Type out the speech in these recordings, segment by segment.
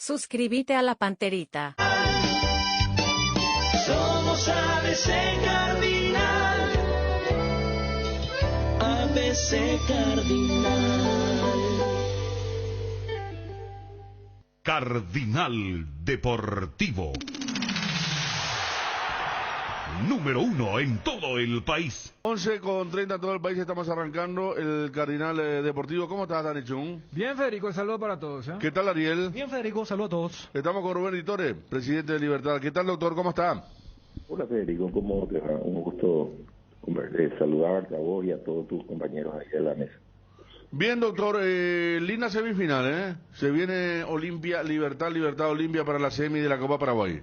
Suscríbete a la Panterita. Somos ABC Cardinal. ABC Cardinal. Cardinal Deportivo. Número 1 en todo el país. 11:30 en todo el país, estamos arrancando el Cardinal Deportivo. ¿Cómo estás, Dani Chun? Bien, Federico, el saludo para todos. ¿Qué tal, Ariel? Bien, Federico, saludo a todos. Estamos con Rubén Ditore, presidente de Libertad. ¿Qué tal, doctor? ¿Cómo está? Hola, Federico, ¿cómo te va? Un gusto saludarte a vos y a todos tus compañeros ahí de la mesa. Bien, doctor, linda semifinal, ¿eh? Se viene Olimpia, Libertad, Olimpia para la semi de la Copa Paraguay.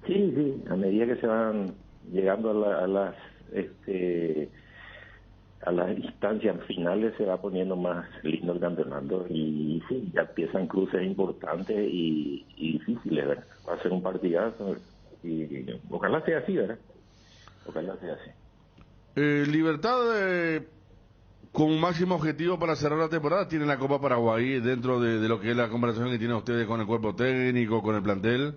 Sí, a medida que se van llegando a las instancias finales se va poniendo más lindo el campeonato y sí, ya empiezan cruces importantes y difíciles, ¿verdad? Va a ser un partidazo y ojalá sea así, ¿verdad? Ojalá sea así. Libertad con máximo objetivo para cerrar la temporada tiene la Copa Paraguay dentro de lo que es la conversación que tienen ustedes con el cuerpo técnico, con el plantel.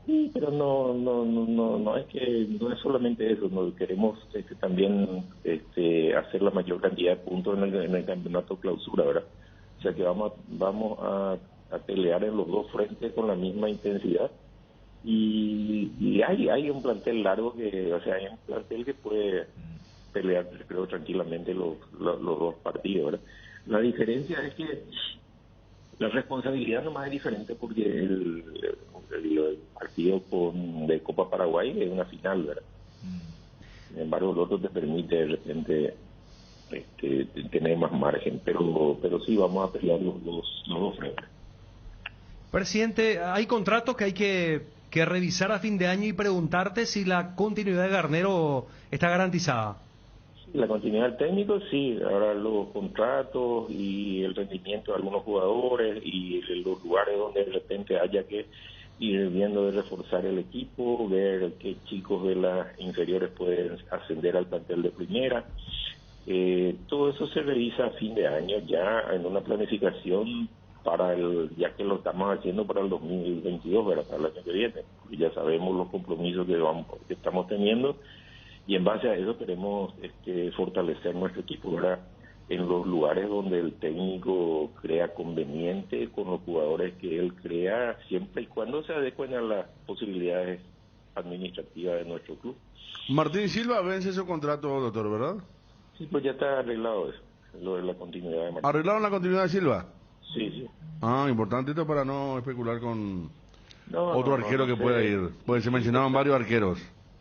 Sí, pero no es que no es solamente eso, no queremos también hacer la mayor cantidad de puntos en el campeonato clausura, ¿verdad? O sea que vamos a pelear en los dos frentes con la misma intensidad y hay un plantel largo hay un plantel que puede pelear, creo, tranquilamente los dos partidos, ¿verdad? La diferencia es que la responsabilidad nomás es diferente porque el partido de Copa Paraguay es una final, ¿verdad? Sin embargo, el otro te permite de repente tener más margen, pero sí vamos a pelear los dos frentes. Presidente, hay contratos que hay que revisar a fin de año y preguntarte si la continuidad de Garnero está garantizada. La continuidad del técnico, sí. Ahora los contratos y el rendimiento de algunos jugadores y los lugares donde de repente haya que ir viendo de reforzar el equipo, ver qué chicos de las inferiores pueden ascender al plantel de primera. Todo eso se revisa a fin de año ya en una planificación ya que lo estamos haciendo para el 2022, ¿verdad? Para el año que viene. Y ya sabemos los compromisos que estamos teniendo. Y en base a eso queremos fortalecer nuestro equipo, ¿verdad? En los lugares donde el técnico crea conveniente, con los jugadores que él crea, siempre y cuando se adecuen a las posibilidades administrativas de nuestro club. Martín Silva vence su contrato, doctor, ¿verdad? Sí, pues ya está arreglado eso, lo de la continuidad de Martín. ¿Arreglaron la continuidad de Silva? Sí. Importante esto para no especular con otro arquero que pueda ir, pues se mencionaban varios arqueros.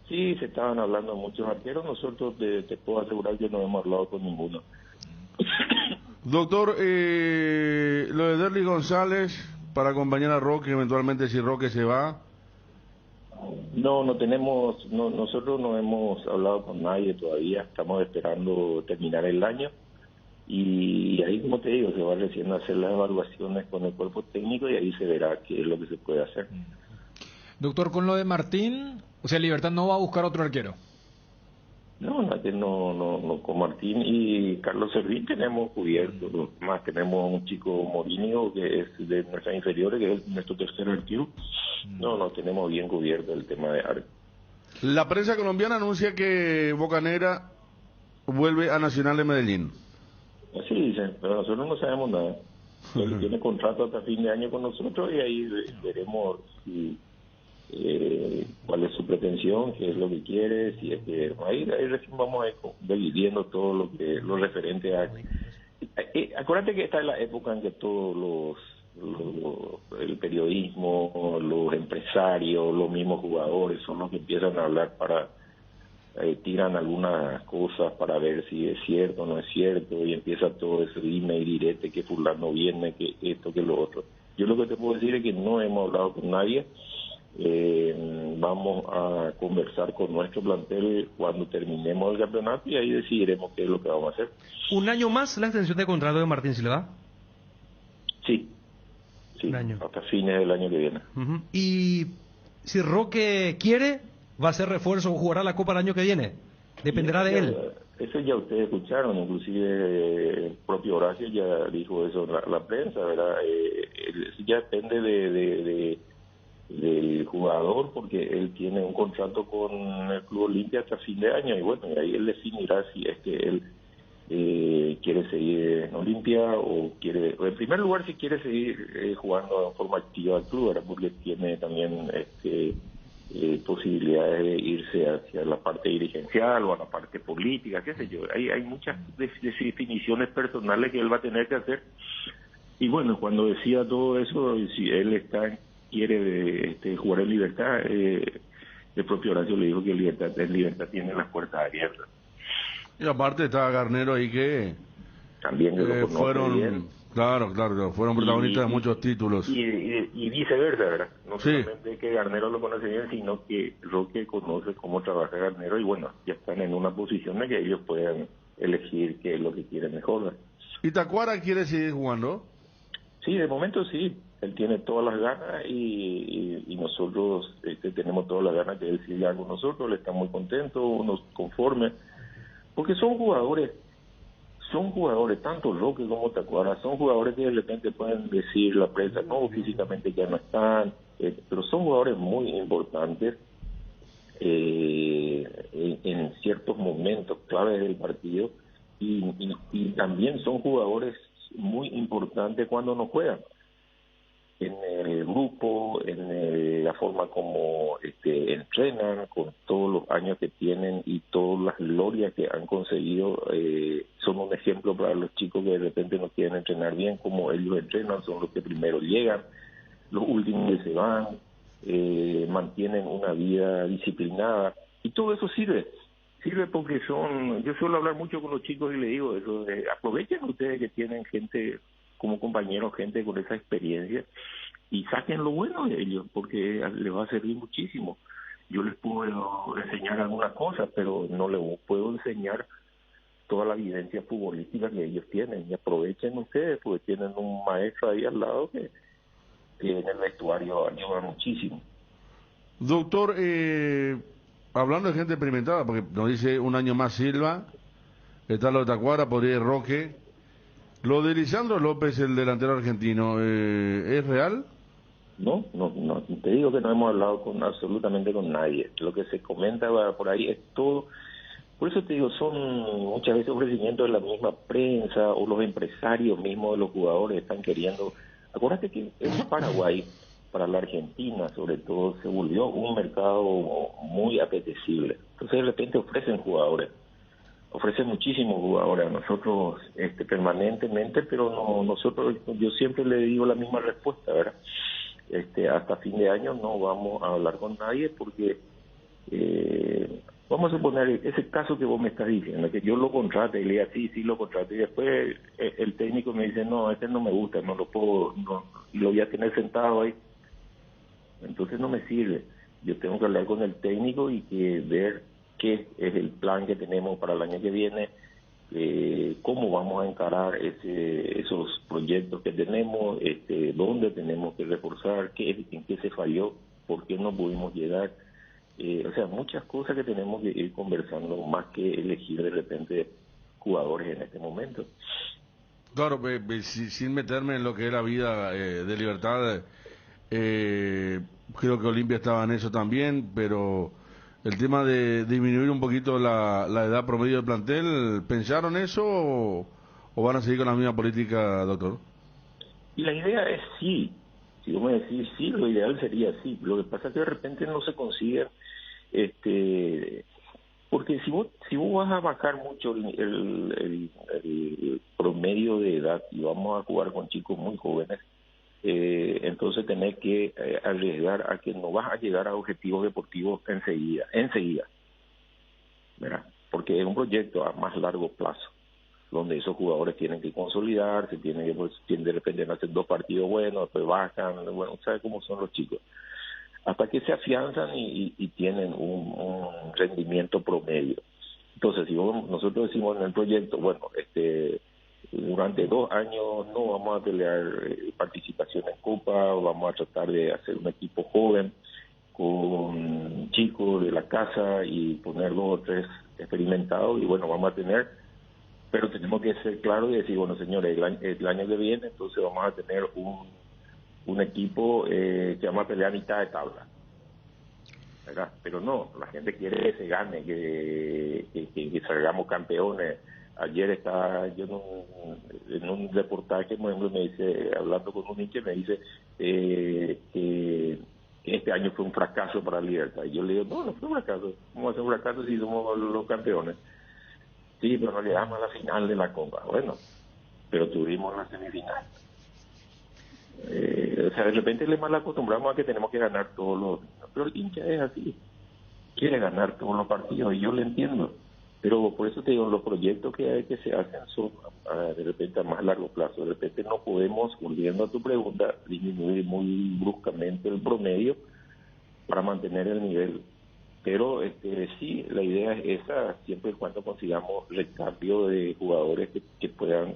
Sí, se estaban hablando de muchos arqueros, nosotros te puedo asegurar que no hemos hablado con ninguno. Doctor, lo de Derly González para acompañar a Roque, eventualmente si Roque se va. Nosotros no hemos hablado con nadie todavía, estamos esperando terminar el año y ahí, como te digo, se va recién a hacer las evaluaciones con el cuerpo técnico y ahí se verá qué es lo que se puede hacer. Doctor, con lo de Martín, o sea, Libertad no va a buscar otro arquero. No, con Martín y Carlos Servín tenemos cubierto, más tenemos un chico Morinio que es de nuestras inferiores, que es nuestro tercer arquero. No, tenemos bien cubierto el tema de arco. La prensa colombiana anuncia que Bocanegra vuelve a Nacional de Medellín. Así dicen, pero nosotros no sabemos nada. Él tiene contrato hasta fin de año con nosotros y ahí veremos cuál es su pretensión, qué es lo que quiere, si es que ahí recién vamos a ir viendo todo lo referente a acuérdate que esta es la época en que todos el periodismo, los empresarios, los mismos jugadores son los que empiezan a hablar tiran algunas cosas para ver si es cierto o no es cierto y empieza todo ese dime y direte que fulano viene, que esto, que lo otro. Yo lo que te puedo decir es que no hemos hablado con nadie. Vamos a conversar con nuestro plantel cuando terminemos el campeonato y ahí decidiremos qué es lo que vamos a hacer. ¿Un año más la extensión de contrato de Martín Silva? Sí, un año. Hasta fines del año que viene. Y si Roque quiere, va a ser refuerzo o jugará la Copa el año que viene. Dependerá de él. Eso ya ustedes escucharon, inclusive el propio Horacio ya dijo eso en la prensa, ¿verdad? Eso ya depende del jugador, porque él tiene un contrato con el Club Olimpia hasta fin de año, y bueno, y ahí él definirá si es que él quiere seguir en Olimpia o quiere, en primer lugar, si quiere seguir jugando de forma activa al club, ¿verdad? Porque tiene también posibilidades de irse hacia la parte dirigencial o a la parte política, qué sé yo. Hay muchas definiciones personales que él va a tener que hacer. Y bueno, cuando decía todo eso, si él quiere jugar en Libertad, el propio Horacio le dijo que Libertad tiene las puertas abiertas. Y aparte está Garnero ahí que También yo lo conozco bien. Claro, fueron protagonistas de muchos títulos. Y viceversa, ¿verdad? No Sí. solamente que Garnero lo conoce bien, sino que Roque conoce cómo trabaja Garnero, y bueno, ya están en una posición de que ellos puedan elegir qué es lo que quieren mejor, ¿verdad? ¿Y Tacuara quiere seguir jugando? Sí, de momento sí. Él tiene todas las ganas y nosotros tenemos todas las ganas de él siga con nosotros. Él está muy contento, nos conforme, porque son jugadores, tanto Roque como Tacuara, son jugadores que de repente pueden decir la prensa, no, físicamente ya no están, pero son jugadores muy importantes en ciertos momentos claves del partido, y también son jugadores muy importantes cuando no juegan, en el grupo, en la forma como entrenan, con todos los años que tienen y todas las glorias que han conseguido. Son un ejemplo para los chicos que de repente no quieren entrenar bien, como ellos entrenan, son los que primero llegan, los últimos que se van, mantienen una vida disciplinada, y todo eso sirve porque yo suelo hablar mucho con los chicos y les digo eso, aprovechen ustedes que tienen gente como compañeros, gente con esa experiencia, y saquen lo bueno de ellos, porque les va a servir muchísimo. Yo les puedo enseñar algunas cosas, pero no les puedo enseñar toda la evidencia futbolística que ellos tienen, y aprovechen ustedes, porque tienen un maestro ahí al lado que en el vestuario ayuda muchísimo. Doctor, hablando de gente experimentada, porque nos dice un año más Silva, está lo de Tacuara, podría ir Roque. Lo de Lisandro López, el delantero argentino, ¿es real? No, te digo que no hemos hablado absolutamente con nadie. Lo que se comenta por ahí es todo. Por eso te digo, son muchas veces ofrecimientos de la misma prensa, o los empresarios mismos de los jugadores están queriendo. Acuérdate que en Paraguay, para la Argentina sobre todo, se volvió un mercado muy apetecible. Entonces de repente ofrecen jugadores. Ofrecen muchísimos jugadores a nosotros permanentemente, pero no, nosotros, yo siempre le digo la misma respuesta, ¿verdad? Hasta fin de año no vamos a hablar con nadie, porque vamos a suponer ese caso que vos me estás diciendo, que yo lo contrate y le diga sí lo contrate, y después el técnico me dice no, no me gusta, no lo puedo, no, y lo voy a tener sentado ahí, entonces no me sirve. Yo tengo que hablar con el técnico y ver qué es el plan que tenemos para el año que viene, cómo vamos a encarar esos proyectos que tenemos, dónde tenemos que reforzar, en qué se falló, por qué no pudimos llegar. O sea, muchas cosas que tenemos que ir conversando, más que elegir de repente jugadores en este momento. Claro, sin meterme en lo que es la vida de Libertad, creo que Olimpia estaba en eso también, pero el tema de disminuir un poquito la edad promedio del plantel, ¿pensaron eso o van a seguir con la misma política, doctor? Y la idea es sí. Si vos me decís sí, lo ideal sería sí. Lo que pasa es que de repente no se consigue, porque si vos vas a bajar mucho el promedio de edad y vamos a jugar con chicos muy jóvenes, entonces tenés que arriesgar a que no vas a llegar a objetivos deportivos enseguida, ¿verdad? Porque es un proyecto a más largo plazo, donde esos jugadores tienen que consolidarse, tienen de repente hacer 2 partidos buenos, después bajan, bueno, ¿sabes cómo son los chicos? Hasta que se afianzan y tienen un rendimiento promedio. Entonces, si nosotros decimos en el proyecto, bueno, durante 2 años no vamos a pelear participación en Copa, vamos a tratar de hacer un equipo joven con chicos de la casa y poner 2 o 3 experimentados y bueno, vamos a tener, pero tenemos que ser claros y decir, bueno señores, el año que viene entonces vamos a tener un equipo que vamos a pelear a mitad de tabla, ¿verdad? Pero no, la gente quiere que se gane, que salgamos campeones. Ayer estaba yo en un reportaje, por ejemplo, me dice, hablando con un hincha, me dice que este año fue un fracaso para Libertad. Y yo le digo, no fue un fracaso. ¿Cómo va a ser un fracaso si somos los campeones? Sí, pero no llegamos a la final de la Copa. Bueno, pero tuvimos la semifinal. O sea, de repente le mal acostumbramos a que tenemos que ganar todos los... Pero el hincha es así. Quiere ganar todos los partidos y yo le entiendo. Pero por eso te digo, los proyectos que se hacen son de repente a más largo plazo. De repente no podemos, volviendo a tu pregunta, disminuir muy bruscamente el promedio para mantener el nivel. Pero sí, la idea es esa, siempre y cuando consigamos recambio de jugadores que puedan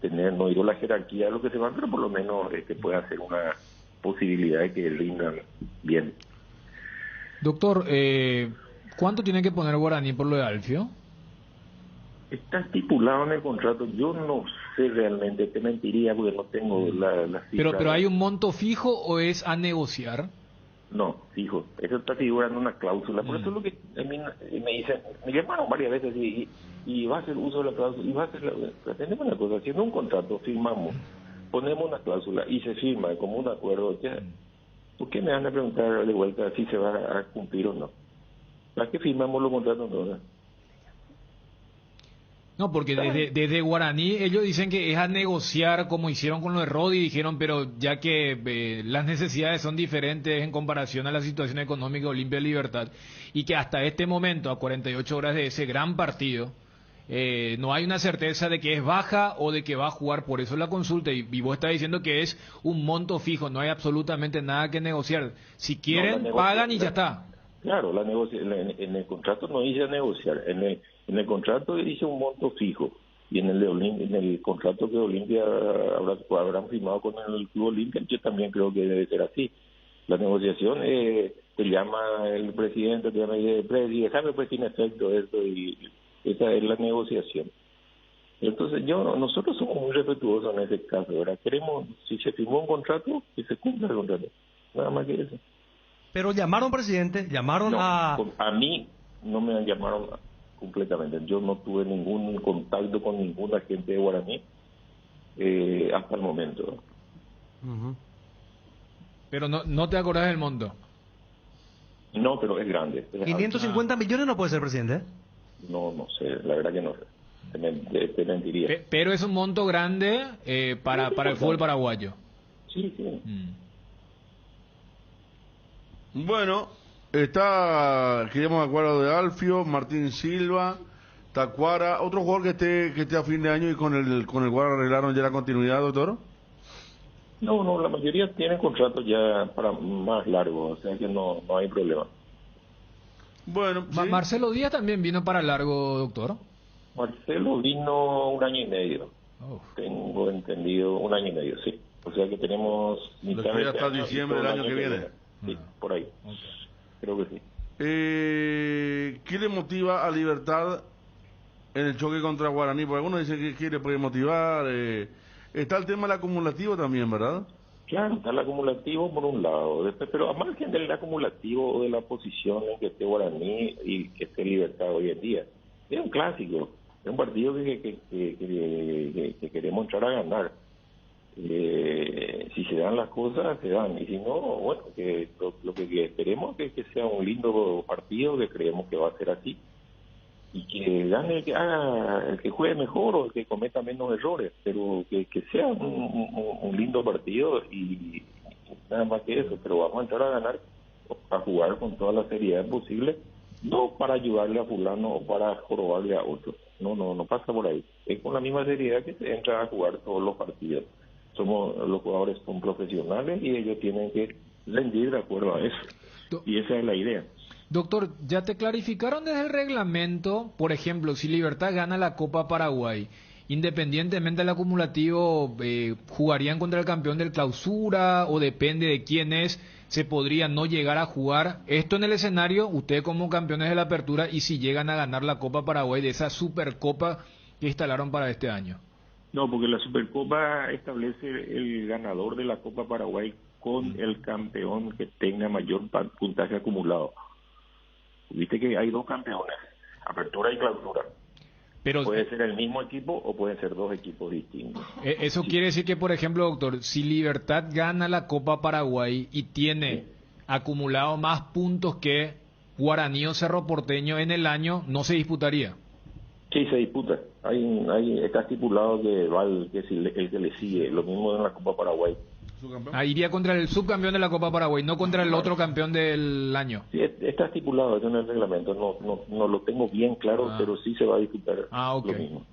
tener, no digo la jerarquía de lo que se van, pero por lo menos que pueda ser una posibilidad de que rindan bien. Doctor, ¿cuánto tiene que poner Guaraní por lo de Alfio? Está estipulado en el contrato, yo no sé realmente, te mentiría porque no tengo la cifra. ¿Pero hay un monto fijo o es a negociar? No, fijo, eso está figurando una cláusula, por eso es lo que a mí me dicen, me llamaron varias veces y va a hacer uso de la cláusula, y va a hacer tenemos una cosa, haciendo un contrato, firmamos, ponemos una cláusula y se firma como un acuerdo, ya, ¿por qué me van a preguntar de vuelta si se va a cumplir o no? ¿Para qué firmamos los contratos entonces? No, porque desde Guaraní ellos dicen que es a negociar como hicieron con lo de Rodi, dijeron, pero ya que las necesidades son diferentes en comparación a la situación económica de Olimpia de Libertad, y que hasta este momento, a 48 horas de ese gran partido, no hay una certeza de que es baja o de que va a jugar, por eso la consulta, y vos estás diciendo que es un monto fijo, no hay absolutamente nada que negociar. Si quieren, pagan y ya está. Claro, en el contrato no dice negociar, en el contrato dice un monto fijo, y en el contrato que Olimpia habrán firmado con el Club Olimpia, yo también creo que debe ser así. La negociación, te llama el presidente, te llama el presidente, déjame pues sin efecto esto, y esa es la negociación. Entonces nosotros somos muy respetuosos en ese caso, ¿verdad? Queremos, si se firmó un contrato, que se cumpla el contrato, nada más que eso. Pero llamaron, presidente, llamaron a mí no me llamaron completamente. Yo no tuve ningún contacto con ningún agente de Guaraní hasta el momento. Uh-huh. Pero no te acordás del monto. No, pero es grande. 550 millones no puede ser, presidente. No sé, la verdad que no sé. Te mentiría. Pero es un monto grande para el fútbol paraguayo. Sí. Bueno, queríamos acuerdo de Alfio, Martín Silva, Tacuara, otro jugador que esté a fin de año y con el cual arreglaron ya la continuidad, doctor. No, la mayoría tienen contratos ya para más largos, o sea que no hay problema. Bueno, sí. Marcelo Díaz también vino para largo, doctor. Marcelo vino 1 año y medio. Oh. Tengo entendido 1 año y medio, sí. O sea que tenemos mitad de hasta diciembre del año que viene. Sí, por ahí. Okay. Creo que sí. ¿Qué le motiva a Libertad en el choque contra Guaraní? Porque algunos dicen que le puede motivar. Está el tema del acumulativo también, ¿verdad? Claro, está el acumulativo por un lado. Después, pero a margen del acumulativo o de la posición en que esté Guaraní y que esté Libertad hoy en día, es un clásico. Es un partido que queremos entrar a ganar. Si se dan las cosas, se dan, y si no, bueno, lo que esperemos es que sea un lindo partido, que creemos que va a ser así, y que gane el que juegue mejor o el que cometa menos errores, pero que sea un lindo partido y nada más que eso. Pero vamos a entrar a ganar, a jugar con toda la seriedad posible, no para ayudarle a fulano o para jorobarle a otro, no pasa por ahí, es con la misma seriedad que se entra a jugar todos los partidos. Los jugadores son profesionales y ellos tienen que rendir de acuerdo a eso, y esa es la idea. Doctor, ¿ya te clarificaron desde el reglamento, por ejemplo, si Libertad gana la Copa Paraguay independientemente del acumulativo, ¿jugarían contra el campeón del Clausura o depende de quién es? ¿Se podría no llegar a jugar? Esto en el escenario, ustedes como campeones de la Apertura y si llegan a ganar la Copa Paraguay de esa Supercopa que instalaron para este año. No, porque la Supercopa establece el ganador de la Copa Paraguay con el campeón que tenga mayor puntaje acumulado. Viste que hay dos campeones, Apertura y Clausura. Pero puede ser el mismo equipo o pueden ser dos equipos distintos. Eso quiere decir que, por ejemplo, doctor, si Libertad gana la Copa Paraguay y tiene acumulado más puntos que Guaraní o Cerro Porteño en el año, ¿no se disputaría? Sí, se disputa. Está estipulado que va el que le sigue. Lo mismo en la Copa Paraguay. Iría contra el subcampeón de la Copa Paraguay, no contra el otro campeón del año. Sí, está estipulado eso en el reglamento. No lo tengo bien claro, pero sí se va a disputar lo mismo.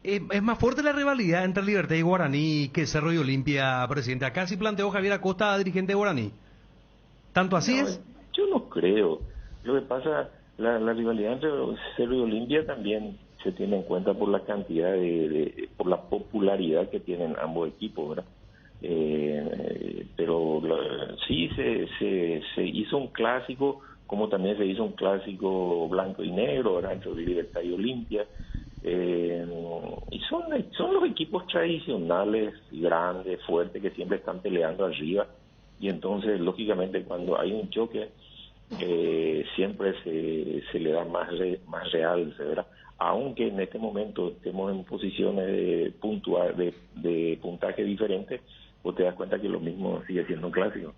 Es más fuerte la rivalidad entre Libertad y Guaraní que Cerro y Olimpia, presidente. Acá sí planteó Javier Acosta, dirigente de Guaraní. ¿Tanto así es? Yo no creo. Lo que pasa, la rivalidad entre Cerro y Olimpia también se tiene en cuenta por la cantidad por la popularidad que tienen ambos equipos, ¿verdad? Pero sí se hizo un clásico, como también se hizo un clásico blanco y negro, ¿verdad? Entre Libertad y Olimpia. Y son los equipos tradicionales, grandes, fuertes, que siempre están peleando arriba. Y entonces, lógicamente, cuando hay un choque, siempre se le da más realce, ¿verdad? Aunque en este momento estemos en posiciones de puntaje diferentes, vos te das cuenta que lo mismo sigue siendo un clásico.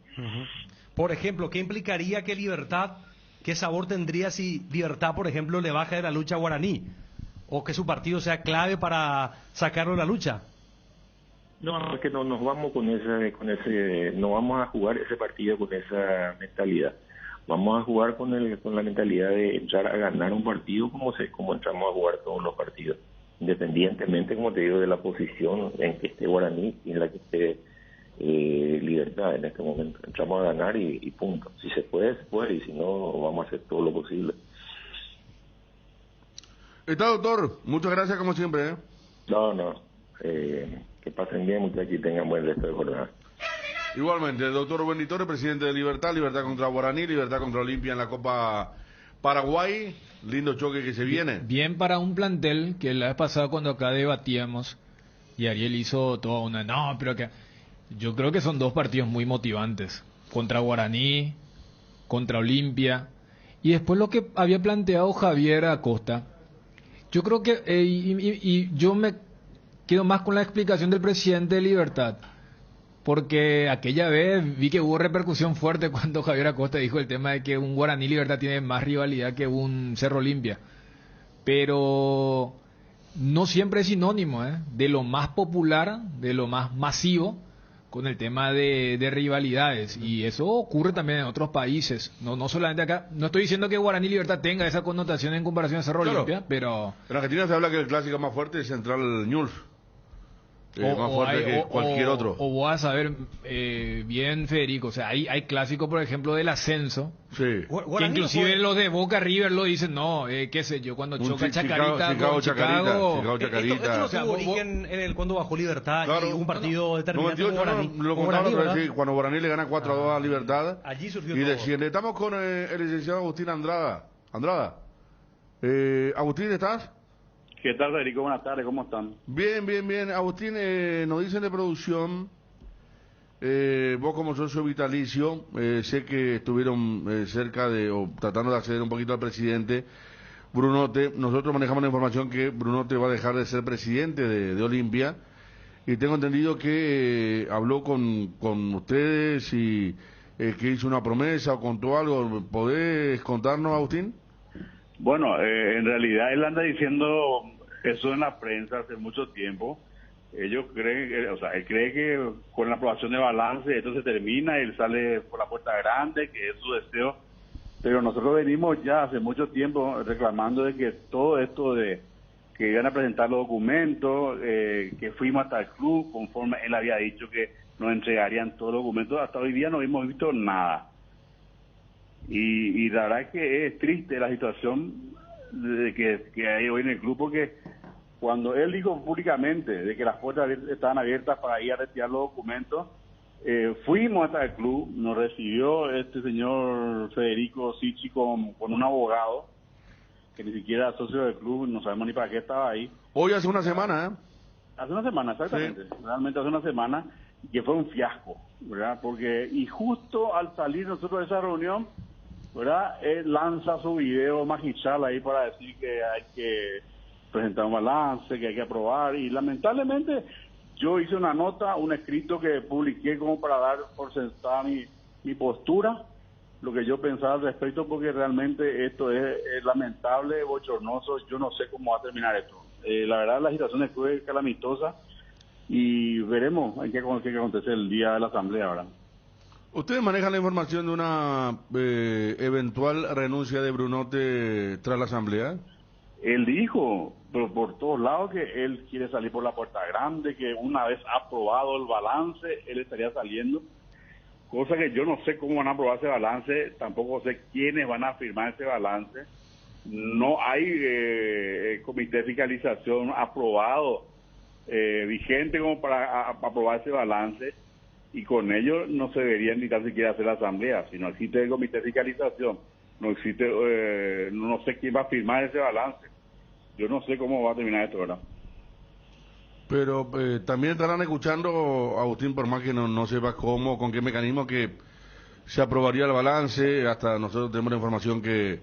Por ejemplo, ¿qué implicaría que Libertad, qué sabor tendría si Libertad, por ejemplo, le baja de la lucha a Guaraní? ¿O que su partido sea clave para sacarlo de la lucha? No, es que no nos vamos no vamos a jugar ese partido con esa mentalidad. Vamos a jugar con la mentalidad de entrar a ganar un partido como entramos a jugar todos los partidos, independientemente, como te digo, de la posición en que esté Guaraní y en la que esté Libertad en este momento. Entramos a ganar y punto. Si se puede, se puede, y si no, vamos a hacer todo lo posible. Está, doctor, muchas gracias como siempre. No, que pasen bien, muchachos, y tengan buen resto de jornada. Igualmente, el doctor Rubén Ditore, presidente de Libertad contra Guaraní, Libertad contra Olimpia en la Copa Paraguay, lindo choque que se viene. Bien para un plantel que la vez pasada cuando acá debatíamos, y Ariel hizo toda una... No, pero que yo creo que son dos partidos muy motivantes, contra Guaraní, contra Olimpia, y después lo que había planteado Javier Acosta. Yo creo que, y yo me quedo más con la explicación del presidente de Libertad, porque aquella vez vi que hubo repercusión fuerte cuando Javier Acosta dijo el tema de que un Guaraní Libertad tiene más rivalidad que un Cerro Olimpia. Pero no siempre es sinónimo de lo más popular, de lo más masivo, con el tema de rivalidades. Y eso ocurre también en otros países, no solamente acá. No estoy diciendo que Guaraní Libertad tenga esa connotación en comparación a Cerro Olimpia, pero... En Argentina se habla que el clásico más fuerte es Central Ñulf. Más fuerte que cualquier otro. O vos vas a ver bien, Federico, o sea, hay clásicos, por ejemplo, del ascenso, sí, que inclusive los de Boca River lo dicen, no, qué sé yo, cuando choca Chacarita con Chicago. Esto no tuvo origen cuando bajó Libertad, claro, y un partido determinante con Guaraní. Lo contaba otra vez, cuando Guaraní le gana 4-2 a Libertad, allí surgió y todo. desciende. Estamos con el licenciado Agustín Andrada. Agustín, ¿estás? ¿Qué tal, Federico? Buenas tardes, ¿cómo están? Bien. Agustín, nos dicen de producción, vos como socio vitalicio, sé que estuvieron cerca o tratando de acceder un poquito al presidente Brunote. Nosotros manejamos la información que Brunote va a dejar de ser presidente de Olimpia, y tengo entendido que habló con ustedes y que hizo una promesa o contó algo. ¿Podés contarnos, Agustín? Bueno, en realidad él anda diciendo eso en la prensa hace mucho tiempo. Ellos creen, él cree que con la aprobación de balance esto se termina, él sale por la puerta grande, que es su deseo. Pero nosotros venimos ya hace mucho tiempo reclamando de que todo esto de que iban a presentar los documentos, que fuimos hasta el club, conforme él había dicho que nos entregarían todos los documentos, hasta hoy día no hemos visto nada. Y la verdad es que es triste la situación que hay hoy en el club, porque cuando él dijo públicamente de que las puertas estaban abiertas para ir a retirar los documentos, fuimos hasta el club, nos recibió este señor Federico Sichi con un abogado, que ni siquiera era socio del club, no sabemos ni para qué estaba ahí. Hoy hace una semana, ¿eh? Hace una semana, exactamente. Sí. Realmente hace una semana, que fue un fiasco, ¿verdad? Porque, y justo al salir nosotros de esa reunión, ¿verdad? Él lanza su video magistral ahí para decir que hay que presentar un balance, que hay que aprobar, y lamentablemente yo hice una nota, un escrito que publiqué como para dar por sentada mi postura, lo que yo pensaba al respecto, porque realmente esto es lamentable, bochornoso, yo no sé cómo va a terminar esto. La verdad la situación fue calamitosa y veremos en qué acontece el día de la asamblea, ¿verdad? ¿Ustedes manejan la información de una eventual renuncia de Brunote tras la asamblea? Él dijo por todos lados que él quiere salir por la puerta grande, que una vez aprobado el balance, él estaría saliendo, cosa que yo no sé cómo van a aprobar ese balance, tampoco sé quiénes van a firmar ese balance. No hay comité de fiscalización aprobado, vigente como para aprobar ese balance, y con ello no se debería ni tan siquiera hacer la asamblea. Si no existe el comité de fiscalización, no existe, no sé quién va a firmar ese balance. Yo no sé cómo va a terminar esto, ¿verdad? Pero también estarán escuchando, Agustín, por más que no sepa cómo, con qué mecanismo, que se aprobaría el balance. Hasta nosotros tenemos la información que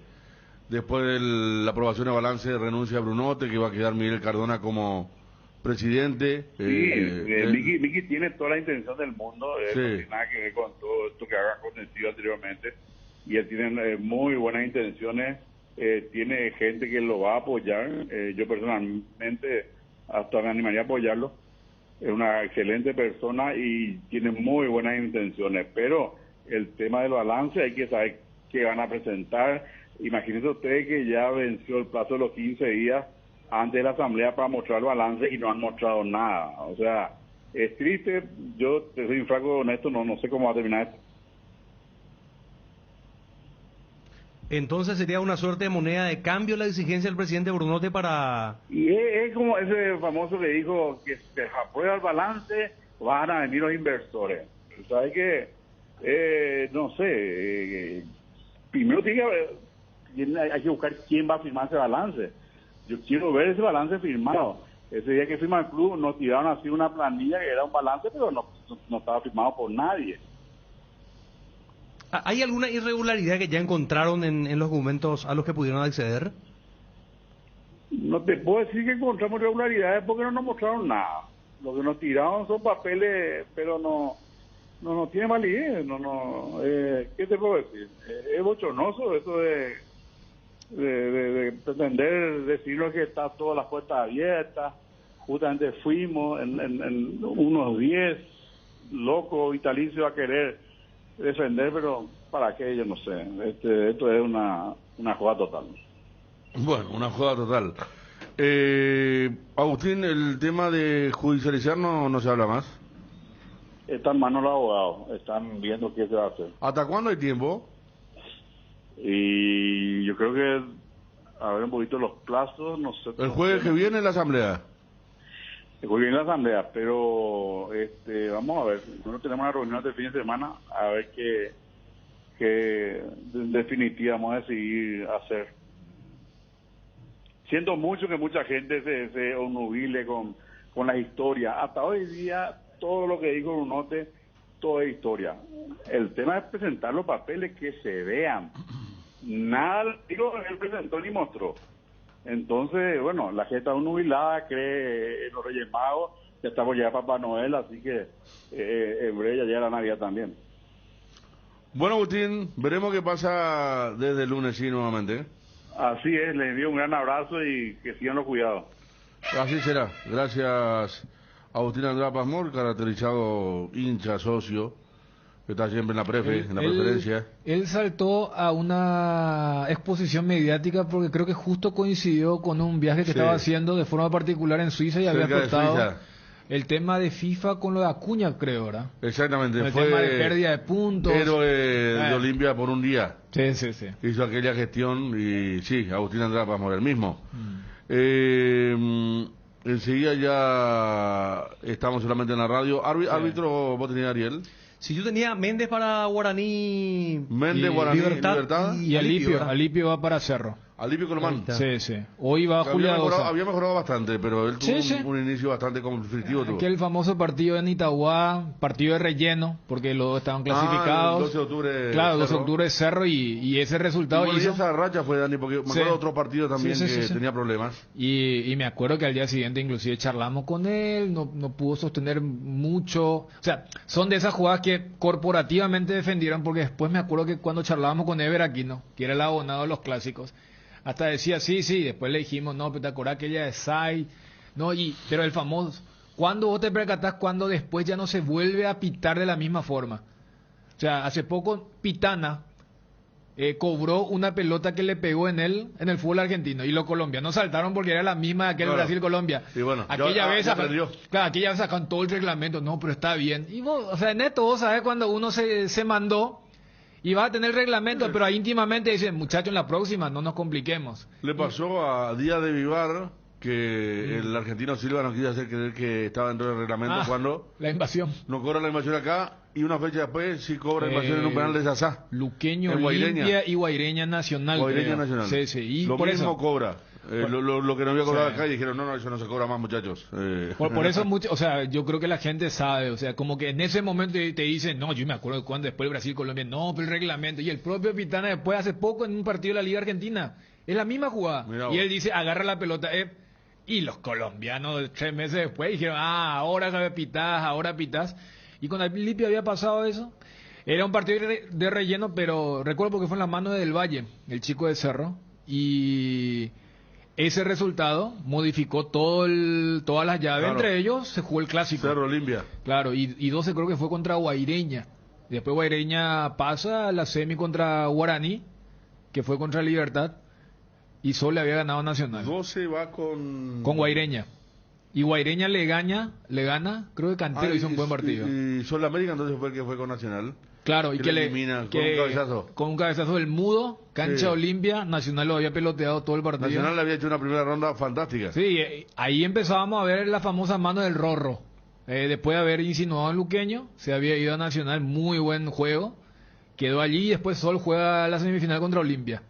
después de la aprobación del balance renuncia a Brunote, que va a quedar Miguel Cardona como presidente. Sí, Miki tiene toda la intención del mundo, sí. No tiene nada que ver con todo esto que ha acontecido anteriormente, y él tiene muy buenas intenciones, tiene gente que lo va a apoyar, yo personalmente hasta me animaría a apoyarlo, es una excelente persona y tiene muy buenas intenciones, pero el tema del balance hay que saber qué van a presentar. Imagínense ustedes que ya venció el plazo de los 15 días antes de la asamblea para mostrar el balance y no han mostrado nada. O sea, es triste, yo te soy un flaco honesto, no sé cómo va a terminar esto. Entonces sería una suerte de moneda de cambio la exigencia del presidente Brunote para... Y es como ese famoso que dijo que se aprueba el balance, van a venir los inversores. ¿Sabes qué? No sé, primero hay que buscar quién va a firmar ese balance. Yo quiero ver ese balance firmado. Ese día que firma el club nos tiraron así una planilla que era un balance, pero no estaba firmado por nadie. ¿Hay alguna irregularidad que ya encontraron en los documentos a los que pudieron acceder? No te puedo decir que encontramos irregularidades porque no nos mostraron nada. Lo que nos tiraron son papeles, pero no tiene validez. ¿Qué te puedo decir? Es bochornoso eso de pretender decirlo que está todas las puertas abiertas. Justamente fuimos en unos 10 locos vitalicios a querer defender, pero ¿para qué? Yo no sé. Esto es una joda total. Bueno, una joda total. Agustín, el tema de judicializar no se habla más. Está en manos de los abogados, están viendo qué se va a hacer. ¿Hasta cuándo hay tiempo? Y yo creo que a ver un poquito los plazos, no sé. El jueves que viene la asamblea. El jueves viene la asamblea, pero vamos a ver. Nosotros tenemos una reunión de fin de semana a ver qué en definitiva vamos a decidir hacer. Siento mucho que mucha gente se obnubile con la historia. Hasta hoy día todo lo que dijo Brunote, todo es historia. El tema es presentar los papeles que se vean. Nada, digo, él presentó ni mostró. Entonces, bueno, la gente está nubilada, cree en los Reyes Magos, ya estamos ya Papá Noel, así que en breve ya llega la Navidad también. Bueno, Agustín, veremos qué pasa desde el lunes, sí, nuevamente. Así es, les envío un gran abrazo y que sigan los cuidados. Así será. Gracias, Agustín Andrade Pazmor, caracterizado hincha, socio, que está siempre en la preferencia. Él saltó a una exposición mediática porque creo que justo coincidió con un viaje que estaba haciendo de forma particular en Suiza y había cortado el tema de FIFA con lo de Acuña, creo, ¿verdad? Exactamente. El fue tema de pérdida de puntos. Héroe de Olimpia por un día. Sí. Hizo aquella gestión y sí, Agustín Andrade Pazmor, el mismo. Enseguida ya estamos solamente en la radio. Árbitro, vos tenías Ariel. Si yo tenía Méndez para Guaraní, Méndez, Guaraní, Libertad Y Alipio, ¿verdad? Alipio va para Cerro. Alipio Colomán. Sí, sí. Hoy va Julia Dosa. Había mejorado bastante, pero él tuvo Sí. un inicio bastante conflictivo. tuvo. Aquel famoso partido en Itagua, partido de relleno, porque los dos estaban clasificados. El 12 de octubre. Claro, 12 de Cerro. octubre Cerro y ese resultado Y hizo. esa racha fue, Dani, porque me Sí. acuerdo de otro partido también Sí, que sí. tenía problemas. Y me acuerdo que al día siguiente inclusive charlamos con él, no pudo sostener mucho. O sea, son de esas jugadas que corporativamente defendieron, porque después me acuerdo que cuando charlábamos con Ever Aquino, que era el abonado de los clásicos, hasta decía, sí, después le dijimos, no, pero te acordás aquella de Sai, no, pero el famoso, ¿cuándo vos te percatás cuando después ya no se vuelve a pitar de la misma forma? O sea, hace poco Pitana cobró una pelota que le pegó en el fútbol argentino y los colombianos saltaron porque era la misma de aquel Claro. Brasil-Colombia. Y bueno, aquella vez ya sacan, perdió. claro, aquella vez sacan todo el reglamento, no, pero está bien. Y vos, o sea, en esto vos sabés cuando uno se mandó y va a tener el reglamento, pero ahí íntimamente dicen, muchachos, en la próxima no nos compliquemos. Le pasó a Díaz de Vivar que el argentino Silva nos quiso hacer creer que estaba dentro del reglamento cuando La invasión. no cobra la invasión acá y una fecha después sí cobra invasión en un penal de Sasá. Luqueño, En Guaireña. Olimpia y Guaireña Nacional. Guaireña creo. Nacional. Sí, y lo por mismo eso. cobra. Lo que no había cobrado Sí. acá y dijeron, no, eso no se cobra más, muchachos. Por eso, o sea, yo creo que la gente sabe, o sea, como que en ese momento te dicen, no, yo me acuerdo de cuando después Brasil-Colombia, no, pero el reglamento, y el propio Pitana después hace poco en un partido de la Liga Argentina, es la misma jugada, Mirá y vos. él dice, agarra la pelota, y los colombianos 3 meses después dijeron, ahora pitás, y con Alipio había pasado eso, era un partido de relleno, pero recuerdo porque fue en la mano de Del Valle, el chico de Cerro, y ese resultado modificó todas las llaves. Claro. Entre ellos se jugó el clásico. Cerro Olimpia. Claro, y 12 creo que fue contra Guaireña. Después Guaireña pasa a la semi contra Guaraní, que fue contra Libertad, y solo le había ganado Nacional. 12 va con Guaireña. Y Guaireña le gana, creo que Cantero hizo un buen partido. Y Sol América entonces fue el que fue con Nacional. Claro, y que que le le elimina con que- un cabezazo. con un cabezazo del Mudo, cancha Sí. Olimpia, Nacional lo había peloteado todo el partido. Nacional le había hecho una primera ronda fantástica. Sí, ahí empezábamos a ver la famosa mano del Rorro. Después de haber insinuado en Luqueño, se había ido a Nacional, muy buen juego. Quedó allí y después Sol juega la semifinal contra Olimpia.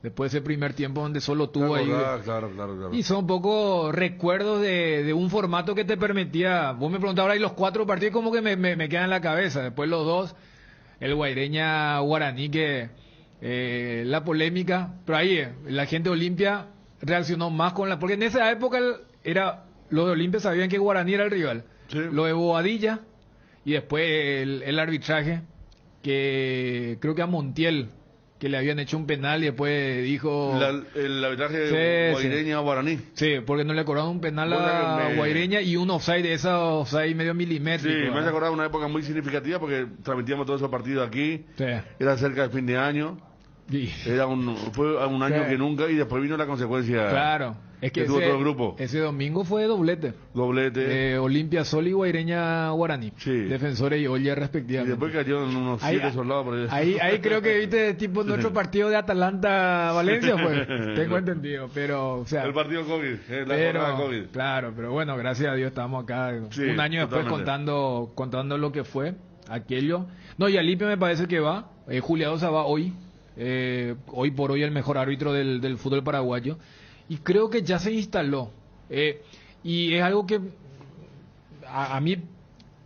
Después de ese primer tiempo donde solo tuvo ahí. Claro. Y son un poco recuerdos de un formato que te permitía. Vos me preguntabas ahora, y los 4 partidos como que me quedan en la cabeza. Después los 2, el Guaireña Guaraní, que la polémica. Pero ahí la gente de Olimpia reaccionó más con la. Porque en esa época los de Olimpia sabían que Guaraní era el rival. Sí. Lo de Bobadilla y después el arbitraje, que creo que a Montiel, que le habían hecho un penal y después dijo... El arbitraje Sí, de Guaireña Guaraní. Sí, porque no le cobraron un penal Bueno, a me- Guaireña y un offside de esa offside medio Sí, milimétrico. me hace ¿verdad? acordar una época muy significativa porque transmitíamos todos esos partidos aquí. Sí. Era cerca del fin de año. Y- Fue un año Sí. que nunca y después vino la consecuencia. claro, es que tuvo todo el grupo. ese domingo fue doblete. Doblete. Olimpia Sol y Guaireña Guaraní. Sí. Defensores y Oye y respectivamente. después cayó en unos Ahí- 7 soldados por ahí. Ahí creo que viste tipo nuestro partido de Atalanta-Valencia fue. Tengo entendido, pero o sea, El partido COVID, la pero, jornada COVID. claro, pero bueno, gracias a Dios estamos acá Sí, un año después totalmente. contando lo que fue aquello. No, y Alipio me parece que va. Julia Dosa va hoy. Hoy por hoy el mejor árbitro del fútbol paraguayo. Y creo que ya se instaló. Y es algo que a mí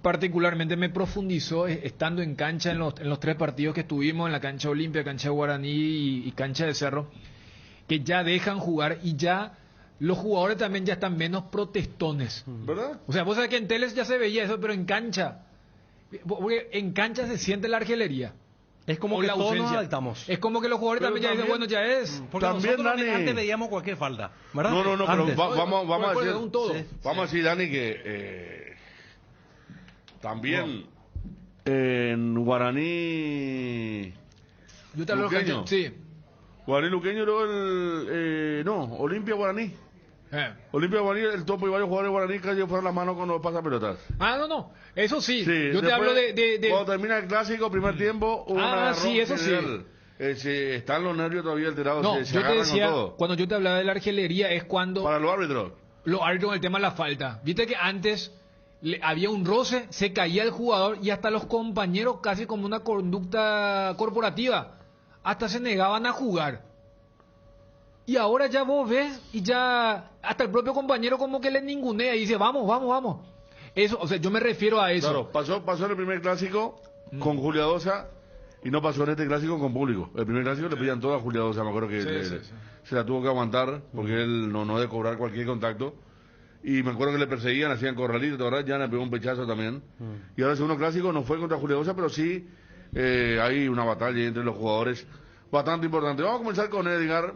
particularmente me profundizó estando en cancha en los 3 partidos que estuvimos, en la cancha Olimpia, cancha Guaraní y cancha de Cerro, que ya dejan jugar y ya los jugadores también ya están menos protestones. ¿Verdad? O sea, vos sabés que en teles ya se veía eso, pero en cancha, porque en cancha se siente la argelería. Es como O que la todos nos ausencia. adaptamos. Es como que los jugadores Pero también ya dicen, bueno, también- ya es. Porque También, nosotros Dani- antes veíamos cualquier falta, ¿verdad? No, pero Antes. vamos a Recuerdo decir un todo. Sí. vamos a decir, Dani, que también en Guaraní Yo te hablo de Luqueño. cancha. Sí. Guaraní Luqueño luego Olimpia Guaraní. Olimpia Guaraní, el topo y varios jugadores guaraní que fueron las manos con los pasapelotas. No. Eso sí. Sí, Yo te después, hablo de... Cuando termina el clásico, primer tiempo, hubo una sí, eso sí. están los nervios todavía alterados. No, se yo te agarran decía, con todo. cuando yo te hablaba de la argelería es cuando... Para los árbitros. los árbitros con el tema de la falta. Viste que antes había un roce, se caía el jugador y hasta los compañeros, casi como una conducta corporativa, hasta se negaban a jugar. Y ahora ya vos ves y ya hasta el propio compañero como que le ningunea y dice, vamos, vamos, vamos. Eso, o sea, yo me refiero a eso. Claro, pasó en el primer clásico con Julia Dosa y no pasó en este clásico con público. El primer clásico le pedían todo a Julia Dosa, me acuerdo que se la tuvo que aguantar porque él no debe cobrar cualquier contacto. Y me acuerdo que le perseguían, hacían corralito, ¿verdad? Ya le pegó un pechazo también. Y ahora el segundo clásico no fue contra Julia Dosa, pero sí hay una batalla entre los jugadores bastante importante. Vamos a comenzar con Edgar.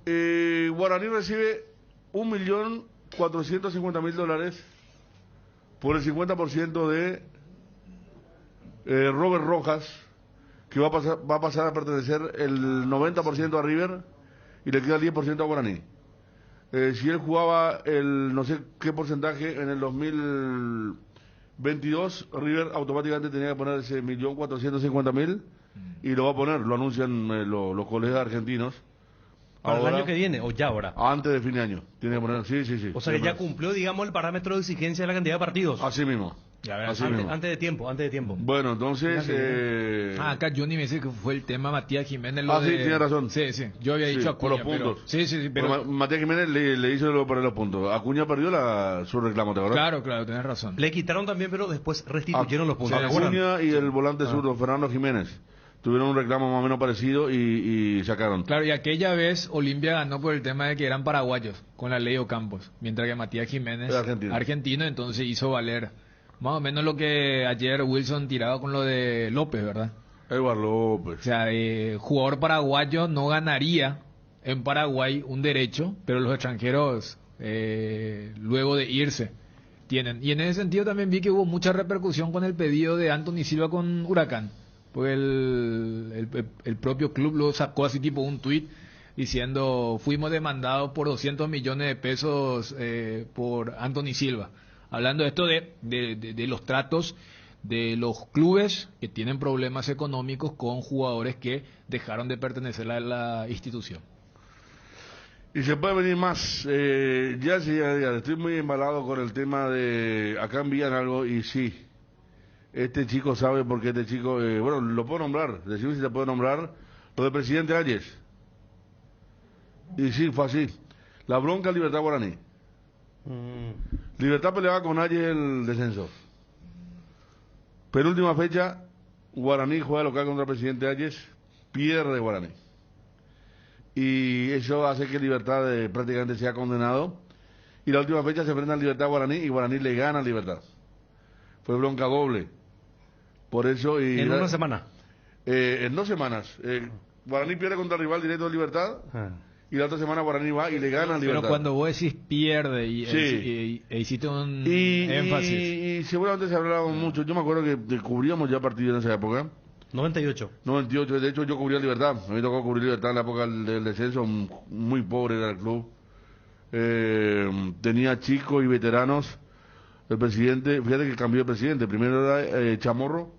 Guaraní recibe $1.450.000 por el 50% de Robert Rojas, que va a pasar a pertenecer el 90% a River y le queda el 10% a Guaraní. Si él jugaba el no sé qué porcentaje en el 2022, River automáticamente tenía que poner ese 1.450.000 y lo va a poner, lo anuncian los colegas argentinos. ¿Para ahora, el año que viene o ya ahora? Antes de fin de año, tiene que poner, sí. O sea que ya cumplió, digamos, el parámetro de exigencia de la cantidad de partidos. Así mismo. Antes de tiempo. Bueno, entonces... acá Johnny me dice que fue el tema Matías Jiménez. Sí, tiene razón. Sí, yo había dicho por Acuña, los puntos. Pero, sí, pero... Bueno, Matías Jiménez le hizo lo para los puntos. Acuña perdió su reclamo, ¿te acuerdas? Claro, tenés razón. Le quitaron también, pero después restituyeron los puntos. Acuña y el volante zurdo, Fernando Jiménez, tuvieron un reclamo más o menos parecido y sacaron. Claro, y aquella vez Olimpia ganó por el tema de que eran paraguayos, con la ley Ocampos, mientras que Matías Jiménez, argentino, entonces hizo valer más o menos lo que ayer Wilson tiraba con lo de López, ¿verdad? Edward López. O sea, jugador paraguayo no ganaría en Paraguay un derecho, pero los extranjeros, luego de irse, tienen. Y en ese sentido también vi que hubo mucha repercusión con el pedido de Anthony Silva con Huracán. Pues el propio club lo sacó así tipo un tuit diciendo fuimos demandados por 200 millones de pesos por Anthony Silva. Hablando de esto de los tratos de los clubes que tienen problemas económicos con jugadores que dejaron de pertenecer a la institución. Y se puede venir más. Ya estoy muy embalado con el tema de acá envían algo y sí. Este chico sabe porque este chico, bueno, lo puedo nombrar, decimos si se puede nombrar, lo del presidente Ayes. Y sí, fue así. La bronca Libertad Guaraní. Libertad peleaba con Ayes el descenso. Penúltima fecha, Guaraní juega local contra el presidente Ayes, pierde Guaraní. Y eso hace que Libertad prácticamente sea condenado. Y la última fecha se enfrenta a Libertad Guaraní y Guaraní le gana a Libertad. Fue bronca doble. Por eso en una semana. En 2 semanas. Guaraní pierde contra el rival directo de Libertad y la otra semana Guaraní va y le gana a Libertad. Pero cuando vos decís pierde y hiciste un énfasis. Y seguramente se hablaba mucho. Yo me acuerdo que cubríamos ya partidos en esa época. 98. De hecho yo cubría Libertad. A mí me tocó cubrir Libertad en la época del descenso. Muy pobre era el club. Tenía chicos y veteranos. El presidente, fíjate que cambió de presidente. Primero era Chamorro.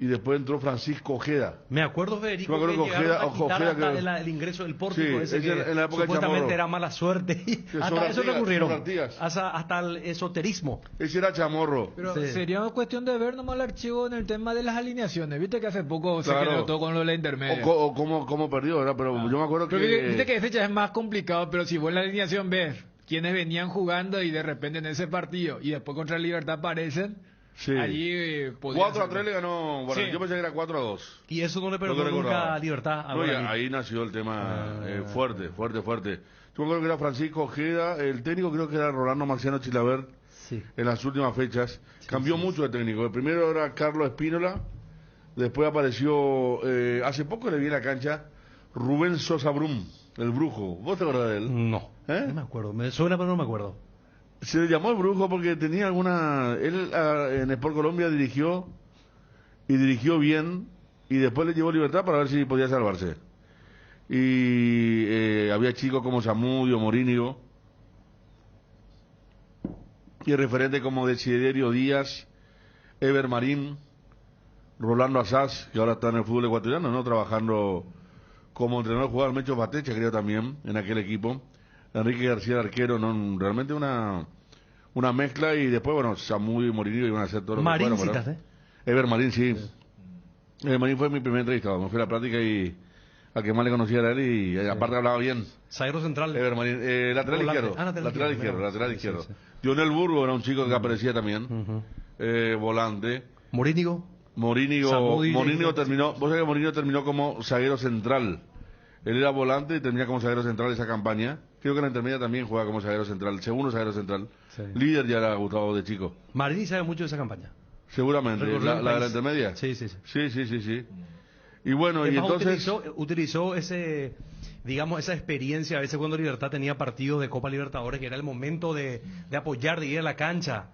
Y después entró Francisco Ojeda. Me acuerdo, Federico, que Quitar el ingreso del pórtico ese que en la época supuestamente era mala suerte. Hasta eso le ocurrieron. Hasta el esoterismo. Ese era Chamorro. Pero sería cuestión de ver nomás el archivo en el tema de las alineaciones. Viste que hace poco se quedó todo con lo de la intermedia. O cómo perdió, ¿verdad? Pero yo me acuerdo pero viste que ese ya es más complicado, pero si vos en la alineación ves quienes venían jugando y de repente en ese partido y después contra el Libertad aparecen... Sí. Allí 4-3 le ganó Guaraní. Sí. Yo pensé que era 4-2. Y eso no le perdonó nunca a Libertad. Ahí nació el tema fuerte. Yo me acuerdo que era Francisco Ojeda, el técnico creo que era Rolando Marciano Chilaver en las últimas fechas. Cambió mucho de técnico. El primero era Carlos Espínola, después apareció, hace poco le vi en la cancha, Rubén Sosa Brum, el brujo. ¿Vos te acordás de él? No me acuerdo. Me suena pero no me acuerdo. Se le llamó el brujo porque tenía alguna... Él en Sport Colombia dirigió bien y después le llevó Libertad para ver si podía salvarse. Y había chicos como Zamudio, Morínigo y referentes como Desiderio Díaz, Ever Marín, Rolando Asaz, que ahora está en el fútbol ecuatoriano, ¿no? Trabajando como entrenador, jugaba Mecho Batecha, creo también, en aquel equipo. Enrique García el arquero, no, realmente una mezcla, y después, bueno, Samudio y Morillo iban a hacer todo lo que Marín fueron, ¿verdad? citaste. Ever Marín, sí. Ever Marín fue mi primer entrevistado, me fui a la práctica y al que más le conocía era él, y aparte hablaba bien. Zaguero central. Ever Marín, lateral Volante. izquierdo. Lateral izquierdo. Lateral Sí, izquierdo. sí, sí. Dionel Burgo era un chico que aparecía también, Ujú. volante. Morínigo. Morínigo Samudi, terminó, vos sabés que Morínigo terminó como zaguero central. Él era volante y termina como zaguero central esa campaña. Creo que en la intermedia también juega como zaguero central, segundo zaguero central. Sí. Líder ya era Gustavo de chico. Marini sabe mucho de esa campaña. Seguramente. Recorrió el La de la país. intermedia. Sí, sí, sí. Sí. Y bueno, y Además, entonces... utilizó ese, digamos, esa experiencia a veces cuando Libertad tenía partidos de Copa Libertadores, que era el momento de apoyar, de ir a la cancha,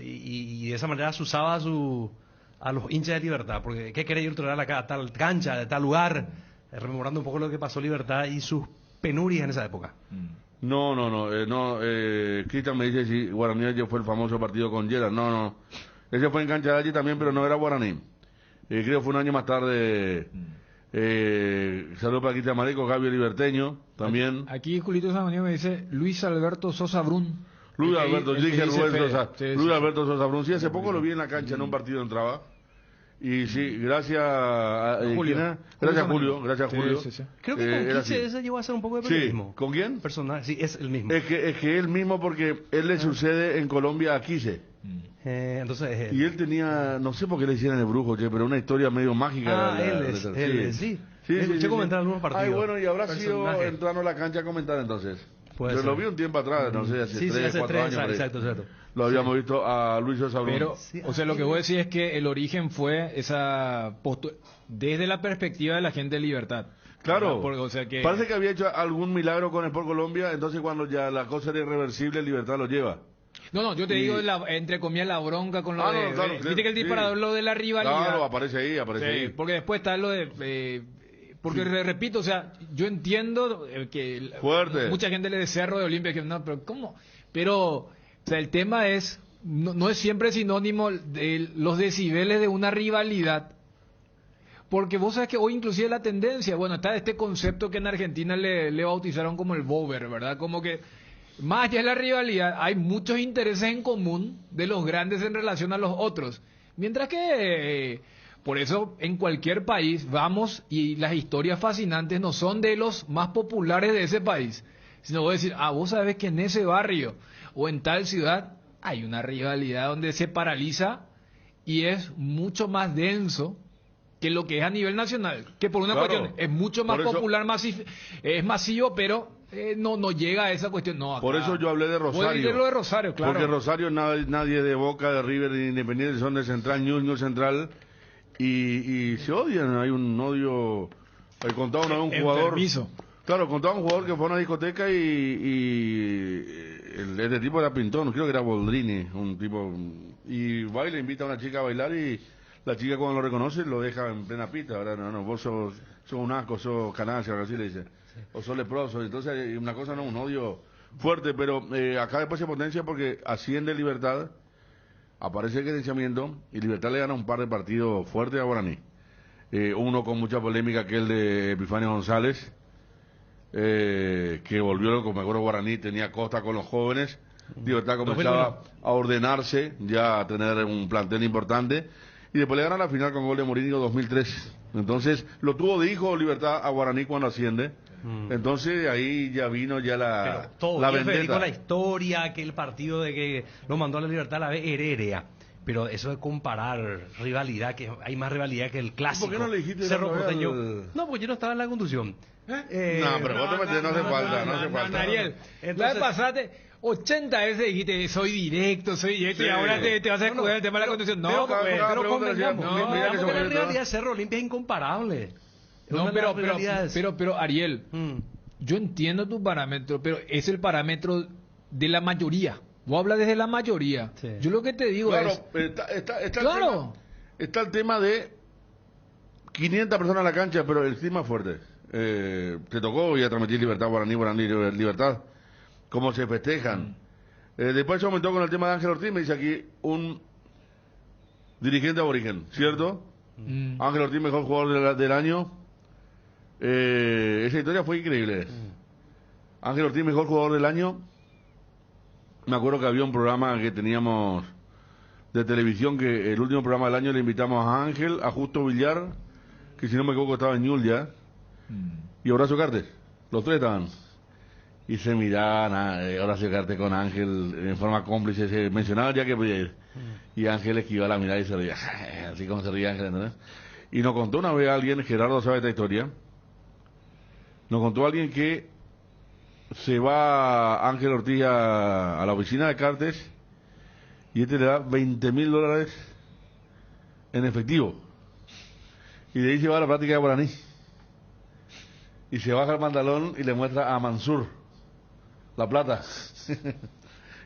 y de esa manera se usaba a los hinchas de Libertad, porque ¿qué queréis ir a tal cancha, de tal lugar? Rememorando un poco lo que pasó Libertad y sus penurias en esa época. No, Cristian me dice si Guaraní ayer fue el famoso partido con Gerard. No. Ese fue en cancha de allí también, pero no era Guaraní. Creo que fue un año más tarde. Saludos para Cristian Marico, Gaby Liberteño, también. Aquí Julito Samanio me dice Luis Alberto Sosa Brun. Luis Alberto, yo dije Rubén Sosa. Sí, Luis Alberto Sosa Brun. Sí, hace poco lo vi en la cancha en un partido entraba. Y sí, gracias a Julio. Gracias Julio, gracias Julio. Sí. Creo que con era 15 así. ese llegó a ser un poco de Sí, periodismo. ¿con quién? Personal, sí, es el mismo. Es que él mismo, porque él le sucede en Colombia a Quise. Entonces es él. Y él tenía, no sé por qué le hicieron el brujo, che, pero una historia medio mágica. Él es, sí. Escuché comentar algunos partidos. Ay, bueno, y habrá sido Personaje. entrando a la cancha a comentar entonces. Puede Yo ser. lo vi un tiempo atrás, no sé, hace Sí, 3, hace 4 años. por ahí. exacto. Lo habíamos visto a Luis Sosa Brun. Pero, Sí, o sea, lo que voy a decir es que el origen fue esa desde la perspectiva de la gente de Libertad. Claro, Porque, o sea que... parece que había hecho algún milagro con Sport Colombia, entonces cuando ya la cosa era irreversible, Libertad lo lleva. No, yo te Y- digo, entre comillas, la bronca con lo Ah, de... no, claro, Viste que el sí. disparador, lo de la rivalidad... Claro, aparece ahí. Sí, porque después está lo de... porque repito, o sea, yo entiendo que Fuerte. mucha gente le desea de Olimpia, que no, pero ¿cómo? Pero, o sea, el tema es, no es siempre sinónimo de los decibeles de una rivalidad. Porque vos sabés que hoy inclusive la tendencia, bueno, está este concepto que en Argentina le bautizaron como el bober, ¿verdad? Como que más allá de la rivalidad, hay muchos intereses en común de los grandes en relación a los otros. Mientras que, por eso, en cualquier país vamos y las historias fascinantes no son de los más populares de ese país, sino voy a decir, vos sabés que en ese barrio o en tal ciudad hay una rivalidad donde se paraliza y es mucho más denso que lo que es a nivel nacional, que por una Claro. cuestión es mucho más Por eso- popular, es masivo, pero no llega a esa cuestión. No, acá- Por eso yo hablé de Voy a Rosario. decir lo de Rosario, claro. Porque Rosario nadie de Boca, de River, de Independiente son de Central, Ñuñoa Central, y se odian, hay un odio. Contaba una vez un jugador. Enfermizo. Claro, contaba un jugador que fue a una discoteca este tipo era pintón, creo que era Boldrini, un tipo, y va y le invita a una chica a bailar, y la chica cuando lo reconoce lo deja en plena pista. Ahora no, vos sos un asco, sos canalla, algo así le dice, o sos leproso. Entonces una cosa, no, un odio fuerte, pero acá después se potencia porque asciende Libertad, aparece el gerenciamiento y Libertad le gana un par de partidos fuertes a Guaraní. Uno con mucha polémica, que el de Epifanio González, que volvió, como me acuerdo, Guaraní tenía costa con los jóvenes. Libertad comenzaba a ordenarse, ya a tener un plantel importante, y después le gana la final con gol de Morínigo 2003. Entonces lo tuvo de hijo Libertad a Guaraní cuando asciende. Entonces ahí ya vino ya Pero todo la bien, Federico, vendetta. la historia, que el partido de que lo mandó a la Libertad a la vez herérea. Pero eso de comparar rivalidad, que hay más rivalidad que el clásico. ¿Por qué no le dijiste Cerro la otra vez Porteño? al- No, porque yo no estaba en la conducción. No, pero vos te metés, no hace falta, no hace falta. Ariel, la Entonces- vez pasada 80 veces dijiste, soy directo, y Sí. ahora te vas a escuidar el tema de la conducción. No, cada- pues, cada Pero pregunta decía, convengamos, mira que convengamos se que la volvió, rivalidad ¿no? de Cerro Olimpia es incomparable. Es no, una de las rivalidades. pero Ariel, yo entiendo tu parámetro, pero es el parámetro de la mayoría. Vos hablas desde la mayoría. Sí. Yo lo que te digo Claro, es... está Claro. está el tema de 500 personas en la cancha, pero el clima es fuerte. Te tocó ya transmitir Libertad, Guaraní, Libertad, cómo se festejan. Después se aumentó con el tema de Ángel Ortiz, me dice aquí un dirigente aborigen, ¿cierto? Ángel Ortiz, mejor jugador del año. Esa historia fue increíble. Ángel Ortiz, mejor jugador del año. Me acuerdo que había un programa que teníamos de televisión, que el último programa del año le invitamos a Ángel, a Justo Villar, que si no me equivoco estaba en Ñul ya, y Horacio Cartes. Los tres estaban. Y se miraban a Horacio Cartes con Ángel en forma cómplice, se mencionaba ya que podía ir. Y Ángel esquivaba la mirada y se reía, así como se ría Ángel, ¿entendés? Y nos contó una vez alguien, Gerardo sabe esta historia, nos contó alguien que se va Ángel Ortiz a la oficina de Cartes y este le da $20,000 en efectivo. Y de ahí se va a la práctica de guaraní. Y se baja el pantalón y le muestra a Mansur la plata.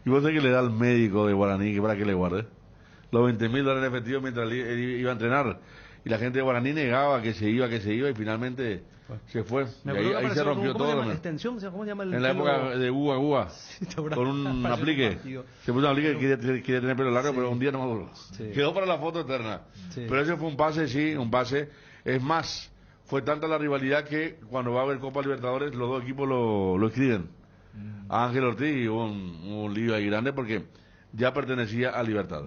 Y vos sabés que le da al médico de guaraní que para que le guarde los $20,000 en efectivo mientras él iba a entrenar. Y la gente de guaraní negaba que se iba, y finalmente se fue. Y ahí se rompió todo. ¿Extensión? ¿Cómo se llama el en la época de Uga, con un aplique. Se puso un aplique que quería tener pelo largo, pero un día no me duró. Sí. Quedó para la foto eterna. Sí. Pero ese fue un pase, sí, un pase. Es más, fue tanta la rivalidad que cuando va a haber Copa Libertadores, los dos equipos lo escriben. A Ángel Ortiz, y hubo un lío ahí grande porque ya pertenecía a Libertad.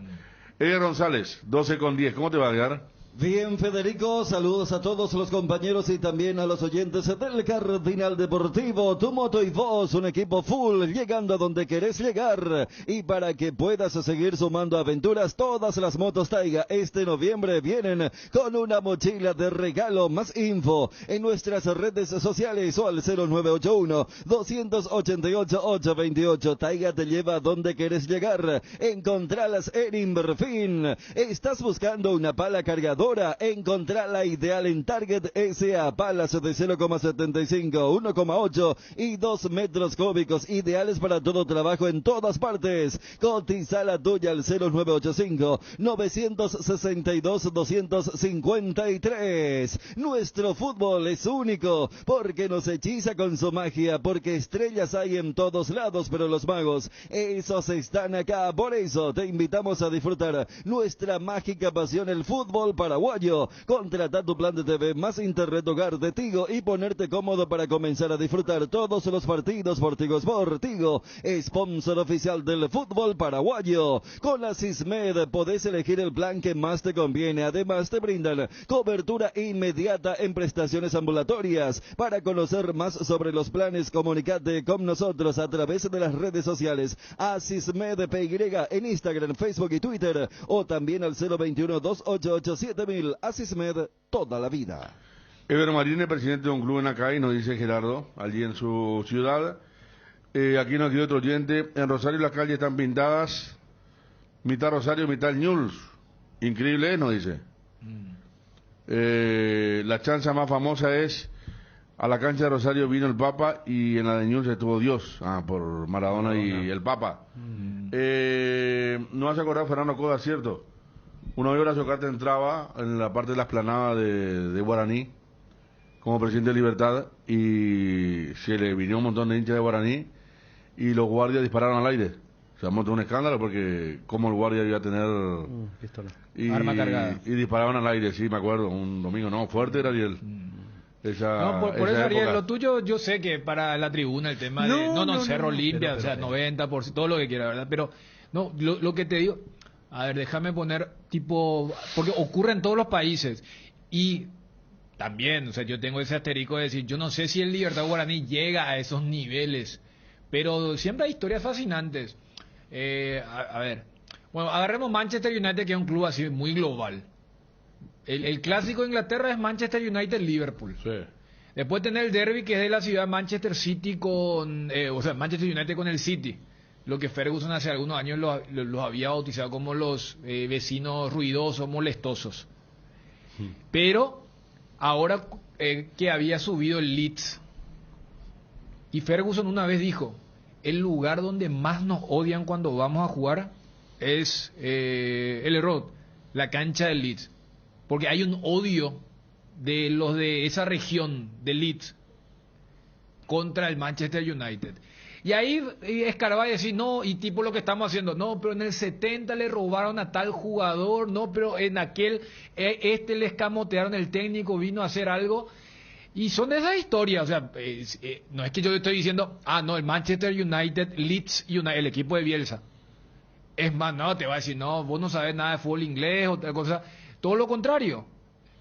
Edgar González, 12:10. ¿Cómo te va, Edgar? Bien, Federico, saludos a todos los compañeros y también a los oyentes del Cardinal Deportivo. Tu moto y vos, un equipo full, llegando a donde querés llegar. Y para que puedas seguir sumando aventuras, todas las motos Taiga este noviembre vienen con una mochila de regalo. Más info en nuestras redes sociales o al 0981-288-828. Taiga te lleva a donde querés llegar. Encontralas en Inverfin. ¿Estás buscando una pala cargadora? Encontrar la ideal en Target SA, palas de 0,75, 1,8 y 2 metros cúbicos, ideales para todo trabajo en todas partes. Cotiza la tuya al 0985-962-253. Nuestro fútbol es único porque nos hechiza con su magia, porque estrellas hay en todos lados, pero los magos, esos están acá. Por eso te invitamos a disfrutar nuestra mágica pasión, el fútbol paraguayo. Contrata tu plan de TV más internet hogar de Tigo y ponerte cómodo para comenzar a disfrutar todos los partidos por Tigo Sport. Tigo, sponsor oficial del fútbol paraguayo. Con la Sismed podés elegir el plan que más te conviene. Además te brindan cobertura inmediata en prestaciones ambulatorias. Para conocer más sobre los planes, comunicate con nosotros a través de las redes sociales a Sismed PY en Instagram, Facebook y Twitter, o también al 021-288-7000. Asismed, toda la vida. Ever Marine, presidente de un club en Acay, nos dice Gerardo, allí en su ciudad. Aquí nos quedó otro oyente. En Rosario las calles están pintadas, mitad Rosario, mitad Ñuls. Increíble, nos dice. La chanza más famosa es: a la cancha de Rosario vino el Papa y en la de Ñuls estuvo Dios. Por Maradona y el Papa. No has acordado Fernando Coda, ¿cierto? Una vez Horacio Cartes entraba en la parte de la explanada de Guaraní como presidente de Libertad y se le vino un montón de hinchas de Guaraní y los guardias dispararon al aire. Se montó un escándalo porque como el guardia iba a tener arma cargada y disparaban al aire, sí, me acuerdo, un domingo, no, fuerte era Ariel. Por eso, Ariel, lo tuyo yo sé que para la tribuna el tema de Cerro limpia, o sea, 90%, todo lo que quiera, ¿verdad? Pero no, lo que te digo, a ver, déjame poner porque ocurre en todos los países y también, o sea, yo tengo ese asterisco de decir, yo no sé si el Libertad Guaraní llega a esos niveles, pero siempre hay historias fascinantes. A ver, bueno, agarremos Manchester United, que es un club así muy global. El clásico de Inglaterra es Manchester United-Liverpool. Sí. Después tener el derby, que es de la ciudad de Manchester City Manchester United con el City. Lo que Ferguson hace algunos años los había bautizado como los vecinos ruidosos, molestosos. Pero ahora que había subido el Leeds, y Ferguson una vez dijo, el lugar donde más nos odian cuando vamos a jugar es el Road, la cancha del Leeds. Porque hay un odio de los de esa región de Leeds contra el Manchester United. Y ahí escarbar y decir, no, y tipo lo que estamos haciendo, no, pero en el 70 le robaron a tal jugador, no, pero en aquel, le escamotearon, el técnico vino a hacer algo. Y son de esas historias, o sea, no es que yo estoy diciendo, no, el Manchester United, Leeds United, el equipo de Bielsa. Es más, no, te va a decir, no, vos no sabes nada de fútbol inglés o tal cosa. Todo lo contrario.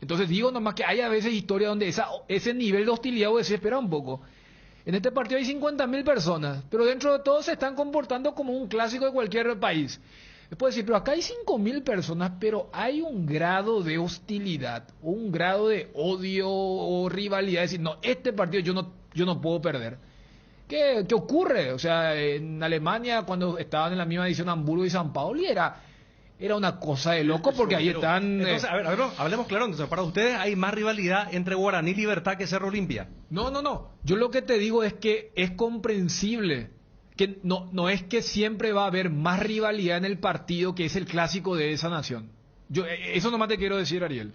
Entonces digo nomás que hay a veces historias donde ese nivel de hostilidad o desespera un poco. En este partido hay 50.000 personas, pero dentro de todo se están comportando como un clásico de cualquier país. Después decir, pero acá hay 5.000 personas, pero hay un grado de hostilidad, un grado de odio o rivalidad. Decir, no, este partido yo no puedo perder. ¿Qué ocurre? O sea, en Alemania, cuando estaban en la misma edición Hamburgo y San Paulo, era una cosa de loco, porque ahí están... Entonces, a ver, hablemos claro. Entonces, para ustedes hay más rivalidad entre Guaraní Libertad que Cerro Olimpia. No. Yo lo que te digo es que es comprensible. Que no es que siempre va a haber más rivalidad en el partido que es el clásico de esa nación. Eso nomás te quiero decir, Ariel.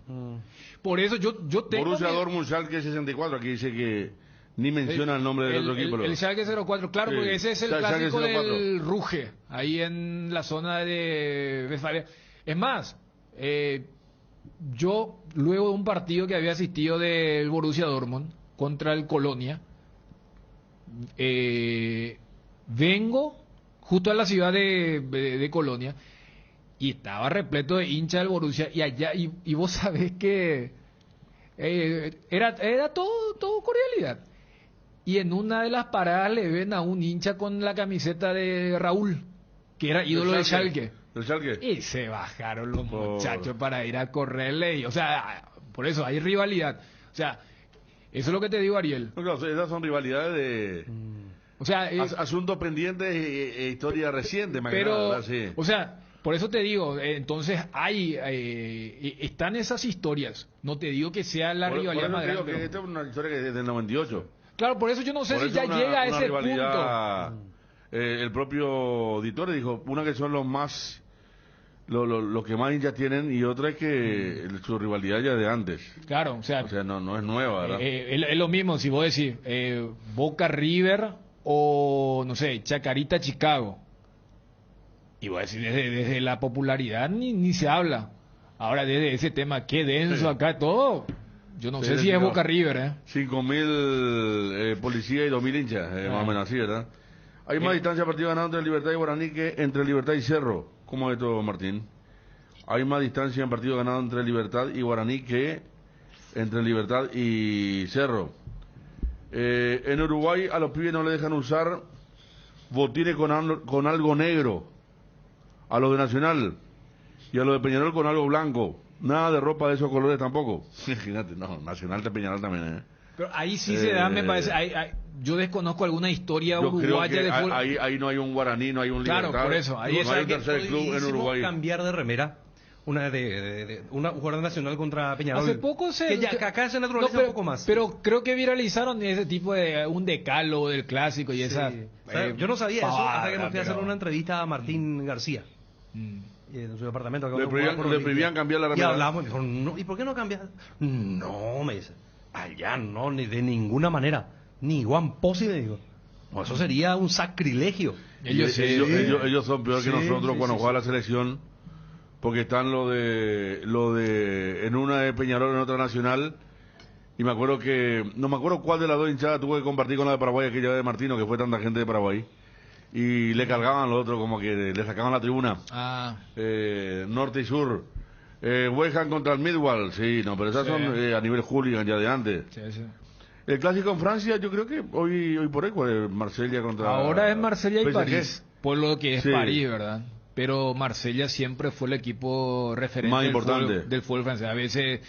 Por eso yo tengo... Borussia Dortmund Schalke 64, aquí dice que ni menciona el nombre del otro equipo. El Schalke 04, claro, porque ese es el clásico del Ruge, ahí en la zona de Westfalia. Es más, yo luego de un partido que había asistido del Borussia Dortmund contra el Colonia, vengo justo a la ciudad de Colonia y estaba repleto de hinchas del Borussia y allá y vos sabés que era todo cordialidad. Y en una de las paradas le ven a un hincha con la camiseta de Raúl, que era ídolo de Schalke. Y se bajaron los muchachos para ir a correrle. O sea, por eso hay rivalidad. O sea, eso es lo que te digo, Ariel. No, claro, esas son rivalidades de... O sea, asuntos pendientes e historia reciente, pero, sí. O sea, por eso te digo, entonces están esas historias. No te digo que sea la rivalidad más grande. Que esta es una historia que es del 98. Claro, por eso yo no sé si ya llega a ese punto. El propio auditor dijo, una que son los más, los que más hinchas tienen, y otra es que su rivalidad ya de antes. Claro, o sea no es nueva, ¿verdad? Es lo mismo si vos decís Boca River o, no sé, Chacarita Chicago. Y voy a decir, desde la popularidad ni se habla. Ahora, desde ese tema, qué denso acá todo... Yo no sé si es Boca River, 5.000 policías y 2.000 hinchas, más o menos así, ¿verdad? Hay más distancia partido ganado entre Libertad y Guaraní que entre Libertad y Cerro. ¿Cómo es esto, Martín? Hay más distancia en partido ganado entre Libertad y Guaraní que entre Libertad y Cerro. En Uruguay a los pibes no le dejan usar botines con algo negro. A los de Nacional y a los de Peñarol con algo blanco. Nada de ropa de esos colores tampoco. Imagínate, no, Nacional de Peñarol también, Pero ahí sí se da, me parece. Yo desconozco alguna historia uruguaya de fútbol. Ahí no hay un Guaraní, no hay un Libertad. Claro, por eso. Ahí no hay un tercer club en Uruguay. Cambiar de remera. Una jugadora nacional contra Peñarol. Hace poco acá se naturaliza un poco más. Pero creo que viralizaron ese tipo de un decálogo del clásico y esas. Yo no sabía eso hasta que me fui a hacer una entrevista a Martín García. En su departamento. Le prohibían cambiar la remera. Y hablamos, dijo, no, ¿y por qué no cambias? No, me dice, allá no, ni de ninguna manera. Ni Juan Pozzi, me dijo. No, eso sería un sacrilegio. Ellos son peor que nosotros cuando juega la selección, porque están lo de en una de Peñarol, en otra Nacional, y me acuerdo que, no me acuerdo cuál de las dos hinchadas tuve que compartir con la de Paraguay, aquella de Martino, que fue tanta gente de Paraguay. Y le cargaban los otros, como que le sacaban la tribuna. Norte y sur. West Ham contra el Millwall, sí, no, pero esas son a nivel hooligan ya de antes. Sí. El clásico en Francia, yo creo que hoy por hoy, Marsella contra... Ahora es Marsella y PSG. París, por lo que es París, ¿verdad? Pero Marsella siempre fue el equipo referente más importante del fútbol francés. A veces,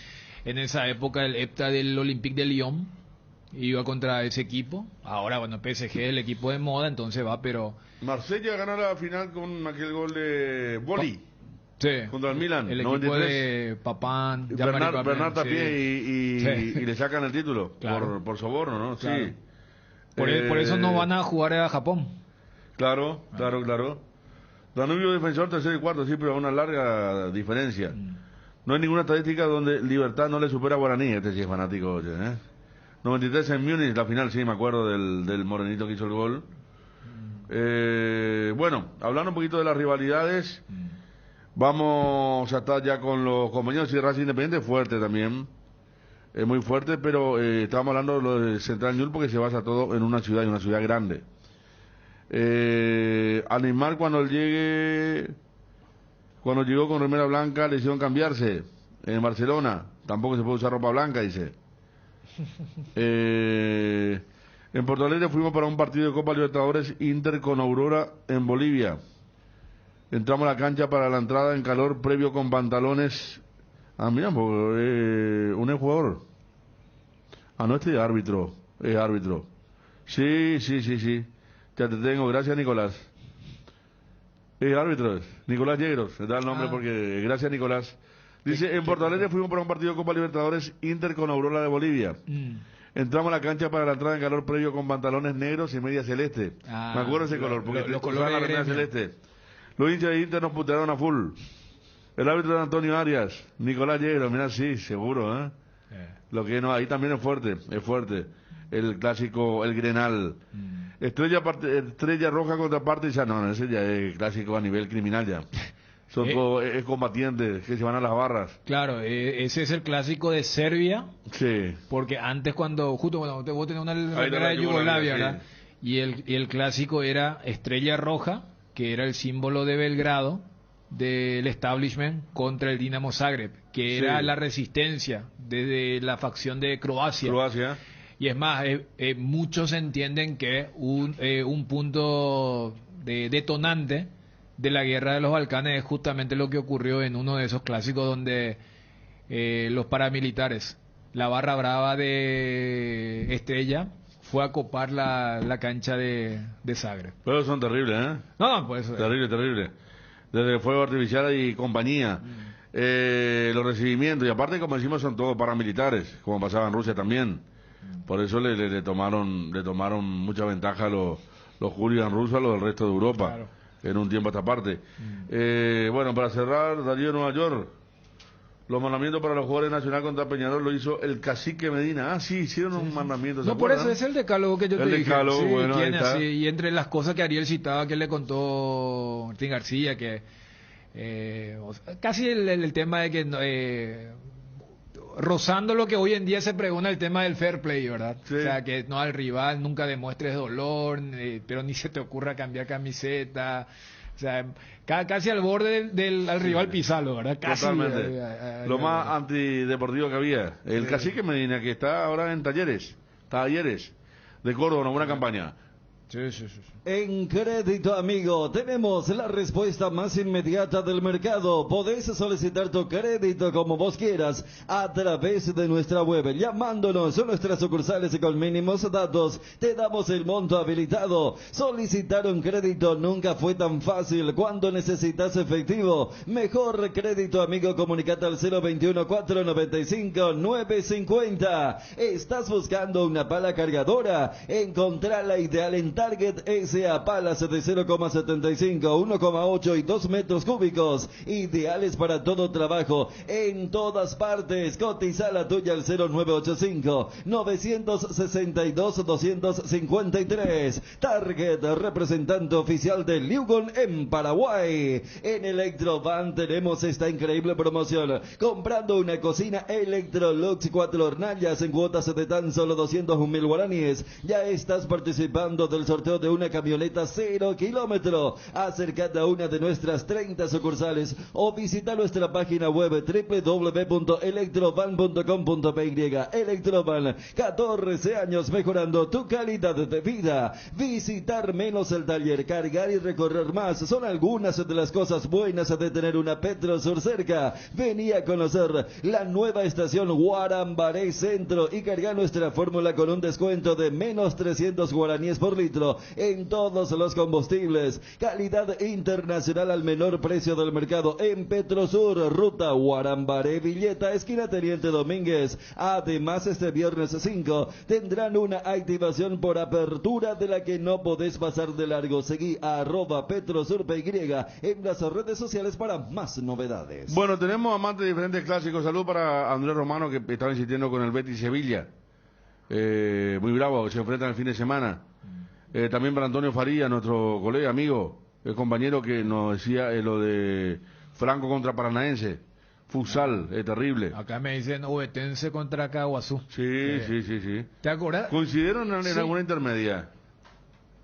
en esa época, el EPTA del Olympique de Lyon iba contra ese equipo. Ahora, bueno, PSG es el equipo de moda, entonces va, pero... Marsella ganó la final con aquel gol de Boli. Sí. Contra el Milan. El 93. equipo de Papán. Bernard Tapie y le sacan el título. Claro. Por soborno, ¿no? Claro. Sí. Por eso no van a jugar a Japón. Claro. Danubio defensor, tercero y cuarto, sí, pero a una larga diferencia. No hay ninguna estadística donde Libertad no le supera a Guaraní. Este sí es fanático, 93 en Múnich, la final, sí, me acuerdo del morenito que hizo el gol. Bueno, hablando un poquito de las rivalidades, vamos a estar ya con los compañeros de Racing Independiente, fuerte también. es muy fuerte, pero estábamos hablando de lo de Central New porque se basa todo en una ciudad, y una ciudad grande. A Neymar cuando llegó con remera blanca le hicieron cambiarse en Barcelona, tampoco se puede usar ropa blanca, dice. En Porto Alegre fuimos para un partido de Copa Libertadores Inter con Aurora en Bolivia. Entramos a la cancha para la entrada en calor previo con pantalones. Ah, mira, un jugador. Ah, no, este es árbitro. Es árbitro. Sí. Ya te tengo. Gracias, Nicolás. Es árbitro. Nicolás Yegros. Se da el nombre porque... Gracias, Nicolás. Dice, en Porto Alegre fuimos para un partido de Copa Libertadores Inter con Aurora de Bolivia. Entramos a la cancha para la entrada en calor previo con pantalones negros y media celeste. Me acuerdo ese color, porque los colores la remera celeste. Los hinchas de Inter nos putearon a full. El árbitro de Antonio Arias, Nicolás Yegros, mira, sí, seguro, ¿eh? Lo que no, ahí también es fuerte. El clásico, el Grenal. Estrella Roja contra Partizan, no, ese ya es clásico a nivel criminal ya. Son todos combatientes que se van a las barras. Claro, ese es el clásico de Serbia. Sí. Porque antes justo cuando vos tenés una remera de Yugoslavia, ¿verdad? Y el clásico era Estrella Roja, que era el símbolo de Belgrado, del establishment, contra el Dinamo Zagreb, que era la resistencia desde la facción de Croacia. Y es más, muchos entienden que un punto detonante de la guerra de los Balcanes es justamente lo que ocurrió en uno de esos clásicos donde los paramilitares, la barra brava de Estrella, fue a copar la cancha de Zagreb. Pero son terribles, ¿eh? No, pues... Terrible. Desde fuego artificial y compañía. Los recibimientos, y aparte, como decimos, son todos paramilitares, como pasaba en Rusia también. Por eso le tomaron mucha ventaja a los hooligans rusos a los del resto de Europa. Claro. En un tiempo a esta parte. Bueno, para cerrar, Darío de Nueva York. Los mandamientos para los jugadores nacional contra Peñarol lo hizo el cacique Medina. Ah, sí, hicieron un mandamiento. No, por eso es el decálogo que yo te dije. El decálogo, bueno, tiene así, y entre las cosas que Ariel citaba, que le contó Martín García, que casi el tema de que... rozando lo que hoy en día se pregona, el tema del fair play, ¿verdad? Sí. O sea, que no al rival nunca demuestres dolor, pero ni se te ocurra cambiar camiseta. O sea, casi al borde al rival pisarlo, ¿verdad? Casi. Totalmente. Lo más antideportivo que había. El cacique Medina, que está ahora en Talleres de Córdoba, una buena campaña. Sí. En Crédito Amigo tenemos la respuesta más inmediata del mercado. Podés solicitar tu crédito como vos quieras a través de nuestra web, llamándonos a nuestras sucursales y con mínimos datos te damos el monto habilitado. Solicitar un crédito nunca fue tan fácil. Cuando necesitas efectivo, mejor Crédito Amigo, comunicate al 021-495-950. ¿Estás buscando una pala cargadora? Encontrá la ideal en Target S.A. Palas de 0,75, 1,8 y 2 metros cúbicos, ideales para todo trabajo, en todas partes. Cotiza la tuya al 0985-962-253. Target, representante oficial de Lugon en Paraguay. En Electrovan tenemos esta increíble promoción. Comprando una cocina Electrolux 4 hornallas en cuotas de tan solo 201.000 guaraníes, ya estás participando del sorteo de una camioneta 0 kilómetro. Acércate a una de nuestras 30 sucursales o visita nuestra página web www.electrovan.com.py. Electrovan, 14 años mejorando tu calidad de vida. Visitar menos el taller, cargar y recorrer más son algunas de las cosas buenas de tener una Petrosur cerca. Vení a conocer la nueva estación Guarambaré Centro y carga nuestra fórmula con un descuento de menos 300 guaraníes por litro en todos los combustibles. Calidad internacional al menor precio del mercado en Petrosur, ruta Guarambaré Villeta, esquina Teniente Domínguez. Además, este viernes 5 tendrán una activación por apertura de la que no podés pasar de largo. Seguí a @PetrosurPY en las redes sociales para más novedades. Bueno, tenemos amantes de diferentes clásicos. Salud para Andrés Romano, que estaba insistiendo con el Betis Sevilla. Muy bravo, que se enfrentan el fin de semana. También para Antonio Faría, nuestro colega, amigo, el compañero que nos decía lo de Franco contra Paranaense. Futsal, es terrible. Acá me dicen Ovetense contra Caguazú. Sí. ¿Te acuerdas? ¿Coincidieron en Sí. alguna intermedia?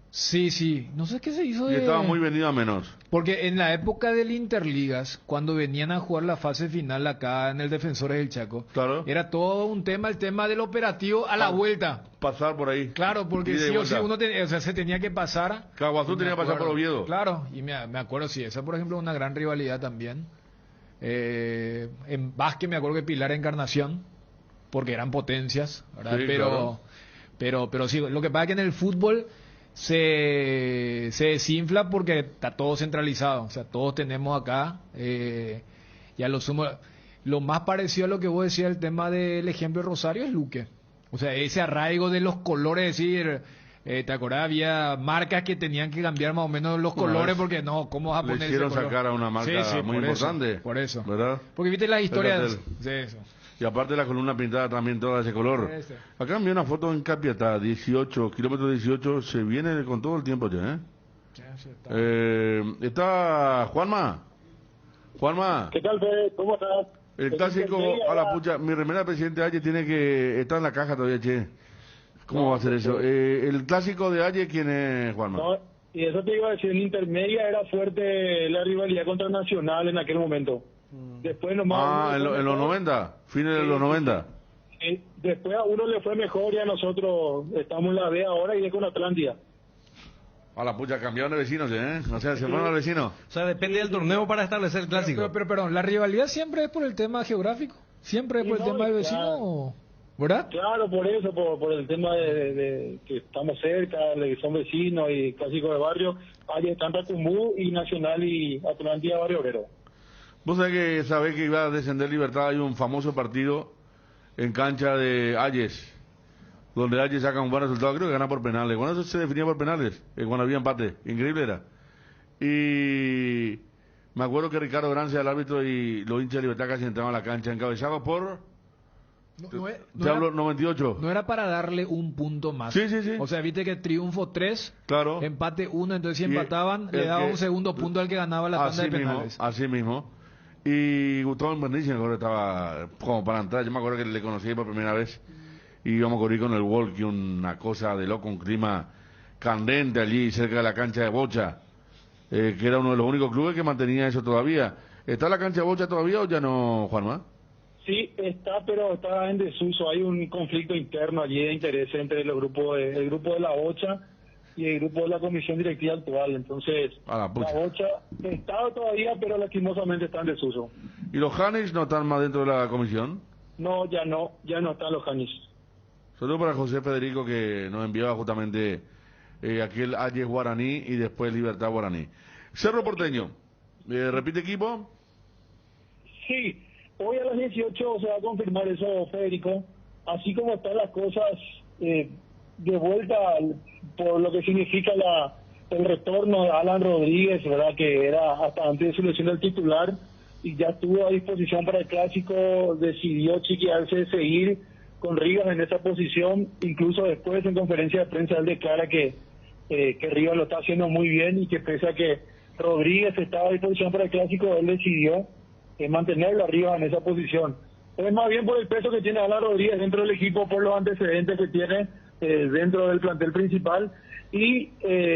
Sí. No sé qué se hizo Y de... estaba muy venido a menos. Porque en la época del Interligas, cuando venían a jugar la fase final acá en el Defensores del Chaco, Claro. era todo un tema, el tema del operativo a la vuelta. Pasar por ahí. Claro, porque Ida y sí o sí vuelta. uno se tenía que pasar. Caguazú Y me tenía que pasar acuerdo. por Oviedo. Claro, y me acuerdo, sí, esa por ejemplo es una gran rivalidad también. En básquet me acuerdo que Pilar Encarnación, porque eran potencias, ¿verdad? Sí, pero sí, lo que pasa es que en el fútbol se desinfla porque está todo centralizado, o sea, todos tenemos acá, ya lo sumo, lo más parecido a lo que vos decías, el tema del ejemplo de Rosario es Luque, o sea, ese arraigo de los colores, es decir, ¿te acordás? Había marcas que tenían que cambiar más o menos los colores porque no, ¿cómo vas a Le poner hicieron ese color? sacar a una marca Sí, muy por eso, importante. por eso. ¿Verdad? Porque viste las historias cartel. de eso. Y aparte la columna pintada también toda de ese color. Sí. Acá envié una foto en Capiatá, 18, kilómetro 18, se viene con todo el tiempo ya, ¿eh? Sí, está. Está Juanma. Juanma, ¿Qué tal, Fede? ¿Cómo estás? el clásico a la pucha, mi remera de presidente Aye tiene que estar en la caja todavía, che. ¿Cómo va a ser eso? El clásico de Aye, ¿quién es, Juanma? No, y eso te iba a decir, en intermedia era fuerte la rivalidad contra Nacional en aquel momento. Después nomás... En los 90, fines de los 90. Después a uno le fue mejor y a nosotros estamos en la B ahora y es con Atlántida. A la pucha, cambiaron de vecinos, ¿eh? O sea, se fueron al vecino. O sea, depende del torneo para establecer el clásico. Pero, perdón, ¿la rivalidad siempre es por el tema geográfico? ¿Siempre es por el No, tema del vecino? claro. ¿Verdad? Claro, por eso, por el tema de que estamos cerca, de que son vecinos y clásicos de barrio. Hay están Tacumbú y Nacional y Atlántida Barrio Obrero. Vos sabés que iba a descender Libertad, hay un famoso partido en cancha de Ayes, donde Ayes saca un buen resultado, creo que gana por penales. Cuando eso se definía por penales, cuando había empate, increíble era. Y me acuerdo que Ricardo Grancia, el árbitro, y los hinchas de Libertad casi entraban a la cancha, encabezados por... Te hablo 98. No era para darle un punto más. Sí. O sea, viste que triunfo 3, Claro. empate 1, entonces si Y empataban, le el daba que- un segundo punto al que ganaba la tanda de penales. Así mismo. Y Gustavo Bernice, me acuerdo que estaba como para entrar. Yo me acuerdo que le conocí por primera vez. Y íbamos a correr con el Walkie, una cosa de loco, un clima candente allí cerca de la cancha de Bocha. Que era uno de los únicos clubes que mantenía eso todavía. ¿Está la cancha de Bocha todavía o ya no, Juanma? Sí, está, pero está en desuso. Hay un conflicto interno allí de interés entre el grupo de la Bocha y el grupo de la comisión directiva actual. Entonces, A la pucha. Bocha está todavía, pero lastimosamente está en desuso. ¿Y los Janis no están más dentro de la comisión? No, ya no están los Janis. Saludos para José Federico que nos enviaba justamente aquel Ayes Guaraní y después Libertad Guaraní. Cerro Porteño, ¿repite equipo? Sí, hoy a las 18 se va a confirmar eso, Federico. Así como están las cosas de vuelta por lo que significa el retorno de Alan Rodríguez, ¿verdad? Que era hasta antes de su lesión del titular y ya estuvo a disposición para el clásico, decidió chiquearse de seguir con Rivas en esa posición. Incluso después en conferencia de prensa él declara que Rivas lo está haciendo muy bien y que pese a que Rodríguez estaba a disposición para el clásico, él decidió mantenerlo arriba en esa posición. Es más bien por el peso que tiene Alan Rodríguez dentro del equipo, por los antecedentes que tiene dentro del plantel principal y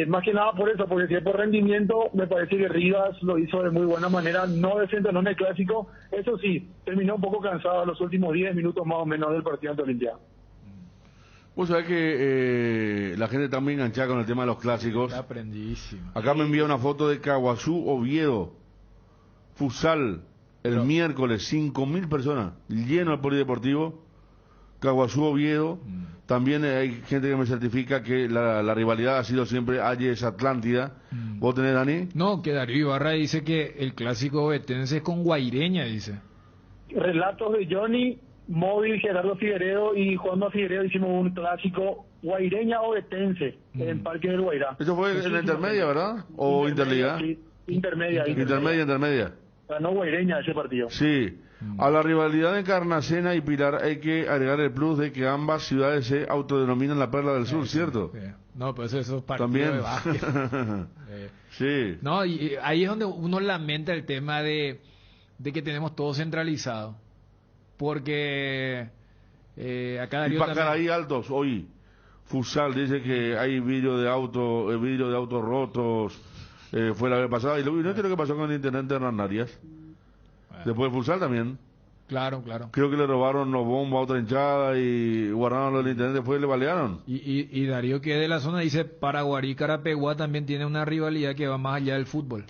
más que nada por eso, porque si es por rendimiento, me parece que Rivas lo hizo de muy buena manera, no desentonó en el clásico, eso sí, terminó un poco cansado los últimos 10 minutos más o menos del partido ante Olimpia. Vos sabés que la gente está muy enganchada con el tema de los clásicos. Está aprendidísimo. Acá me envía una foto de Caguazú Oviedo, futsal, el miércoles, 5.000 personas, lleno el polideportivo, Caguazú Oviedo. También hay gente que me certifica que la rivalidad ha sido siempre Ayes Atlántida. ¿Vos tenés, Dani? No, que Darío Ibarra dice que el clásico ovetense es con Guaireña, dice. Relatos de Johnny, Móvil, Gerardo Figueredo y Juanma Figueredo hicimos un clásico Guaireña Ovetense en Parque del Guairá. Eso fue en la intermedia, ¿verdad? ¿O Interliga? Sí, intermedia. Intermedia. Ganó Guaireña ese partido. Sí. A la rivalidad de Encarnacena y Pilar hay que agregar el plus de que ambas ciudades se autodenominan la Perla del Sur, ¿cierto? Sí. No, pues eso es partido También. de básquet. Sí. No, y ahí es donde uno lamenta el tema de de que tenemos todo centralizado. Porque acá Darío Y para también... ahí altos, hoy, Futsal dice que hay vídeo de autos rotos, fue la vez pasada, y no entiendo qué pasó con el intendente Hernán Arias. Después de Futsal también. Claro, claro. Creo que le robaron los bombos a otra hinchada y guardaron los del intendente, después le balearon. Y Darío, que es de la zona, dice Paraguarí y Carapeguá también tiene una rivalidad que va más allá del fútbol.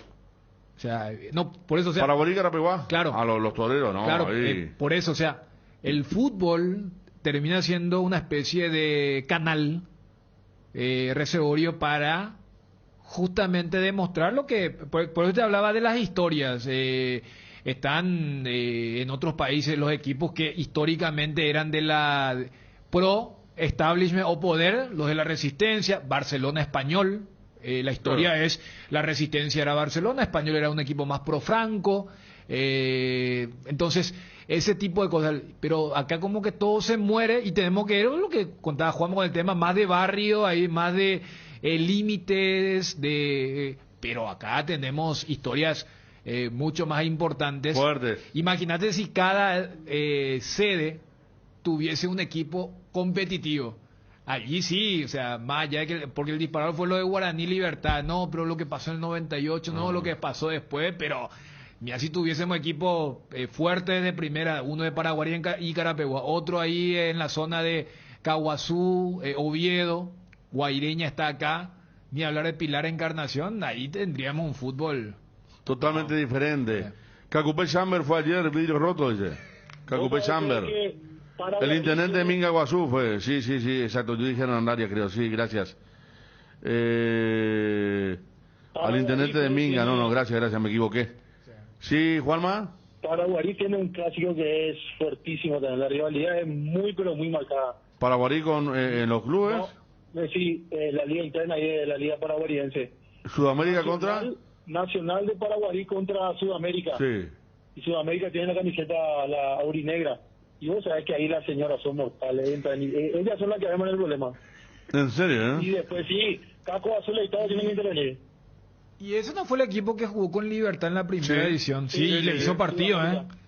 O sea, no, por eso, o sea... Paraguarí y Carapeguá. Claro. A los toreros, no. Claro, ahí. por eso, o sea, el fútbol termina siendo una especie de canal reservorio para justamente demostrar lo que... Por eso te hablaba de las historias. Están en otros países los equipos que históricamente eran de la pro-establishment o poder, los de la resistencia, Barcelona Español. La historia es, la resistencia era Barcelona, Español era un equipo más pro-franco. Entonces, ese tipo de cosas. Pero acá como que todo se muere y tenemos que, lo que contaba Juan con el tema, más de barrio, hay más de límites, pero acá tenemos historias mucho más importantes. Fuertes. Imagínate si cada sede tuviese un equipo competitivo. Allí sí, o sea, más allá de que, porque el disparador fue lo de Guaraní Libertad, no, pero lo que pasó en el 98, no, lo que pasó después, pero mira, si tuviésemos equipos fuertes de primera, uno de Paraguarí y Carapeguá, otro ahí en la zona de Caguazú, Oviedo, Guaireña está acá, ni hablar de Pilar Encarnación, ahí tendríamos un fútbol totalmente diferente. Cacupé Chamber fue ayer, el vidrio roto, dice. Cacupé Chamber. El intendente de Minga Guazú fue, sí, exacto, yo dije Hernán Arias, creo, sí, gracias. Al intendente de Minga, no, gracias, me equivoqué. Sí, Juanma. Paraguarí tiene un clásico que es fuertísimo también, la rivalidad es muy, pero muy marcada. Paraguarí en los clubes. No, sí, la liga interna y de la liga paraguariense. Sudamérica contra... Nacional de Paraguarí contra Sudamérica. Sí. Y Sudamérica tiene la camiseta, la aurinegra. Y vos sabés que ahí las señoras son mortales, entran ellas son las que arman el problema. ¿En serio, Y después sí, Caco Azul y todo tienen que intervenir. Y ese no fue el equipo que jugó con Libertad en la primera edición. Sí, le hizo partido,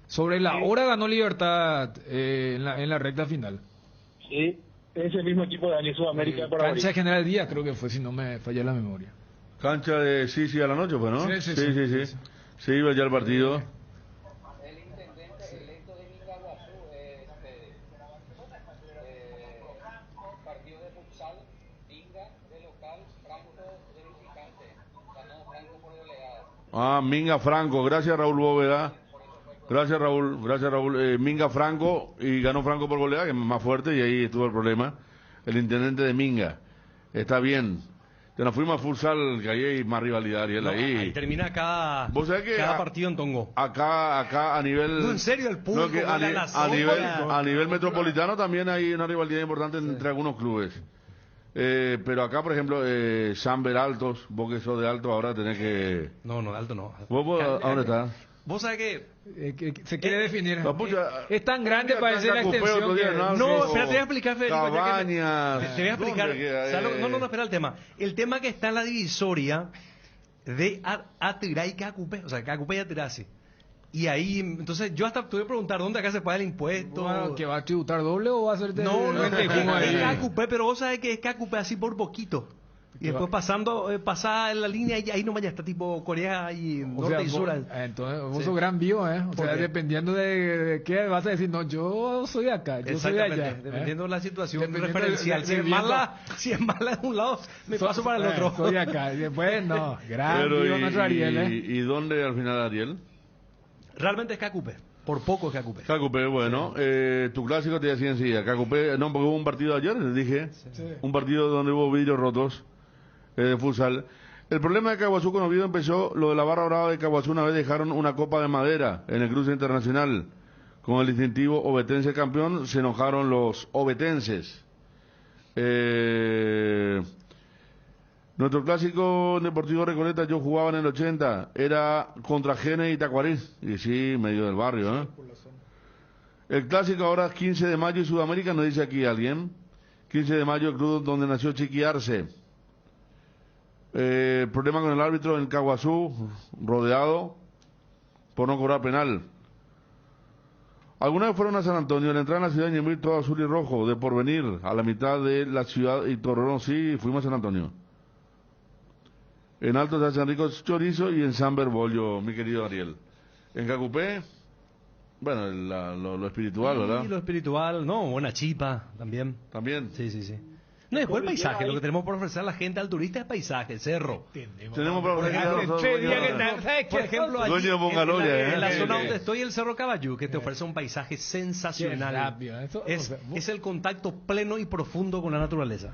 Sobre la hora ganó Libertad en la recta final. Sí, ese mismo equipo de Dani Sudamérica de Paraguay. Cancha de General Díaz creo que fue, si no me falla la memoria. Cancha de sí a la noche, pues, ¿no? Sí. Sí, iba ya el partido. El intendente electo de Mingaguazú, partido de futsal, Minga de local, Franco de visitante, ganó Franco por goleada. Minga Franco, gracias Raúl Bóveda. Gracias Raúl. Minga Franco, y ganó Franco por goleada, que es más fuerte, y ahí estuvo el problema. El intendente de Minga. Está bien. Ya nos fuimos a futsal, que ahí hay más rivalidad, Ariel, ahí termina cada partido en Tongo. Acá a nivel... No, en serio, el público, a nivel metropolitano también hay una rivalidad importante entre algunos clubes. Pero acá, por ejemplo, Chamber Altos, vos que sos de Alto, ahora tenés que... No, de Alto no. ¿Vos a dónde estás? Vos sabés que se quiere definir. Es tan grande, parece la extensión que... No, espera, te voy a explicar, Federico. Cabañas. Te voy a explicar. No, espera el tema. El tema que está en la divisoria de Atirá y Cacupé, o sea, Cacupé y Atirasi. Y ahí, entonces, yo hasta tuve que preguntar dónde acá se paga el impuesto. Bueno, ¿que va a tributar doble o va a hacerte... No, es Cacupé, pero vos sabés que es Cacupé así por poquito. Y después pasada la línea y ahí nomás ya está tipo Corea y norte y sur. Entonces, vos sos gran vivo, O sea, dependiendo de qué vas a decir, no, yo soy de acá, yo soy de allá. Dependiendo de la situación referencial. Si es mala de un lado, me paso para el otro. Soy de acá. Y después, no, gran vivo nuestro Ariel, ¿Y dónde al final, Ariel? Realmente es Cacupé. Por poco es Cacupé. Cacupé, bueno. Tu clásico te decía enseguida. Cacupé, no, porque hubo un partido ayer, les dije. Sí. Un partido donde hubo vidrios rotos. De futsal. El problema de Caguazú con Oviedo empezó, lo de la barra brava de Caguazú, una vez dejaron una copa de madera en el cruce internacional con el distintivo ovetense campeón, se enojaron los ovetenses. Nuestro clásico Deportivo Recoleta, yo jugaba en el 80, era contra Gene y Tacuarí, y sí, medio del barrio, El clásico ahora es 15 de mayo y Sudamérica, nos dice aquí alguien. 15 de mayo, el club donde nació Chiqui Arce. Problema con el árbitro en Caguazú, rodeado. por no cobrar penal. Alguna vez fueron a San Antonio, la entrada en la ciudad de Ñemby todo azul y rojo, de Porvenir, a la mitad de la ciudad y Torreón, sí, fuimos a San Antonio. En Alto se hacen ricos chorizo y en Samber bollo, mi querido Ariel. En Cacupé, bueno, lo espiritual, ¿verdad? Sí, lo espiritual, no, buena chipa también. ¿También? Sí, sí, sí. No, después el paisaje, lo que tenemos por ofrecer a la gente, al turista, es paisaje, el cerro. Tenemos para ofrecer Por ejemplo, allí, Dueño de Bungaloya, en la zona donde estoy, el Cerro Caballú, que te ofrece un paisaje sensacional. Es el contacto pleno y profundo con la naturaleza.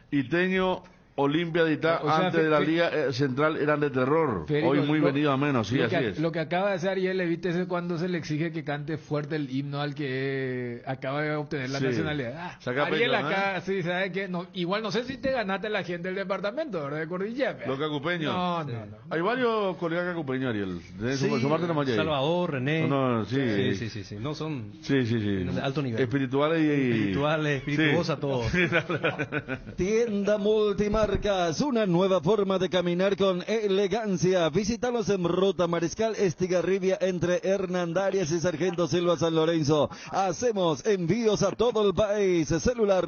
Iteño, Olimpia de Itá, O sea, antes de la Liga Central eran de terror. Federico, Hoy muy venido a menos, sí, lo así que, es. Lo que acaba de hacer Ariel Levite es cuando se le exige que cante fuerte el himno al que acaba de obtener la Sí. nacionalidad. Saca Ariel pecho, acá, sí, ¿sabe qué? No, igual no sé si te ganaste la gente del departamento, ¿verdad? De Cordillera. Los cacupeños. No, Sí. no. Hay varios colegas cacupeños, Ariel. De Sí, sumarte la mayoría. Salvador, René. No, sí. Sí. No son Sí. de alto nivel. Espirituales Espirituales, espirituosa, sí. todo. Tienda Multimarcas, una nueva forma de caminar con elegancia. Visítanos en Ruta Mariscal Estigarribia entre Hernandarias y Sargento Silva San Lorenzo. Hacemos envíos a todo el país. Celular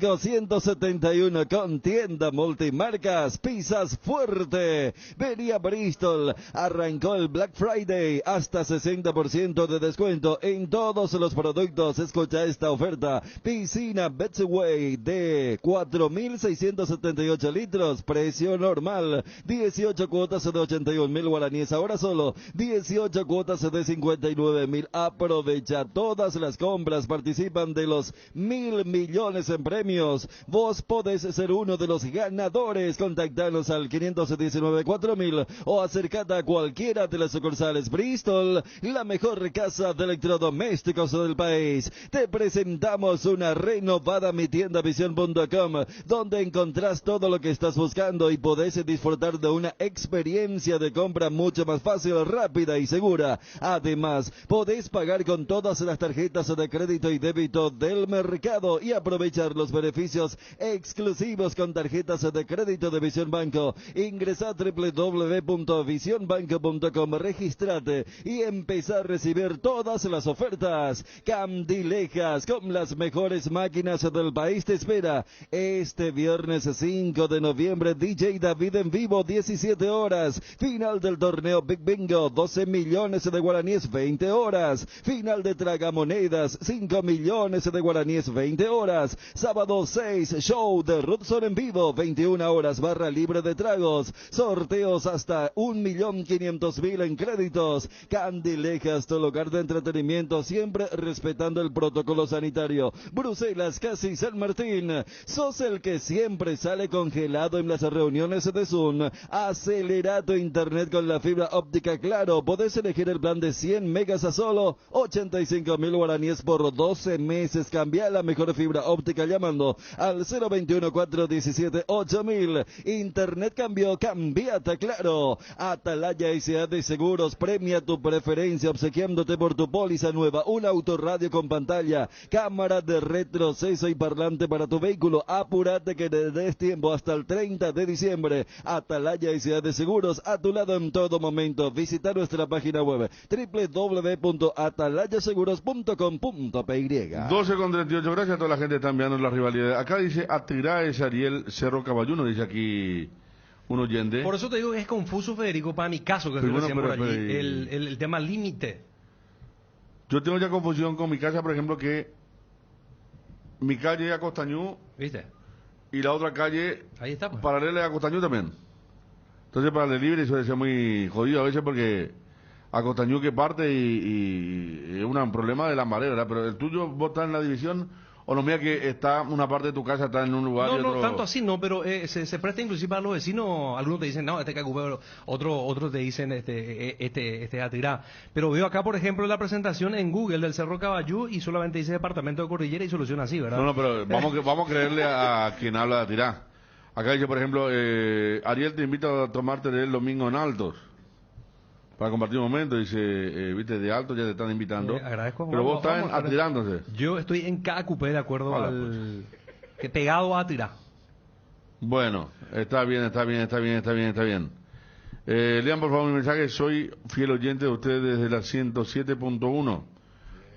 0981-695-171 con Tienda Multimarcas. Pisas fuerte. Vení a Bristol. Arrancó el Black Friday. Hasta 60% de descuento en todos los productos. Escucha esta oferta. Piscina Betway de 4.678 litros, precio normal, 18 cuotas de 81.000 guaraníes, ahora solo 18 cuotas de 59.000. Aprovecha todas las compras, participan de los 1.000 millones en premios. Vos podés ser uno de los ganadores. Contactanos al 519-4000 o acercate a cualquiera de las sucursales. Bristol, la mejor casa de electrodomésticos del país. Te presentamos una renovada mitiendavision.com, donde encontrás todo lo que estás buscando y podés disfrutar de una experiencia de compra mucho más fácil, rápida y segura. Además, podés pagar con todas las tarjetas de crédito y débito del mercado y aprovechar los beneficios exclusivos con tarjetas de crédito de Visión Banco. Ingresa a www.visionbanco.com, registrate y empezá a recibir todas las ofertas. Candilejas, con las mejores máquinas del país, te espera este viernes 5 de noviembre. DJ David en vivo, 17 horas. Final del torneo Big Bingo, 12 millones de guaraníes, 20 horas. Final de Tragamonedas, 5 millones de guaraníes, 20 horas. Sábado 6, show de Rudson en vivo, 21 horas, barra libre de tragos. Sorteos hasta 1.500.000 en créditos. Candilejas, tu lugar de entretenimiento, siempre respetando el protocolo sanitario. Bruselas, casi San Martín. ¿Sos el que siempre sale congelado en las reuniones de Zoom? Acelera tu internet con la fibra óptica Claro. Podés elegir el plan de 100 megas a solo 85.000 guaraníes por 12 meses. Cambia la mejor fibra óptica llamando al 021-417-8000. Internet cambió, cambiate a Claro. Atalaya S.A. de Seguros premia tu preferencia obsequiándote por tu póliza nueva un autorradio con pantalla, cámara de retroceso y parlante para tu vehículo. Apúrate que te des tiempo hasta el 30 de diciembre. Atalaya S.A. de Seguros, a tu lado en todo momento. Visita nuestra página web www.atalayaseguros.com.py. 12:38, gracias a toda la gente que está enviando la rivalidad. Acá dice Atirá es Ariel Cerro Caballuno, dice aquí un oyente. Por eso te digo que es confuso, Federico, para mi caso, que Pero estoy bueno, recién por pero- allí, el tema límite. Yo tengo ya confusión con mi casa, por ejemplo, que mi calle es a Costañú ¿Viste? y la otra calle Ahí está, pues. paralela a Costañú también. Entonces para el delivery suele ser muy jodido a veces porque a Costañú que parte y es un problema de la marea, ¿verdad? Pero el tuyo, vos estás en la división, o no, mira que está una parte de tu casa está en un lugar y No, otro... tanto así no, pero se presta inclusive a los vecinos. Algunos te dicen, no, este cacupé, otros te dicen, este atirá. Pero veo acá, por ejemplo, la presentación en Google del Cerro Caballú y solamente dice departamento de Cordillera y solución así, ¿verdad? No, pero vamos a creerle a quien habla de Atirá. Acá dice, por ejemplo, Ariel te invita a tomarte el domingo en Altos para compartir un momento. Dice, viste, de Altos ya te están invitando. Agradezco. Pero vos estás en vamos, Atirá, entonces. Yo estoy en Cacupé, de acuerdo Hola, al... que pegado a Atirá. Bueno, está bien. Lean por favor mi mensaje, soy fiel oyente de ustedes desde la 107.1.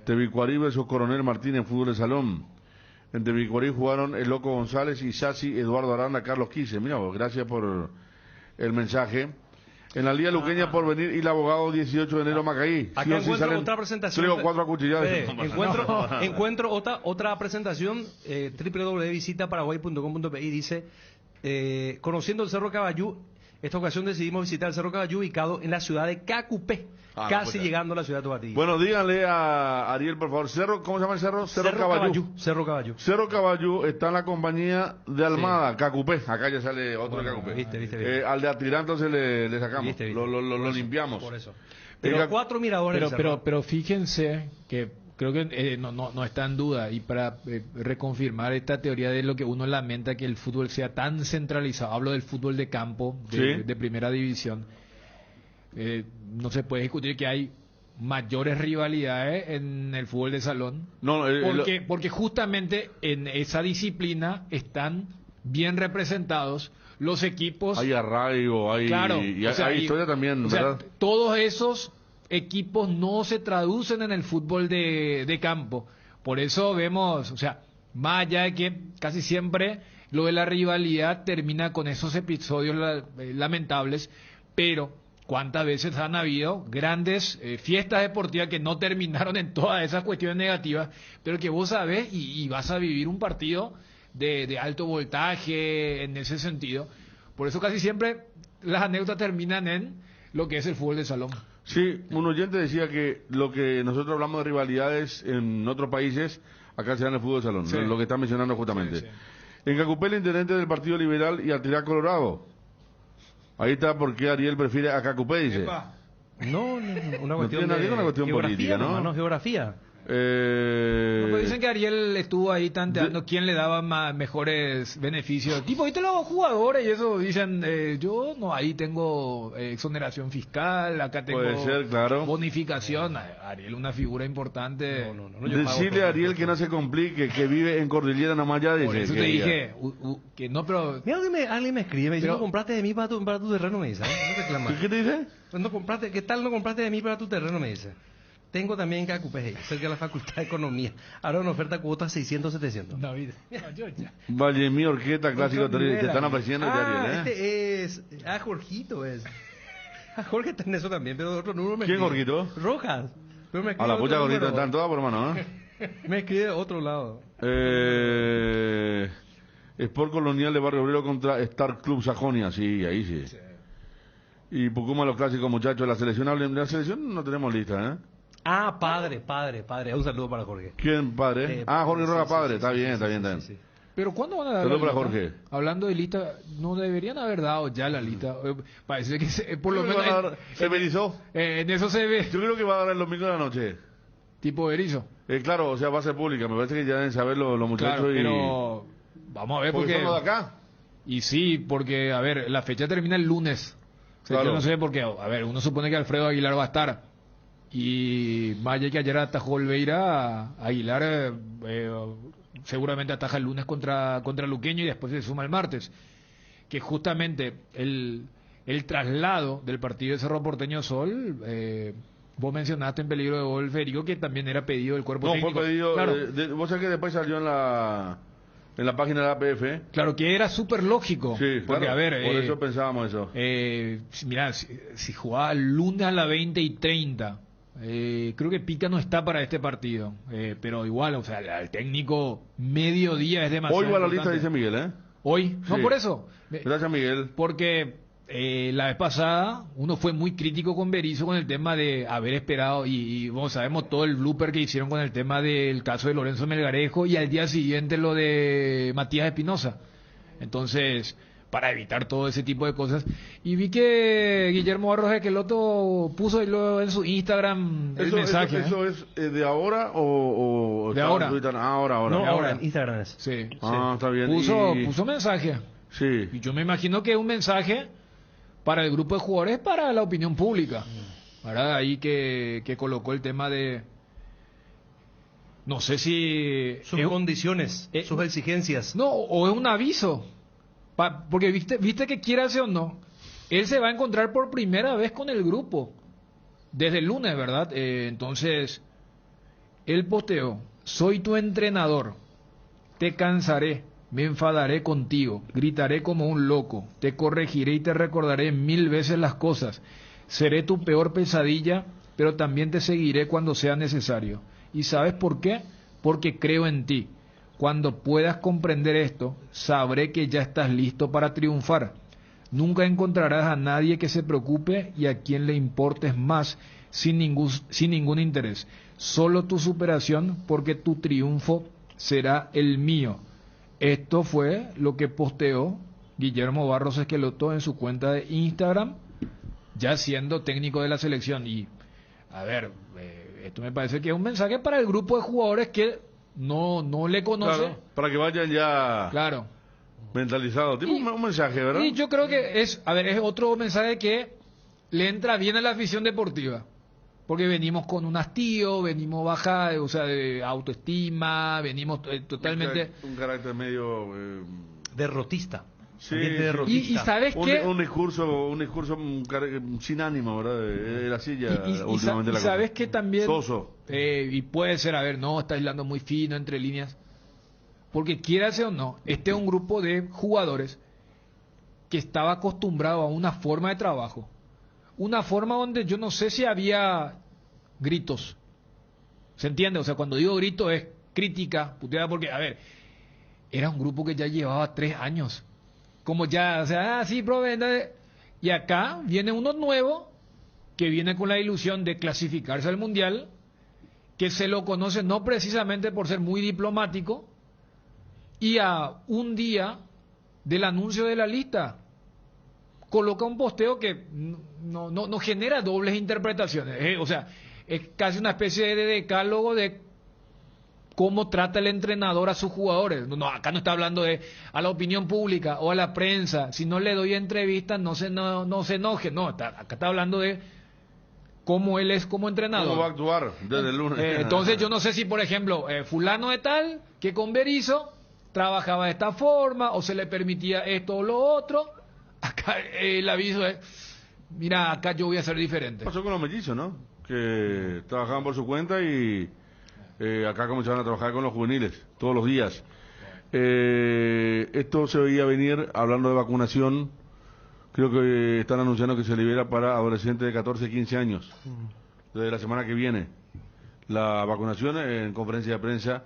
Tebicuarí versus Coronel Martínez, fútbol de salón. En Tebicuarí jugaron el Loco González y Sassi, Eduardo Aranda, Carlos Quise. Mira vos, gracias por el mensaje. En la Liga Luqueña por venir y el abogado 18 de enero Macaí. Acá encuentro otra presentación. 3 o 4 acuchilladas. Encuentro otra presentación, www.visitaparaguay.com.pi, dice, conociendo el Cerro Caballú, esta ocasión decidimos visitar el Cerro Caballú, ubicado en la ciudad de Cacupé, casi llegando a la ciudad de Tobatí. Bueno, díganle a Ariel, por favor, ¿cómo se llama el cerro? Cerro Caballú. Cerro Caballú. Cerro Caballú está en la compañía de Almada, Cacupé. Acá ya sale otro de Cacupé. Viste. Al de Atirán entonces le sacamos, Viste. Lo limpiamos. Por eso. Pero 4 miradores. Pero fíjense que creo que no está en duda, y para reconfirmar esta teoría de lo que uno lamenta que el fútbol sea tan centralizado, hablo del fútbol de campo de primera división, no se puede discutir que hay mayores rivalidades en el fútbol de salón, porque justamente en esa disciplina están bien representados los equipos. Hay arraigo, hay historia también, ¿verdad? Todos esos equipos no se traducen en el fútbol de campo. Por eso vemos, más allá de que casi siempre lo de la rivalidad termina con esos episodios lamentables, pero ¿cuántas veces han habido grandes fiestas deportivas que no terminaron en todas esas cuestiones negativas, pero que vos sabés y vas a vivir un partido de alto voltaje en ese sentido? Por eso casi siempre las anécdotas terminan en lo que es el fútbol de salón. Sí, un oyente decía que lo que nosotros hablamos de rivalidades en otros países, acá se da en el fútbol de salón, lo que está mencionando justamente. Sí. En Cacupé, el intendente del Partido Liberal y Atirá Colorado. Ahí está por qué Ariel prefiere a Cacupé, dice. No, una cuestión una cuestión política, ¿no? No, geografía. Pues dicen que Ariel estuvo ahí tanteando quién le daba mejores beneficios. Tipo, ahí te los jugadores y eso dicen, yo no, ahí tengo exoneración fiscal, acá tengo bonificación. Ariel, una figura importante. Decirle a Ariel que no se complique, que vive en Cordillera nomás ya. Por eso te dije, que no, pero... Mira, alguien me escribe, me dice, no compraste de mí para tu terreno, me dice. ¿Qué te dice? ¿Qué tal no compraste de mí para tu terreno, me dice? Tengo también en Cacupé, cerca de la Facultad de Economía. Ahora una oferta cuota 600-700. Vallemí, Orquesta, Clásico, te están ofreciendo Ariel, este es... Jorgito es. Jorge está en eso también, pero otro número me ¿Quién, escribe. Jorgito? Rojas. Pero me a la pucha, Jorgito, están todas por mano, ¿eh? Me escribe de otro lado. Sport Colonial de Barrio Obrero contra Star Club Sajonia, sí, ahí sí. Y Pucuma, los clásicos, muchachos, la selección no tenemos lista, ¿eh? Padre. Un saludo para Jorge. ¿Quién, padre? Jorge Rojas, padre. Está bien. Sí. Pero ¿cuándo van a dar saludo la para lista? Jorge. Hablando de lista, no deberían haber dado ya la lista. Parece que por lo menos... ¿Se verizó? En eso se ve. Yo creo que va a dar el domingo de la noche. ¿Tipo Berizo? Claro, va a ser pública. Me parece que ya deben saber los muchachos. Claro, pero vamos a ver porque... son los de acá. Y sí, porque, a ver, la fecha termina el lunes. Yo no sé por qué. A ver, uno supone que Alfredo Aguilar va a estar. Y vaya que ayer atajó Olveira, Aguilar seguramente ataja el lunes contra Luqueño y después se suma el martes. Que justamente el traslado del partido de Cerro Porteño Sol, vos mencionaste en peligro de gol, Federico, que también era pedido del cuerpo técnico. Fue pedido, claro. Vos sabés que después salió en la página de la APF. Claro, que era súper lógico. Sí, porque, claro, a ver, por eso pensábamos eso. Mirá, si jugaba el lunes a las 20:30, creo que Pica no está para este partido, pero igual, el técnico mediodía es demasiado. Hoy va la importante. lista, dice Miguel, ¿eh? Hoy, sí. No, por eso. Gracias, Miguel. Porque la vez pasada uno fue muy crítico con Berizzo con el tema de haber esperado, y sabemos todo el blooper que hicieron con el tema del caso de Lorenzo Melgarejo y al día siguiente lo de Matías Espinosa. Entonces, para evitar todo ese tipo de cosas. Y vi que Guillermo Barros Esqueloto puso en su Instagram el mensaje. ¿Eso es de ahora o de ahora? Ahora. No, ahora en Instagram es. Sí. Está bien. Puso mensaje. Sí. Y yo me imagino que es un mensaje para el grupo de jugadores, para la opinión pública. Ahora ahí que colocó el tema de... No sé si... Sus condiciones, sus exigencias. No, o es un aviso. Porque viste que quieras o no, él se va a encontrar por primera vez con el grupo, desde el lunes, ¿verdad? Entonces, él posteó, soy tu entrenador, te cansaré, me enfadaré contigo, gritaré como un loco, te corregiré y te recordaré 1000 veces las cosas, seré tu peor pesadilla, pero también te seguiré cuando sea necesario. ¿Y sabes por qué? Porque creo en ti. Cuando puedas comprender esto, sabré que ya estás listo para triunfar. Nunca encontrarás a nadie que se preocupe y a quien le importes más sin ningún interés. Solo tu superación, porque tu triunfo será el mío. Esto fue lo que posteó Guillermo Barros Esqueloto en su cuenta de Instagram, ya siendo técnico de la selección. Y, a ver, esto me parece que es un mensaje para el grupo de jugadores que no le conoce. Claro, para que vayan ya mentalizados. Tipo un mensaje, ¿verdad? Y yo creo que es otro mensaje que le entra bien a la afición deportiva. Porque venimos con un hastío, venimos baja, o sea, de autoestima, venimos totalmente... Un carácter medio... derrotista. Sí, y ¿sabes qué? Un discurso sin ánimo, ¿verdad? Era así ya últimamente la cosa. ¿Sabes qué también? Soso. Y puede ser, está aislando muy fino entre líneas. Porque quieras o no, este es un grupo de jugadores que estaba acostumbrado a una forma de trabajo. Una forma donde yo no sé si había gritos. ¿Se entiende? O sea, cuando digo grito es crítica, puteada, porque, a ver, era un grupo que ya llevaba 3 años. Como ya, o sea, sí, profe. Y acá viene uno nuevo que viene con la ilusión de clasificarse al Mundial, que se lo conoce no precisamente por ser muy diplomático, y a un día del anuncio de la lista coloca un posteo que no genera dobles interpretaciones. O sea, es casi una especie de decálogo de cómo trata el entrenador a sus jugadores. Acá no está hablando a la opinión pública o a la prensa. Si no le doy entrevistas, no se enoje. Acá está hablando de cómo él es como entrenador. ¿Cómo va a actuar desde el lunes? Entonces yo no sé si, por ejemplo, fulano de tal, que con Berizzo trabajaba de esta forma, o se le permitía esto o lo otro. Acá el aviso es, mira, acá yo voy a ser diferente. Pasó con los mellizos, ¿no? Que trabajaban por su cuenta y acá comenzaron a trabajar con los juveniles todos los días. Esto se veía venir, hablando de vacunación. Creo que están anunciando que se libera para adolescentes de 14 y 15 años desde la semana que viene la vacunación en conferencia de prensa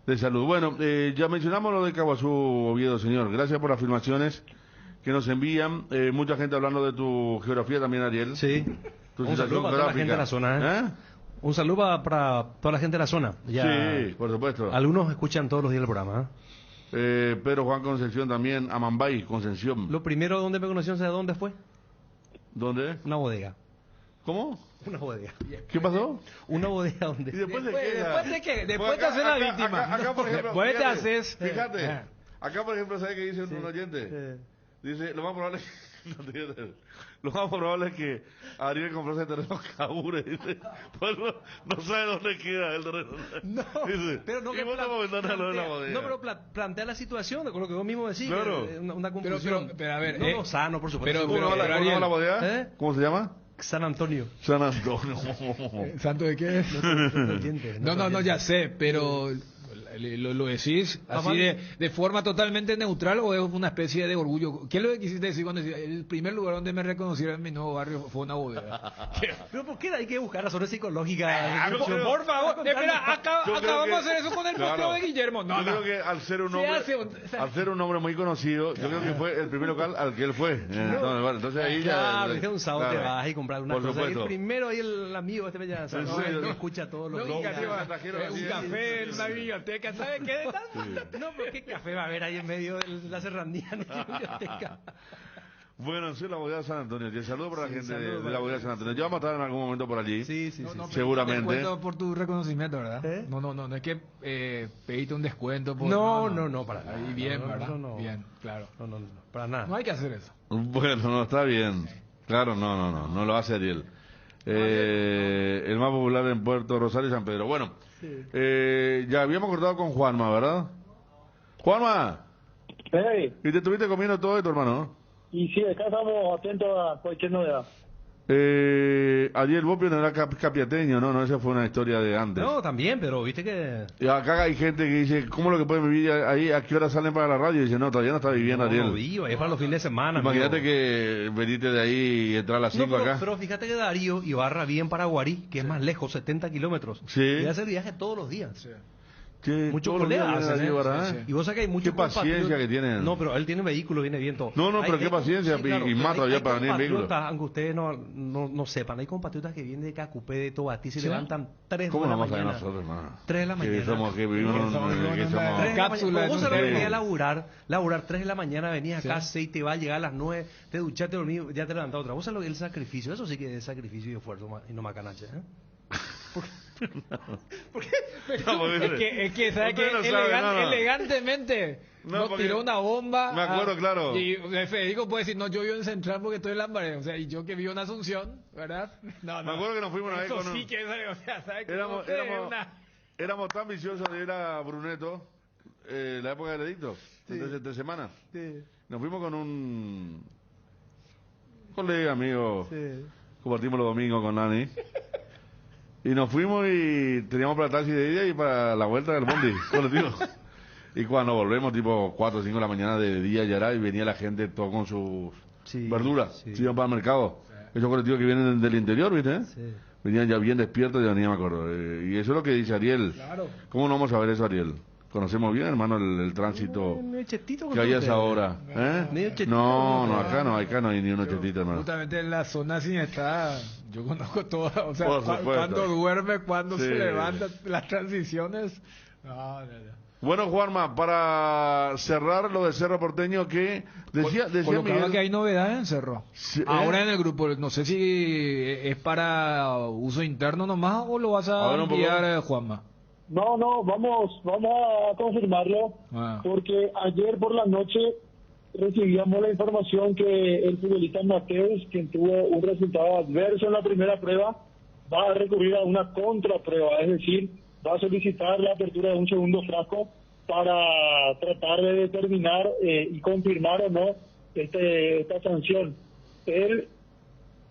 de salud. Bueno, ya mencionamos lo de Caguazú, Oviedo, señor. Gracias por las afirmaciones que nos envían. Mucha gente hablando de tu geografía también, Ariel. Sí. Un saludo para toda la gente de la zona. Un saludo para toda la gente de la zona. Sí, por supuesto. Algunos escuchan todos los días el programa. Pero Juan Concepción también, Amambay, Concepción. Lo primero donde me conocieron, ¿sabes dónde fue? ¿Dónde? Una bodega. ¿Cómo? Una bodega. ¿Qué pasó? Una bodega donde... ¿Y después de qué? Después te haces la víctima. Acá, por ejemplo, después te haces... Fíjate, acá por ejemplo, ¿sabes qué dice un oyente? Dice, lo más probable es que Ariel compró ese terreno Cabure, dice, pues no sabe dónde queda el terreno. No, dice, pero no, pero plantea la situación, con lo que vos mismo decís, claro. Una confusión. Pero a ver, no sano, por supuesto. ¿Cómo se llama la bodega? ¿Cómo se llama? San Antonio. San Antonio. ¿Santo de qué? No, ya sé, pero... ¿Lo decís así de forma totalmente neutral o es una especie de orgullo? ¿Qué es lo que quisiste decir cuando decís, el primer lugar donde me reconocieron en mi nuevo barrio fue una bodega? ¿Pero por qué hay que buscar razones psicológicas? Por favor, espera, acabamos de hacer eso con el posteo de Guillermo. Yo creo que al ser un hombre muy conocido, yo creo que fue el primer local al que él fue. Entonces ahí ya... Claro, un sábado te vas y comprar una cosa. El primero ahí el amigo ya escucha todos los días. Un café en una biblioteca. ¿Sabe qué? No, pero ¿qué café va a haber ahí en medio de la serranía? No tiene biblioteca. Bueno, soy la bodega de San Antonio. Te saludo para la gente de la bodega de San Antonio. Yo vamos a estar en algún momento por allí. Sí. Seguramente. Un descuento por tu reconocimiento, ¿verdad? No es que pediste un descuento. No, para nada. Ahí bien, ¿verdad? No. Bien, claro. No, para nada. No hay que hacer eso. Bueno, no, está bien. Claro, no lo hace Ariel. El más popular en Puerto Rosario y San Pedro. Bueno, ya habíamos cortado con Juanma, ¿verdad? Juanma. Hey. ¿Y te estuviste comiendo todo esto, hermano? Y sí, acá estamos atentos a cualquier novedad. Ariel Bopio no era capiateño, no, esa fue una historia de antes. No, también, pero viste que... Y acá hay gente que dice, ¿cómo lo que pueden vivir ahí? ¿A qué hora salen para la radio? Y dice, no, todavía no está viviendo Ariel. No vivo, es para los fines de semana. Imagínate amigo. que veniste de ahí y entrar a las 5 acá. Pero fíjate que Darío Ibarra vive en Paraguarí, que es más lejos, 70 kilómetros. Sí. Y hace viaje todos los días. Sí. Muchos colegas hacen, Darío Ibarra, Y vos sabés que hay muchos qué paciencia que tienen. No, pero él tiene vehículo, viene bien todo. No, pero qué paciencia, sí, claro, y más todavía para venir en vehículo. Aunque ustedes no sepan, hay compatriotas que vienen de Cacupé, de Tobatí, se levantan 3 ¿Cómo de la no vamos a ver mañana. nosotros, hermano? 3 de la mañana. Que somos, que vivimos en cápsula. Vos sabés Sí. venir a laburar 3 de la mañana, venís acá 6, te va a llegar a las 9, te duchaste, dormís, ya te levantás otra. Vos sabés lo que es el sacrificio, eso sí que es sacrificio y esfuerzo, y no macanache, ¿eh? Es que ¿sabes qué? Elegantemente nos tiró una bomba. Me acuerdo, claro. Y Federico puede decir, no, yo vivo en Central porque estoy en Lambaré. O sea, y yo que vivo en Asunción, ¿verdad? No. Me acuerdo que nos fuimos una vez Eso con sí que es, o sea, ¿sabes qué? Éramos tan viciosos de ir a Bruneto, la época del edicto, entonces 3 semanas. Sí. Nos fuimos con un colega, amigo, Sí. compartimos los domingos con Nani. Y nos fuimos y teníamos para el taxi de ida y para la vuelta del bondi, colectivo. Y cuando volvemos, tipo 4 o 5 de la mañana de día ya era, y venía la gente todo con sus verduras, se iban para el mercado. Esos colectivos que vienen del interior, ¿viste? Sí. Venían ya bien despiertos, ya ni me acuerdo. Y eso es lo que dice Ariel. Claro. ¿Cómo no vamos a ver eso, Ariel? Conocemos bien, hermano, el tránsito que hay a esa hora. No, acá no hay ni unos chetitos, hermano. Justamente en la zona siniestrada, yo conozco todas, o sea, Por supuesto. cuando duerme, cuando Sí. se levanta, las transiciones. No. Bueno, Juanma, para cerrar lo de Cerro Porteño, que decía Colocaba Miguel... que hay novedades en Cerro. Sí, Ahora en el grupo, no sé si es para uso interno nomás o lo vas a ver, un poco. enviar, Juanma. No, vamos a confirmarlo, porque ayer por la noche recibíamos la información que el futbolista Mateus, quien tuvo un resultado adverso en la primera prueba, va a recurrir a una contraprueba, es decir, va a solicitar la apertura de un segundo frasco para tratar de determinar y confirmar o no esta sanción. Él,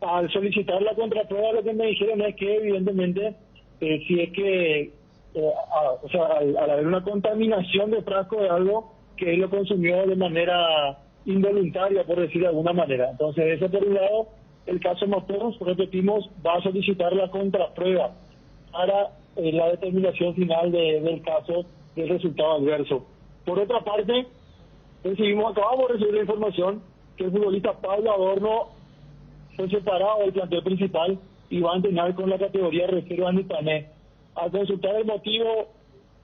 al solicitar la contraprueba, lo que me dijeron es que evidentemente si es que al haber una contaminación de frasco de algo que él lo consumió de manera involuntaria, por decir de alguna manera. Entonces, eso por un lado, el caso Mateus, repetimos, va a solicitar la contraprueba para la determinación final del caso del resultado adverso. Por otra parte, acabamos de recibir la información que el futbolista Pablo Adorno fue separado del plantel principal y va a entrenar con la categoría reserva en Itané. Al consultar el motivo,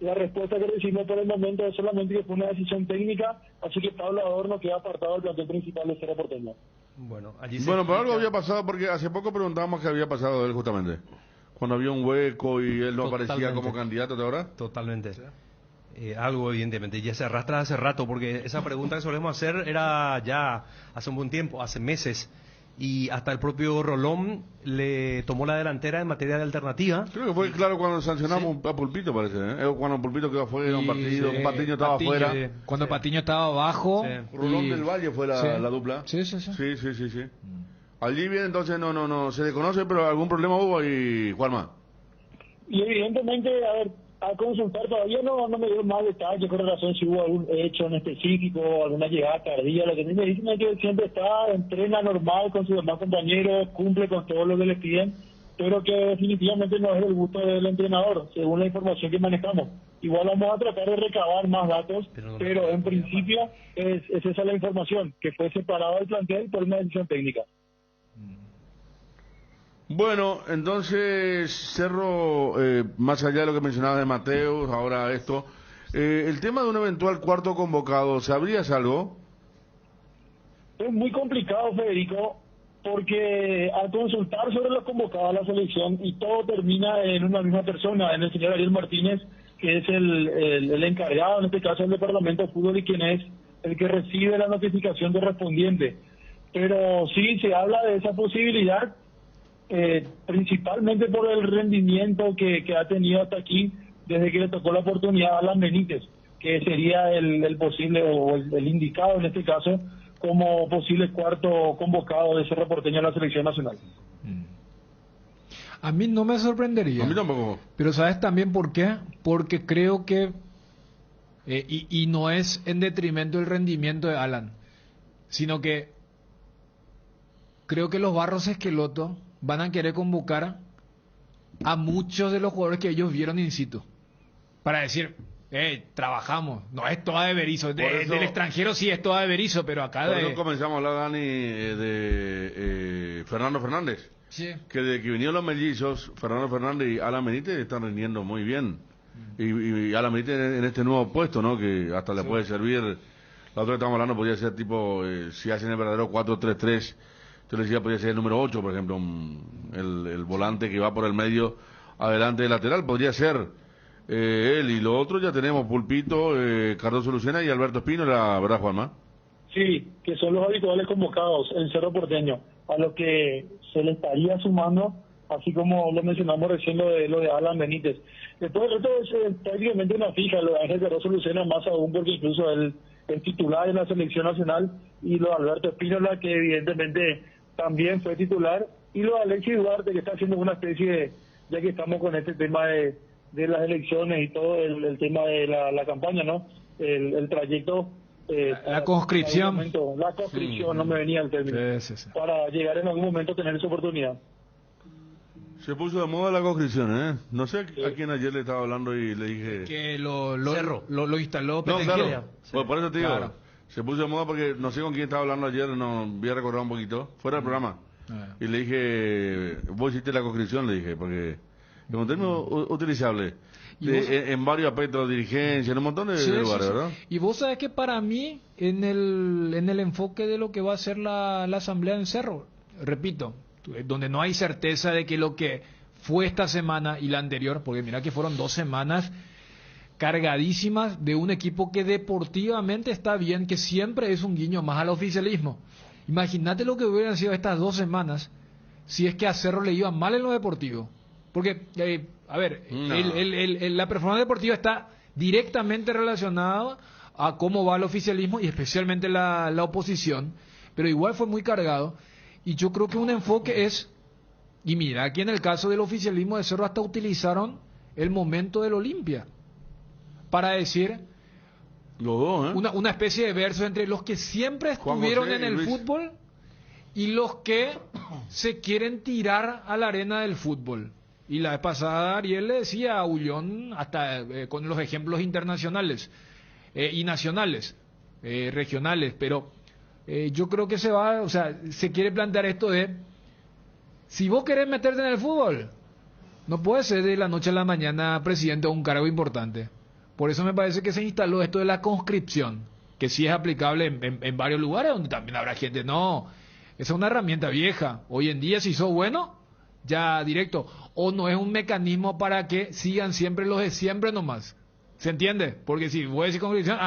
la respuesta que recibimos por el momento es solamente que fue una decisión técnica, así que Pablo Adorno queda apartado del plantel principal de Cerro Porteño. Bueno, pero algo había pasado, porque hace poco preguntábamos qué había pasado de él justamente. Cuando había un hueco y él no aparecía como candidato, ¿de ahora? Totalmente. Algo evidentemente ya se arrastra hace rato, porque esa pregunta que solemos hacer era ya hace un buen tiempo, hace meses. Y hasta el propio Rolón le tomó la delantera en materia de alternativa. Creo que fue claro cuando sancionamos a Pulpito, parece. Cuando Pulpito quedó afuera, un partido, Patiño estaba afuera. Cuando Patiño estaba abajo. Rolón del Valle fue la dupla. Sí. Sí. Allí bien, entonces no se le conoce, pero algún problema hubo ahí, Juanma. Y evidentemente, a consultar todavía no me dio más detalles con relación si hubo algún hecho en específico, alguna llegada tardía. Lo que me dicen es que siempre entrena normal con sus demás compañeros, cumple con todo lo que le piden, pero que definitivamente no es del gusto del entrenador, según la información que manejamos. Igual vamos a tratar de recabar más datos, pero en principio es esa la información, que fue separado del plantel por una decisión técnica. Bueno, entonces, Cerro, más allá de lo que mencionabas de Mateus, ahora esto, el tema de un eventual cuarto convocado, ¿sabrías algo? Es muy complicado, Federico, porque al consultar sobre los convocados a la selección, y todo termina en una misma persona, en el señor Ariel Martínez, que es el encargado, en este caso del Departamento de Fútbol, y quien es el que recibe la notificación correspondiente. Pero sí se habla de esa posibilidad, principalmente por el rendimiento que ha tenido hasta aquí desde que le tocó la oportunidad a Alan Benítez, que sería el posible o el indicado en este caso como posible cuarto convocado de Cerro Porteño a la selección nacional. A mí no me sorprendería. A mí tampoco. Pero ¿sabes también por qué? Porque creo que, y no es en detrimento del rendimiento de Alan, sino que creo que los Barros Esqueloto van a querer convocar a muchos de los jugadores que ellos vieron in situ. Para decir, trabajamos, no es toda de Berizzo, del extranjero sí es toda de Berizzo, pero acá Por de... eso comenzamos a hablar, Dani, de Fernando Fernández. Sí. Que desde que vinieron los mellizos, Fernando Fernández y Alan Benítez están rindiendo muy bien. Y Alan Benítez en este nuevo puesto, ¿no? Que hasta le puede servir. La otra que estamos hablando podría ser tipo, si hacen el verdadero 4-3-3, yo le decía, podría ser el número 8, por ejemplo, el volante que va por el medio, adelante del lateral, podría ser él. Y lo otro ya tenemos Pulpito, Cardoso Lucena y Alberto Espínola, ¿verdad, Juanma? Sí, que son los habituales convocados en Cerro Porteño, a lo que se le estaría sumando, así como lo mencionamos recién, lo de Alan Benítez. Después el resto es prácticamente una fija, lo de Ángel Cardoso Lucena más aún, porque incluso él es titular en la selección nacional, y lo de Alberto Espínola, que evidentemente también fue titular, y lo de Alexis Duarte, que está haciendo una especie de, ya que estamos con este tema de las elecciones y todo el tema de la campaña, ¿no? El trayecto... la conscripción. La conscripción, no me venía el término. Sí. Para llegar en algún momento a tener esa oportunidad. Se puso de moda la conscripción, ¿eh? No sé a quién ayer le estaba hablando y le dije... Que lo instaló No, Petenquilla. claro. Sí. Pues por eso te digo, Claro. se puso de moda porque no sé con quién estaba hablando ayer, no voy a recordar un poquito, fuera del programa. Y le dije, vos hiciste la conscripción, le dije, porque es un término utilizable. En varios aspectos, dirigencia, en un montón de lugares, ¿verdad? Y vos sabés que para mí, en el enfoque de lo que va a ser la asamblea en Cerro, repito, donde no hay certeza de que lo que fue esta semana y la anterior, porque mira que fueron 2 semanas cargadísimas de un equipo que deportivamente está bien, que siempre es un guiño más al oficialismo. Imagínate lo que hubieran sido estas 2 semanas si es que a Cerro le iba mal en lo deportivo. Porque, a ver, la performance deportiva está directamente relacionada a cómo va el oficialismo y especialmente la oposición, pero igual fue muy cargado. Y yo creo que un enfoque es, y mira, aquí en el caso del oficialismo de Cerro hasta utilizaron el momento del Olimpia para decir los dos, una especie de verso entre los que siempre estuvieron en el fútbol y los que se quieren tirar a la arena del fútbol. Y la vez pasada Ariel le decía a Ullón, hasta con los ejemplos internacionales y nacionales, regionales, pero yo creo que se quiere plantear esto de, si vos querés meterte en el fútbol, no puedes ser de la noche a la mañana presidente de un cargo importante. Por eso me parece que se instaló esto de la conscripción, que sí es aplicable en varios lugares donde también habrá gente. No, esa es una herramienta vieja. Hoy en día, si sos bueno, ya directo. O no es un mecanismo para que sigan siempre los de siempre nomás. ¿Se entiende? Porque si voy a decir conscripción,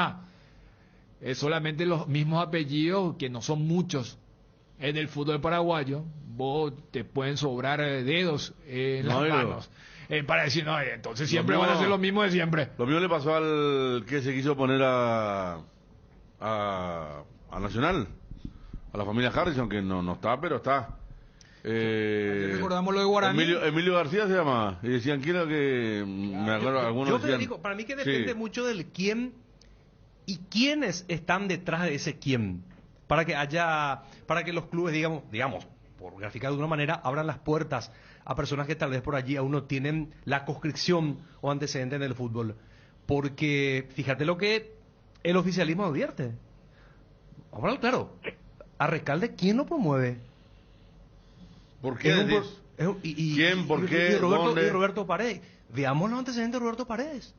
es solamente los mismos apellidos, que no son muchos. En el fútbol paraguayo, vos te pueden sobrar dedos en las manos. Para decir, no, entonces siempre van a ser los mismos de siempre. Lo mismo le pasó al que se quiso poner a Nacional, a la familia Harrison, que no está, pero está. Recordamos lo de Guaraní. Emilio García se llama, y decían que era que, me acuerdo, algunos yo decían, digo, para mí que depende mucho del quién y quiénes están detrás de ese quién, para que los clubes, digamos, por graficar de una manera, abran las puertas a personas que tal vez por allí aún no tienen la conscripción o antecedente en el fútbol. Porque fíjate lo que el oficialismo advierte. Vamos a hablar claro. A Recalde, ¿quién lo promueve? ¿Por qué? ¿Quién? ¿Por qué? Y Roberto Paredes. Veamos los antecedentes de Roberto Paredes.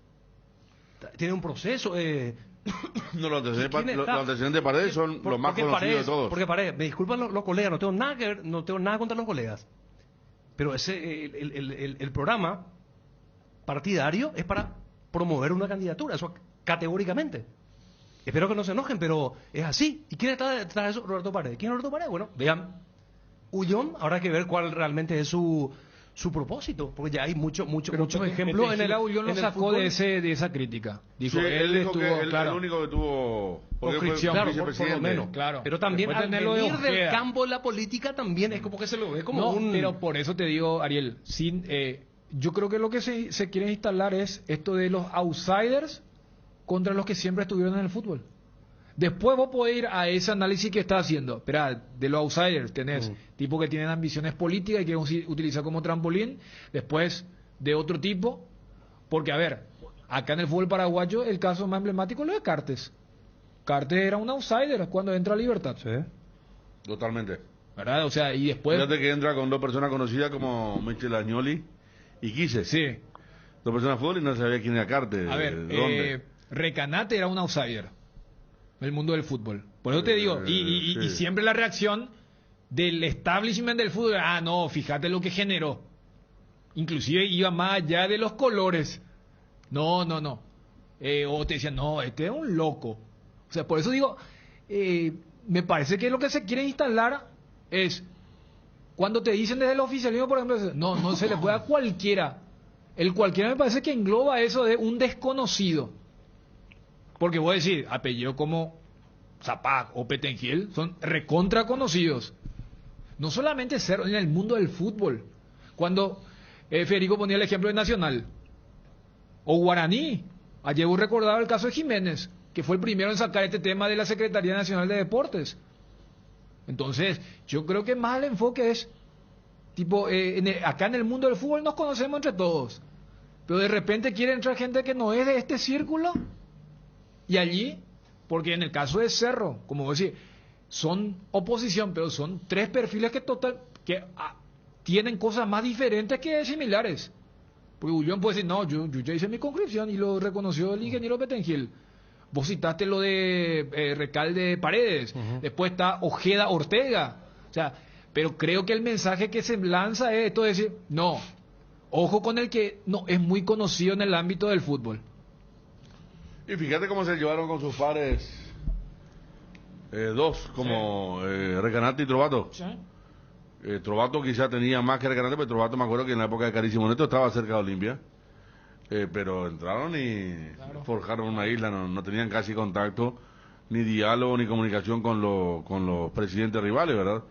Tiene un proceso. No, los antecedentes de Paredes son los más conocidos de todos. Porque Paredes, me disculpan los colegas, no tengo nada que ver, no tengo nada contra los colegas. Pero el programa partidario es para promover una candidatura, eso categóricamente. Espero que no se enojen, pero es así. ¿Y quién está detrás de eso? Roberto Paredes. ¿Quién es Roberto Paredes? Bueno, vean. Ullón, habrá que ver cuál realmente es su su propósito, porque ya hay muchos Pero ejemplos en el Aullón lo en el sacó fútbol. de esa crítica. Dijo, Sí, él dijo estuvo, que el claro, único que tuvo porque fue Conscripción. Claro, por lo vicepresidente. menos. Claro. Pero también Después al tenerlo de venir del Ojeda. campo de la política también es como que se lo ve como no, un... pero por eso te digo, Ariel, yo creo que lo que se quiere instalar es esto de los outsiders contra los que siempre estuvieron en el fútbol. Después vos podés ir a ese análisis que está haciendo. Espera, de los outsiders tenés tipos que tienen ambiciones políticas y quieren utilizar como trampolín. Después de otro tipo. Porque, a ver, acá en el fútbol paraguayo el caso más emblemático es lo de Cartes. Cartes era un outsider cuando entra a Libertad. Sí. Totalmente. ¿Verdad? O sea, y después... Fíjate que entra con dos personas conocidas como Michel Agnoli y Quise. Sí. Dos personas de fútbol y no sabía quién era Cartes. A ver, ¿dónde? Recanate era un outsider en el mundo del fútbol. Por eso te digo, y sí. siempre la reacción del establishment del fútbol, no, fíjate lo que generó. Inclusive iba más allá de los colores. No. O te decían, no, este es un loco. O sea, por eso digo, me parece que lo que se quiere instalar es, cuando te dicen desde el oficialismo, por ejemplo, no se le puede a cualquiera. El cualquiera me parece que engloba eso de un desconocido. Porque voy a decir, apellidos como Zapac o Petengil son recontra conocidos. No solamente ser en el mundo del fútbol. Cuando Federico ponía el ejemplo de Nacional o Guaraní, ayer vos recordaba el caso de Jiménez, que fue el primero en sacar este tema de la Secretaría Nacional de Deportes. Entonces, yo creo que más el enfoque es tipo, acá en el mundo del fútbol nos conocemos entre todos, pero de repente quiere entrar gente que no es de este círculo. Y allí, porque en el caso de Cerro, como vos decís, son oposición, pero son tres perfiles que tienen cosas más diferentes que similares. Porque Ullón puede decir, no, yo ya hice mi conscripción y lo reconoció el ingeniero Petengil. Vos citaste lo de Recalde Paredes, después está Ojeda Ortega. O sea, pero creo que el mensaje que se lanza es esto de decir, no, ojo con el que no es muy conocido en el ámbito del fútbol. Y fíjate cómo se llevaron con sus pares dos, como Recanati y Trovato. ¿Sí? Trovato quizá tenía más que Recanati, pero Trovato me acuerdo que en la época de Carísimo Neto estaba cerca de Olimpia. Pero entraron y forjaron una isla, no tenían casi contacto, ni diálogo, ni comunicación con los presidentes rivales, ¿verdad?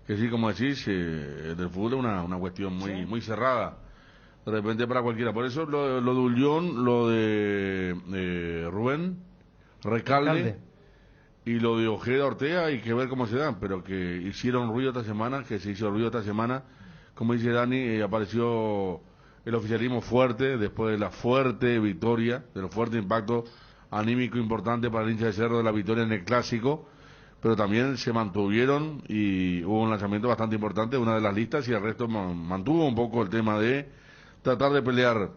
Que sí, como decís, del fútbol es una cuestión muy cerrada. De repente para cualquiera. Por eso lo de Ullón, lo de Rubén, Recalde y lo de Ojeda Ortega, hay que ver cómo se dan, pero que hicieron ruido esta semana, que se hizo ruido esta semana, como dice Dani, apareció el oficialismo fuerte, después de la fuerte victoria, del fuerte impacto anímico importante para el hincha de Cerro de la victoria en el Clásico, pero también se mantuvieron y hubo un lanzamiento bastante importante de una de las listas y el resto mantuvo un poco el tema de tratar de pelear.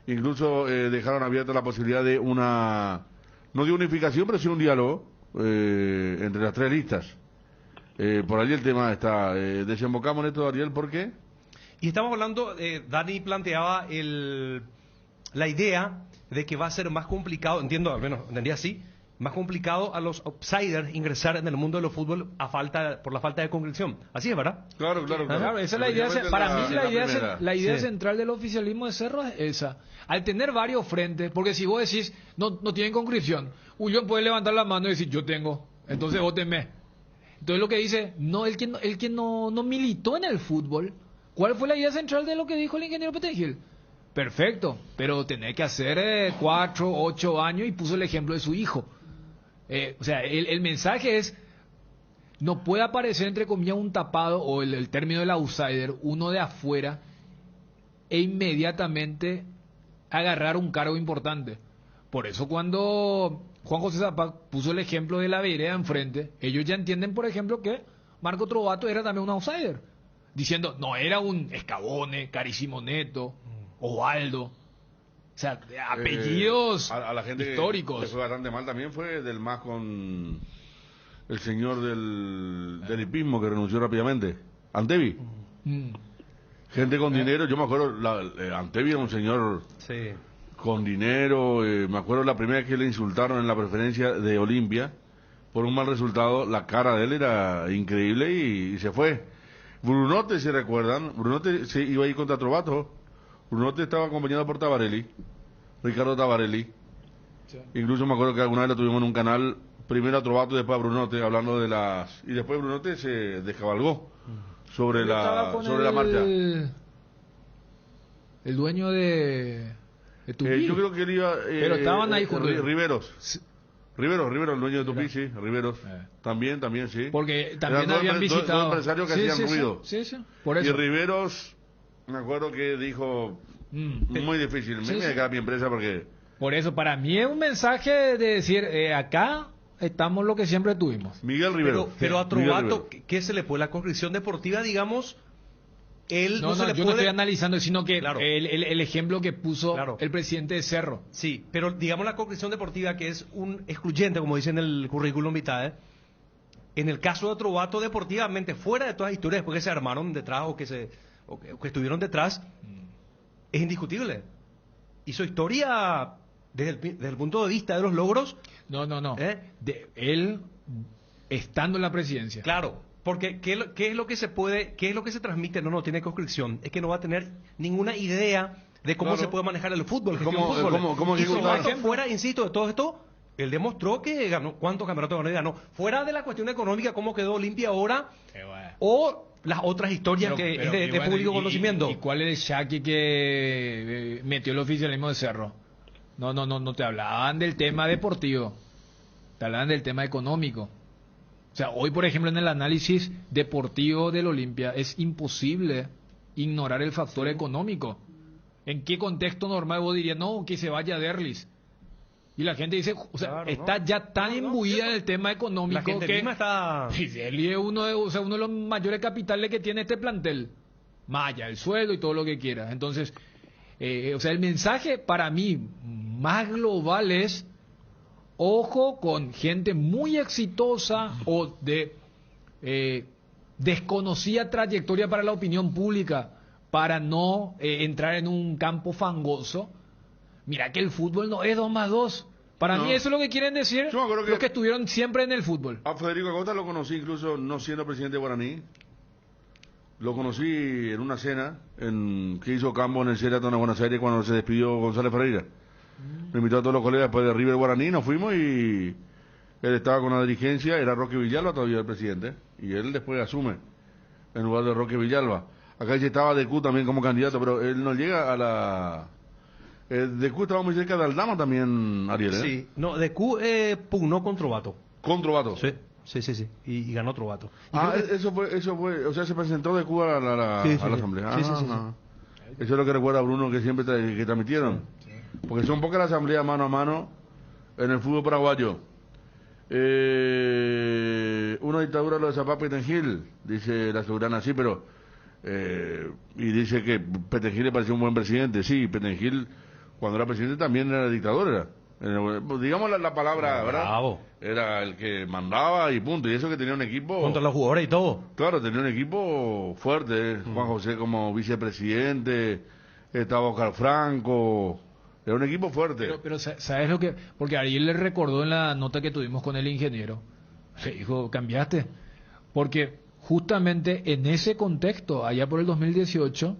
Incluso dejaron abierta la posibilidad de no de unificación, pero sí un diálogo entre las tres listas. Por allí el tema está. Desembocamos en esto, Ariel, ¿por qué? Y estamos hablando, Dani planteaba la idea de que va a ser más complicado, entiendo, al menos entendía así, más complicado a los outsiders ingresar en el mundo del fútbol por la falta de concreción. Así es, ¿verdad? Claro. Claro, esa es la idea. Para mí la idea central del oficialismo de Cerro es esa. Al tener varios frentes, porque si vos decís, no tienen conscripción, Ullón puede levantar la mano y decir, yo tengo, entonces vótenme. Entonces lo que dice, el que no militó en el fútbol, ¿cuál fue la idea central de lo que dijo el ingeniero Petengil? Perfecto, pero tenés que hacer 4, 8 años y puso el ejemplo de su hijo. O sea, el mensaje es, no puede aparecer entre comillas un tapado o el término del outsider, uno de afuera, e inmediatamente agarrar un cargo importante. Por eso cuando Juan José Zapac puso el ejemplo de la vereda enfrente, ellos ya entienden, por ejemplo, que Marco Trovato era también un outsider, diciendo, no era un Escabone, Carísimo Neto, Osvaldo. O sea, apellidos a la gente históricos. Que fue bastante mal también fue del MAS con el señor del hipismo que renunció rápidamente, Antevi. Gente con dinero, yo me acuerdo, Antevi era un señor con dinero, me acuerdo la primera vez que le insultaron en la preferencia de Olimpia por un mal resultado, la cara de él era increíble y se fue. Brunote, ¿se recuerdan? Brunote se iba a ir contra Trovato. Brunote estaba acompañado por Tabarelli, Ricardo Tabarelli. Sí. Incluso me acuerdo que alguna vez lo tuvimos en un canal, primero a Trovato y después a Brunote, hablando de las... Y después Brunote se descabalgó sobre la marcha. El dueño de Tupí. Yo creo que él iba... Pero estaban ahí juntos. Riveros. Sí. Riveros, el dueño de Tupí, sí, Riveros. También, sí. Porque también Eran habían visitado... dos empresarios que hacían ruido. Sí, por eso. Y Riveros, me acuerdo que dijo, muy difícil, me queda mi empresa porque... Por eso, para mí es un mensaje de decir, acá estamos lo que siempre tuvimos. Miguel Rivero. Pero a Trovato, ¿qué se le puede? La conscripción deportiva, digamos, él no se le yo puede... no estoy analizando, sino que Claro. el ejemplo que puso Claro. el presidente de Cerro. Sí, pero digamos la conscripción deportiva, que es un excluyente, como dice en el currículum vitae, en el caso de Trovato, deportivamente, fuera de todas las historias después que se armaron detrás o que estuvieron detrás, es indiscutible. Hizo historia desde el punto de vista de los logros. No. De él estando en la presidencia. Claro, porque ¿qué es lo que se puede, qué es lo que se transmite? No tiene conscripción. Es que no va a tener ninguna idea de cómo se puede manejar el fútbol. ¿Cómo y ejecutar? fuera, insisto, de todo esto, él demostró que ganó, ¿cuántos campeonatos ganó? Fuera de la cuestión económica, cómo quedó Olimpia ahora, o las otras historias que es de público conocimiento. ¿Y cuál es el shaky que metió el oficialismo de Cerro? No te hablaban del tema deportivo, te hablaban del tema económico. O sea, hoy, por ejemplo, en el análisis deportivo del Olimpia es imposible ignorar el factor económico. ¿En qué contexto normal vos dirías, no, que se vaya Derlis? Y la gente dice, o sea, Claro, está ya tan imbuida del tema económico La gente que misma está... y Derlis es uno de los mayores capitales que tiene este plantel. Maya, el sueldo y todo lo que quiera. Entonces, o sea, el mensaje para mí más global es: ojo con gente muy exitosa o de desconocida trayectoria para la opinión pública, para no entrar en un campo fangoso. Mira que el fútbol no es 2 más 2. Para mí eso es lo que quieren decir los que estuvieron siempre en el fútbol. A Federico Acosta lo conocí incluso no siendo presidente de Guaraní. Lo conocí en una cena que hizo Campo en el Sheraton de Buenos Aires cuando se despidió González Ferreira. Me invitó a todos los colegas después de River Guaraní, nos fuimos y él estaba con la dirigencia, era Roque Villalba todavía el presidente, y él después asume en lugar de Roque Villalba. Acá ya estaba Decu también como candidato, pero él no llega a la... Decu estaba muy cerca de Aldama también, Ariel, ¿eh? Sí, no, Decu pugnó con Trovato. Con Trovato. Sí. Y ganó Trovato. Eso fue, o sea, se presentó Decu a la asamblea. Sí. Eso es lo que recuerda Bruno que siempre que transmitieron. Sí. Porque son pocas las asambleas mano a mano en el fútbol paraguayo. Una dictadura lo de Zapapa y Petengil, dice la soberana, sí, pero y dice que Petengil le pareció un buen presidente. Sí, Petengil cuando era presidente también era dictador, digamos la palabra, ¿verdad? Bravo. Era el que mandaba y punto. Y eso que tenía un equipo... Contra los jugadores y todo. Claro, tenía un equipo fuerte. Juan José como vicepresidente, estaba Oscar Franco... Era un equipo fuerte. Pero ¿sabes lo que...? Porque Ariel le recordó en la nota que tuvimos con el ingeniero. Se dijo, cambiaste. Porque justamente en ese contexto, allá por el 2018,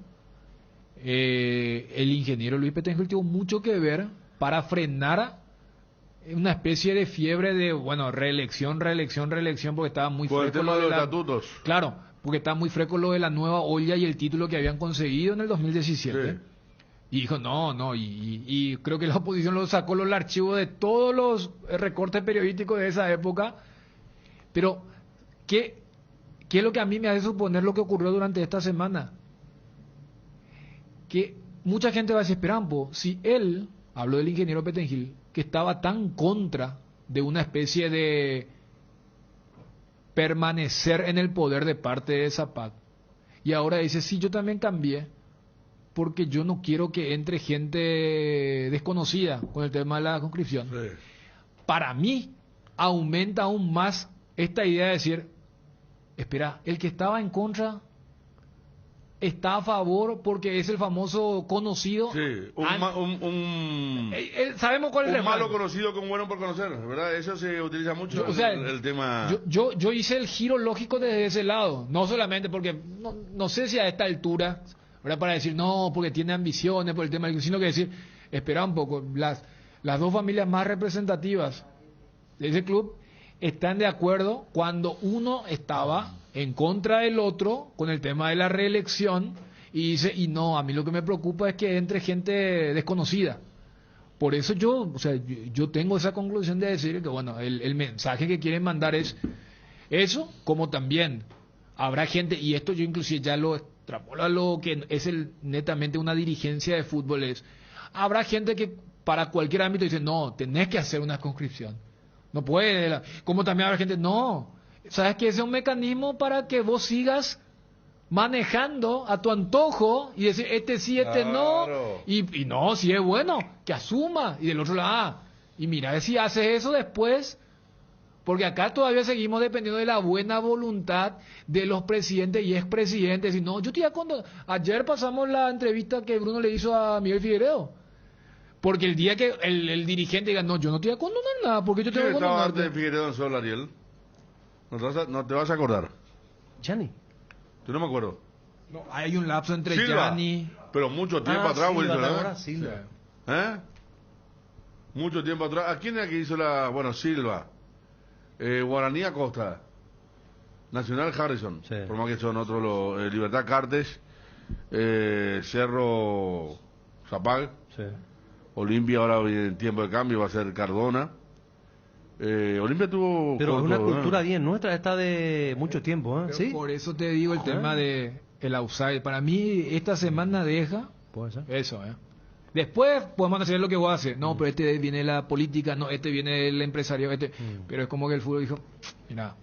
el ingeniero Luis Petengil tuvo mucho que ver para frenar una especie de fiebre de, reelección, porque estaba muy por fresco el tema de los estatutos. Claro, porque estaba muy fresco lo de la nueva olla y el título que habían conseguido en el 2017. Sí. Y dijo, y creo que la oposición lo sacó los archivos de todos los recortes periodísticos de esa época. Pero, ¿qué es lo que a mí me hace suponer lo que ocurrió durante esta semana? Que mucha gente va a decir, Esperampo, si él, habló del ingeniero Petengil, que estaba tan contra de una especie de permanecer en el poder de parte de Zapac, y ahora dice, sí, yo también cambié, porque yo no quiero que entre gente desconocida con el tema de la conscripción. Sí. Para mí, aumenta aún más esta idea de decir, espera, el que estaba en contra está a favor porque es el famoso conocido. Sí, sabemos cuál es el un malo refrán. conocido como bueno por conocer, ¿verdad? Eso se utiliza mucho O sea, el tema. Yo hice el giro lógico desde ese lado, no solamente porque no sé si a esta altura, ¿verdad? Para decir no, porque tiene ambiciones por el tema, sino que decir, espera un poco, las dos familias más representativas de ese club están de acuerdo cuando uno estaba en contra del otro con el tema de la reelección y dice, y no, a mí lo que me preocupa es que entre gente desconocida. Por eso yo tengo esa conclusión de decir que, bueno, el mensaje que quieren mandar es eso, como también habrá gente, y esto yo inclusive ya lo extrapolo a lo que es netamente una dirigencia de fútbol, habrá gente que para cualquier ámbito dice, no, tenés que hacer una conscripción. No puede, como también habrá gente, no, sabes que ese es un mecanismo para que vos sigas manejando a tu antojo y decir, este sí, este no, y no, si es bueno, que asuma, y del otro lado, y mira, si haces eso después, porque acá todavía seguimos dependiendo de la buena voluntad de los presidentes y expresidentes, y no, yo te cuando ayer pasamos la entrevista que Bruno le hizo a Miguel Figueiredo. Porque el día que el dirigente diga, no, yo no te voy a condonar nada, porque yo te voy a estaba condonar. antes de Figueiredo en Sol, Ariel? No te vas a acordar. Gianni. Yo no me acuerdo. No, hay un lapso entre Silva. Gianni. Pero mucho tiempo atrás, Silva, Wilson, ahora Silva. ¿Eh? Mucho tiempo atrás. ¿A quién es que hizo la...? Bueno, Silva. Guaraní Acosta. Nacional Harrison. Sí. Por más que son otros los... Libertad Cartes. Cerro Zapag. Sí. Olimpia ahora en tiempo de cambio va a ser Cardona. Olimpia tuvo... Pero es una corto, cultura bien nuestra, esta de mucho tiempo, ¿eh? Pero ¿Sí? por eso te digo el tema de el outside. Para mí, esta semana deja Puede ser. eso, Después podemos hacer lo que vos haces. No, pero este viene la política, no, este viene el empresario, pero es como que el fútbol dijo, mira.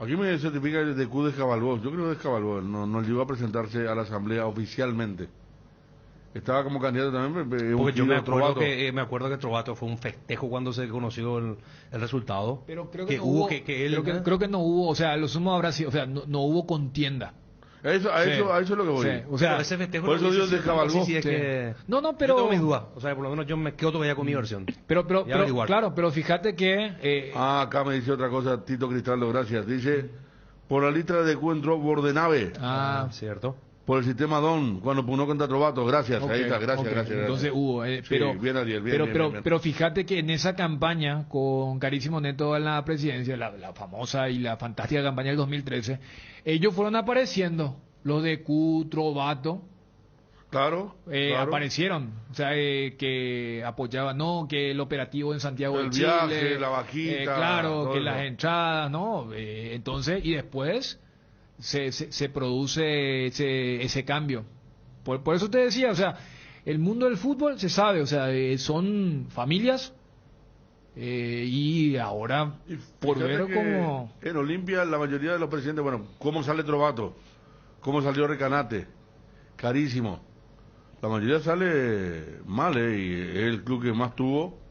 Aquí me certifica el DQ de Escabalbó. Yo creo que Escabalbó no llegó a presentarse a la asamblea oficialmente. Estaba como candidato también. Porque yo me acuerdo que Trovato fue un festejo cuando se conoció el resultado. Pero creo que no hubo, creo que no hubo, o sea, lo sumo habrá sido, o sea, no hubo contienda. A eso es lo que voy. Sí, o sea, pero ese festejo por eso Dios descabalgó. Sí, es que... No, pero... Yo tengo mis dudas. O sea, por lo menos yo me quedo todavía con mi versión. Pero claro, pero fíjate que... acá me dice otra cosa, Tito Cristaldo, gracias. Dice, por la lista de DQ entró Bordenave. Cierto. Por el sistema DON, cuando pugnó contra Trovato, gracias. Okay, ahí está, gracias. Entonces hubo, pero, sí, bien, Ariel, bien. Pero fíjate que en esa campaña, con Carísimo Neto en la presidencia, la famosa y la fantástica campaña del 2013, ellos fueron apareciendo, los de Q, Trovato, claro. aparecieron, o sea, que apoyaban, no, que el operativo en Santiago el de Chile, viaje, la vaquita, claro, que eso. las entradas, no, entonces, y después se produce ese cambio. Por eso te decía, o sea, el mundo del fútbol se sabe, o sea, son familias y ahora por ver cómo... En Olimpia la mayoría de los presidentes, bueno, cómo sale Trovato, cómo salió Recanate, Carísimo, la mayoría sale mal, y es el club que más tuvo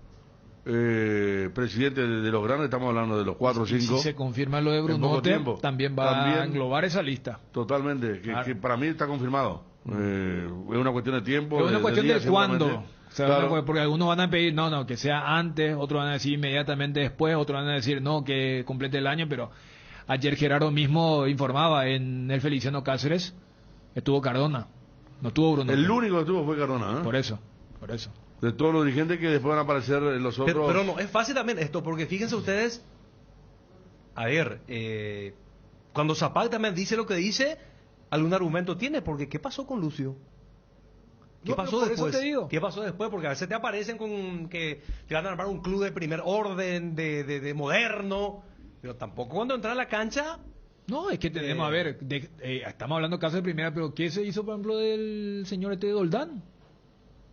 presidente de los grandes, estamos hablando de los 4 o 5. Si se confirma lo de Brunote, también va a englobar esa lista. Totalmente, que para mí está confirmado. Es una cuestión de tiempo. Es una cuestión de cuándo. O sea, claro. Porque algunos van a pedir, no, que sea antes, otros van a decir inmediatamente después, otros van a decir, no, que complete el año, pero ayer Gerardo mismo informaba en el Feliciano Cáceres, estuvo Cardona, no estuvo Bruno. El único que estuvo fue Cardona, Por eso. De todos los dirigentes que después van a aparecer los otros. Pero no, es fácil también esto, porque fíjense ustedes, a ver, cuando Zapag también dice lo que dice, algún argumento tiene, porque ¿qué pasó con Lucio? ¿Qué pasó después? Eso te digo. ¿Qué pasó después? Porque a veces te aparecen con que te van a armar un club de primer orden, de moderno, pero tampoco cuando entra a la cancha... No, es que tenemos, a ver, estamos hablando caso de primera, pero ¿qué se hizo, por ejemplo, del señor de Doldán?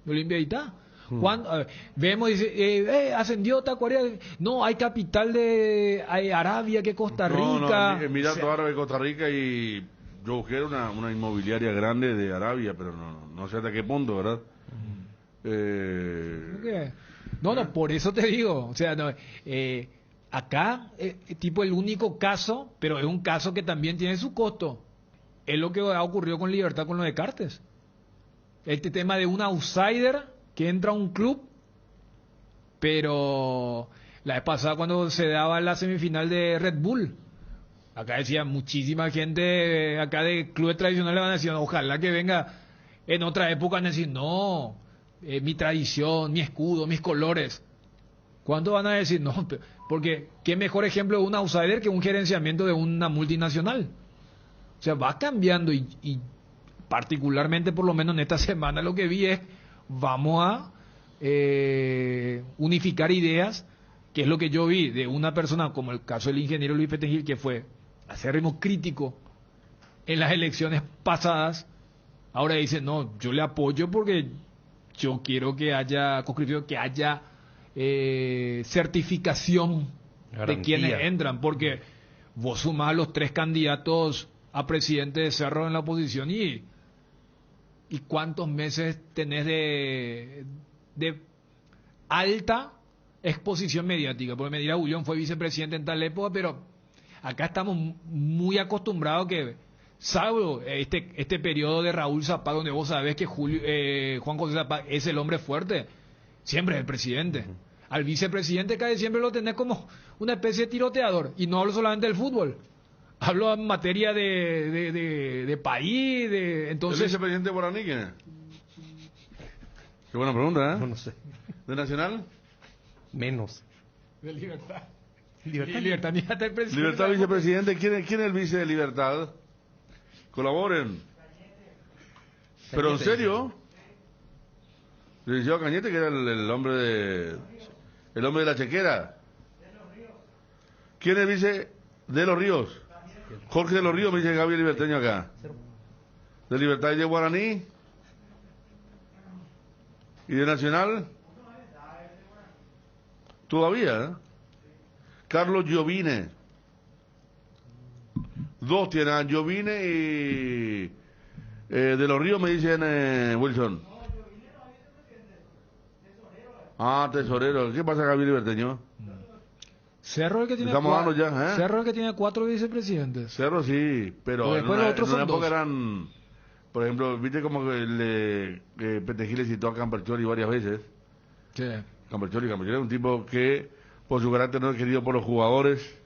De Olimpia Itá. Cuando vemos, dice, ascendió Tacuaria, no, hay capital de Arabia que Costa Rica. No, Emirato Árabe, Costa Rica, y yo busqué una inmobiliaria grande de Arabia, pero no sé hasta qué punto, ¿verdad? No, por eso te digo, o sea, acá, tipo el único caso, pero es un caso que también tiene su costo. es lo que ha ocurrido con Libertad con lo de Cartes. Este tema de un outsider que entra a un club, pero la vez pasada cuando se daba la semifinal de Red Bull, acá decía muchísima gente acá de clubes tradicionales van a decir, ojalá que venga en otra época, van a decir, no, mi tradición, mi escudo, mis colores. ¿Cuánto van a decir? No, porque qué mejor ejemplo de un outsider que un gerenciamiento de una multinacional. O sea, va cambiando y particularmente por lo menos en esta semana lo que vi es, vamos a unificar ideas, que es lo que yo vi de una persona como el caso del ingeniero Luis Petengil, que fue acérrimo crítico en las elecciones pasadas. Ahora dice, no, yo le apoyo porque yo quiero que haya conscripción, que haya certificación Garantía. de quienes entran, porque vos sumás a los 3 candidatos a presidente de Cerro en la oposición y cuántos meses tenés de alta exposición mediática, porque me dirá, Ullón fue vicepresidente en tal época, pero acá estamos muy acostumbrados que, salvo este periodo de Raúl Zapata, donde vos sabés que Juan José Zapata es el hombre fuerte, siempre es el presidente. Al vicepresidente casi siempre lo tenés como una especie de tiroteador, y no hablo solamente del fútbol, hablo en materia de país, entonces... ¿El vicepresidente Guaraní quién es? Qué buena pregunta, ¿eh? No sé. ¿De Nacional? Menos. De Libertad. Libertad. Ni hasta el presidente. Libertad vicepresidente, ¿quién es el vice de Libertad? Colaboren. Pero en serio, le decía a Cañete que era el hombre de la chequera. ¿Quién es vice de los Ríos? Jorge de los Ríos, me dice Gaby Liberteño acá. De Libertad y de Guaraní. ¿Y de Nacional? Todavía, ¿eh? Carlos Giovine. 2 tienen, a Giovine y de los Ríos me dicen Wilson. Ah, tesorero. ¿Qué pasa, Gaby Liberteño? Cerro el que tiene Estamos hablando ya, ¿eh? Cerro el que tiene 4 vicepresidentes. Cerro sí, pero Pues después los otros en una son época 2. eran, por ejemplo, viste como que Petengil citó a Camperchori varias veces. Sí. Camperchori es un tipo que por su carácter no es querido por los jugadores,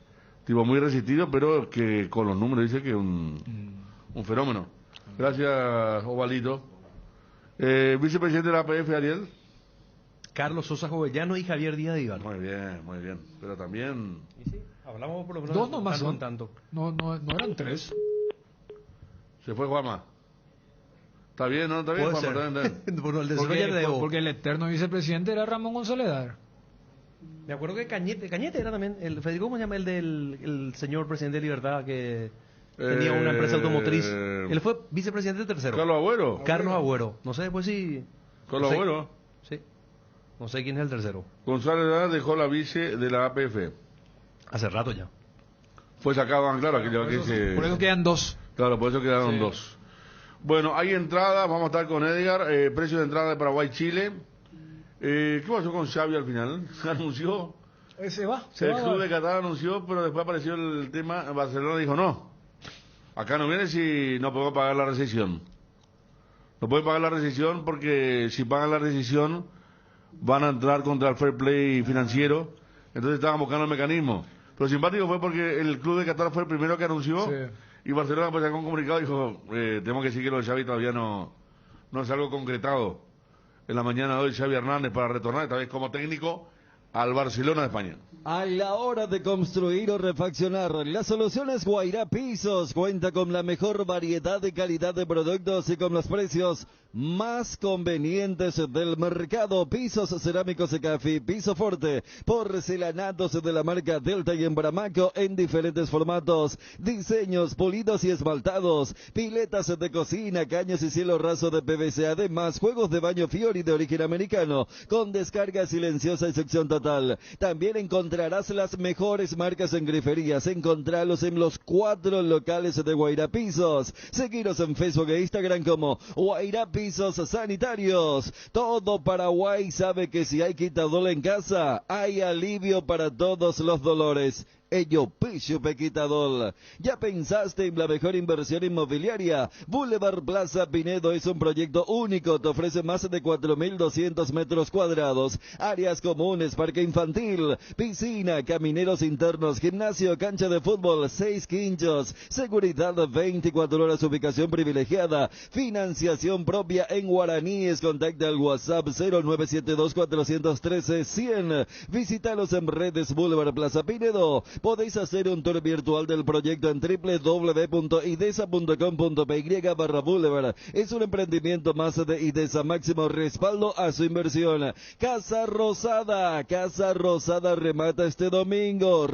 tipo muy resistido, pero que con los números dice que es un fenómeno. Gracias, Ovalito. Vicepresidente de la APF, Ariel. Carlos Sosa Jovellano y Javier Díaz de Ibar. Muy bien, muy bien. Pero también... Y sí, hablamos por lo menos 2 nomás tanto son. en tanto. No eran 3. Se fue Juanma. ¿Está bien, no? ¿Está bien, Puede Juanma? ser. ¿Está bien? Por el desarrollo de Evo. Porque el eterno vicepresidente era Ramón González. Me acuerdo que Cañete era también, Federico, ¿cómo se llama el señor presidente de Libertad que tenía una empresa automotriz? Él fue vicepresidente tercero. Carlos Agüero. Carlos Agüero. No sé después si... Carlos no sé. Agüero. Sí. No sé quién es el tercero. González Lara dejó la vice de la APF. Hace rato ya. Fue sacado, claro, Por eso quedan 2. Claro, por eso quedaron Sí. 2. Bueno, hay entradas, vamos a estar con Edgar. Precio de entrada de Paraguay-Chile. ¿Qué pasó con Xavi al final? Se anunció. Se va. El club de Qatar anunció, pero después apareció el tema. Barcelona dijo no. Acá no viene si no podemos pagar la rescisión. No pueden pagar la rescisión porque si pagan la rescisión van a entrar contra el fair play financiero. Entonces estaban buscando el mecanismo. Lo simpático fue porque el club de Qatar fue el primero que anunció. Sí. Y Barcelona pues sacó un comunicado y dijo, tenemos que decir que lo de Xavi todavía no es algo concretado. En la mañana de hoy Xavi Hernández para retornar, esta vez como técnico, al Barcelona de España. A la hora de construir o refaccionar, las soluciones Guairá Pisos cuenta con la mejor variedad y calidad de productos y con los precios más convenientes del mercado. Pisos cerámicos Ecafi, piso forte, porcelanatos de la marca Delta y Embramaco en diferentes formatos, diseños pulidos y esmaltados, piletas de cocina, caños y cielo raso de PVC, además juegos de baño Fiori de origen americano con descarga silenciosa y sección total. También encontrarás las mejores marcas en griferías. Encontralos en los 4 locales de Guairá Pisos. Seguiros en Facebook e Instagram como Guairá Pisos Sanitarios. Todo Paraguay sabe que si hay quitador en casa, hay alivio para todos los dolores. Ellopicio Pequitadol. ¿Ya pensaste en la mejor inversión inmobiliaria? Boulevard Plaza Pinedo es un proyecto único, te ofrece más de 4.200 metros cuadrados, áreas comunes, parque infantil, piscina, camineros internos, gimnasio, cancha de fútbol, 6 quinchos, seguridad 24 horas, ubicación privilegiada, financiación propia en guaraníes. Contacta al WhatsApp 0972-413-100. Visítalos en redes Boulevard Plaza Pinedo. Podéis hacer un tour virtual del proyecto en www.idesa.com.py/Boulevard. Es un emprendimiento más de Idesa, máximo respaldo a su inversión. Casa Rosada remata este domingo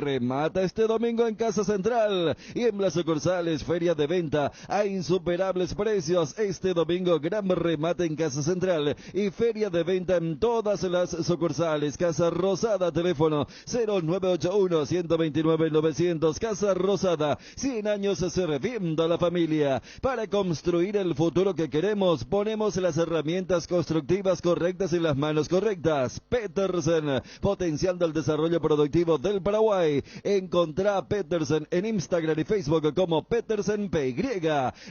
en Casa Central y en las sucursales. Feria de venta a insuperables precios. Este domingo gran remate en Casa Central y feria de venta en todas las sucursales. Casa Rosada, teléfono 0981-129-900. Casa Rosada, 100 años sirviendo a la familia. Para construir el futuro que queremos, ponemos las herramientas constructivas correctas en las manos correctas. Petersen, potenciando el desarrollo productivo del Paraguay. Encontrá a Petersen en Instagram y Facebook como Petersen PY.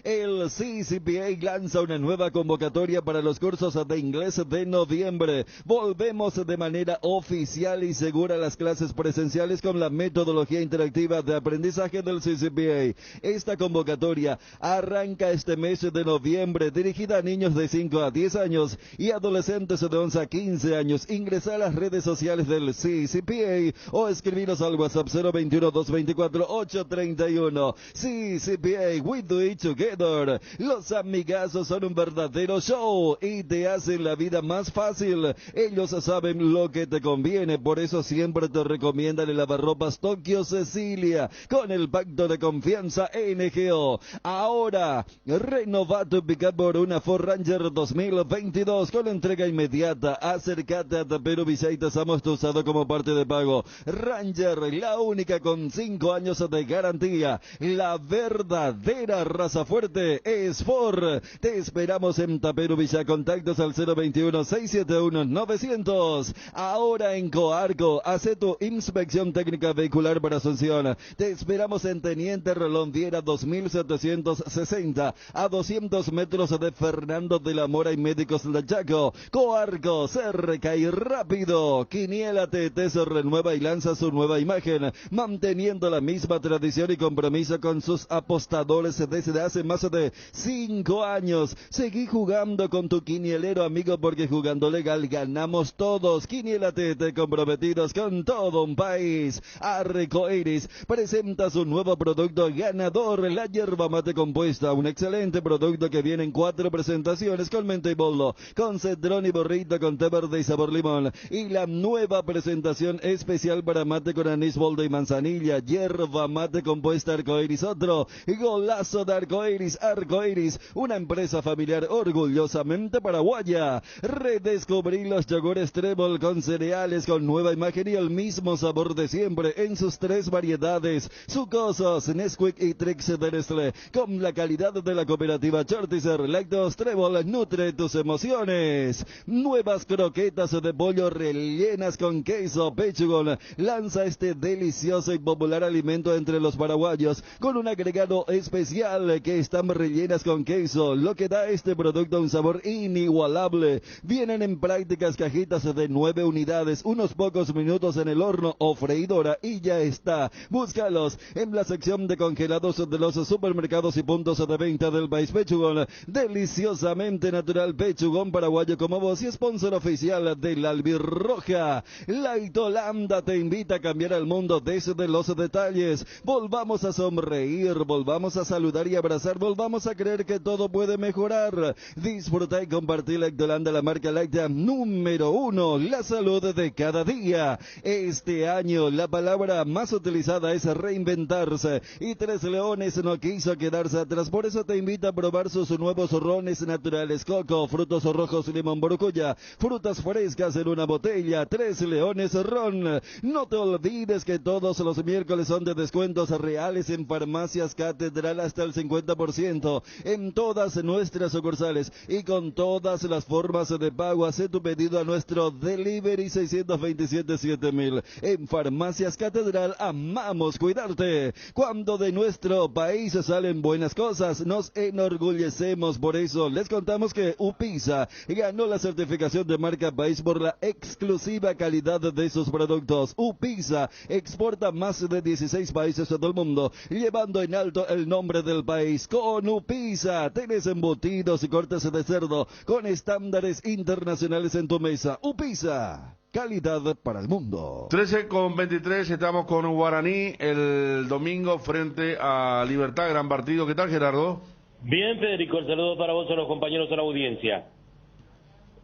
El CCPA lanza una nueva convocatoria para los cursos de inglés de noviembre. Volvemos de manera oficial y segura a las clases presenciales con la metodología interactiva de aprendizaje del CCPA. Esta convocatoria arranca este mes de noviembre, dirigida a niños de 5 a 10 años y adolescentes de 11 a 15 años. Ingresa a las redes sociales del CCPA o escribiros al WhatsApp 021-224-831. CCPA, we do it together. Los amigazos son un verdadero show y te hacen la vida más fácil. Ellos saben lo que te conviene, por eso siempre te recomiendan el lavarropas Tokio Cecilia con el pacto de confianza NGO. Ahora, renova tu pickup por una Ford Ranger 2022 con entrega inmediata. Acércate a Taperu Villa y te damos tu usado como parte de pago. Ranger, la única con 5 años de garantía. La verdadera raza fuerte es Ford. Te esperamos en Taperu Villa. Contactos al 021-671-900. Ahora en Coarco, hace tu inspección técnica vehicular para Asunción. Te esperamos en Teniente Rolón Viera 2760, a 200 metros de Fernando de la Mora y Médicos del Chaco. Coarco, cerca y rápido. Quiniélate, te se renueva y lanza su nueva imagen, manteniendo la misma tradición y compromiso con sus apostadores desde hace más de 5 años. Seguí jugando con tu quinielero amigo, porque jugando legal ganamos todos. Quiniélate, te comprometidos con todo un país. Arcoiris presenta su nuevo producto ganador, la yerba mate compuesta, un excelente producto que viene en 4 presentaciones con menta y boldo, con cedrón y borrito, con té verde y sabor limón, y la nueva presentación especial para mate con anís, boldo y manzanilla, yerba mate compuesta Arcoiris, otro golazo de Arcoiris. Arcoiris, una empresa familiar orgullosamente paraguaya. Redescubrí los yogures Trébol con cereales, con nueva imagen y el mismo sabor de siempre en sus 3 variedades: sucosos, Nesquik y Trix de Nestlé, con la calidad de la cooperativa Chortizer. Lactos Trébol, nutre tus emociones. Nuevas croquetas de pollo rellenas con queso Pechugón lanza este delicioso y popular alimento entre los paraguayos, con un agregado especial que están rellenas con queso, lo que da a este producto un sabor inigualable. Vienen en prácticas cajitas de 9 unidades, unos pocos minutos en el horno o freidora y ya está. Búscalos en la sección de congelados de los supermercados y puntos de venta del país. Pechugón, deliciosamente natural, Pechugón paraguayo como vos y sponsor oficial de la Albirroja. Laitolanda te invita a cambiar el mundo desde los detalles. Volvamos a sonreír, volvamos a saludar y abrazar, volvamos a creer que todo puede mejorar. Disfruta y compartir Laitolanda, la marca láctea número 1, la salud de cada día. Este año la palabra más utilizada es reinventarse y Tres Leones no quiso quedarse atrás, por eso te invita a probar sus nuevos rones naturales: coco, frutos rojos, limón, borucuya, frutas frescas en una botella. Tres Leones Ron. No te olvides que todos los miércoles son de descuentos reales en Farmacias Catedral, hasta el 50% en todas nuestras sucursales y con todas las formas de pago. Haz tu pedido a nuestro delivery 627-7000 en Farmacias Catedral. Central amamos cuidarte. Cuando de nuestro país salen buenas cosas, nos enorgullecemos. Por eso les contamos que UPISA ganó la certificación de marca país por la exclusiva calidad de sus productos. UPISA exporta más de 16 países de todo el mundo, llevando en alto el nombre del país. Con UPISA tenés embutidos y cortes de cerdo con estándares internacionales en tu mesa. UPISA, calidad para el mundo. 13:23, estamos con Guaraní el domingo frente a Libertad, gran partido. ¿Qué tal, Gerardo? Bien, Federico, el saludo para vos y a los compañeros de la audiencia.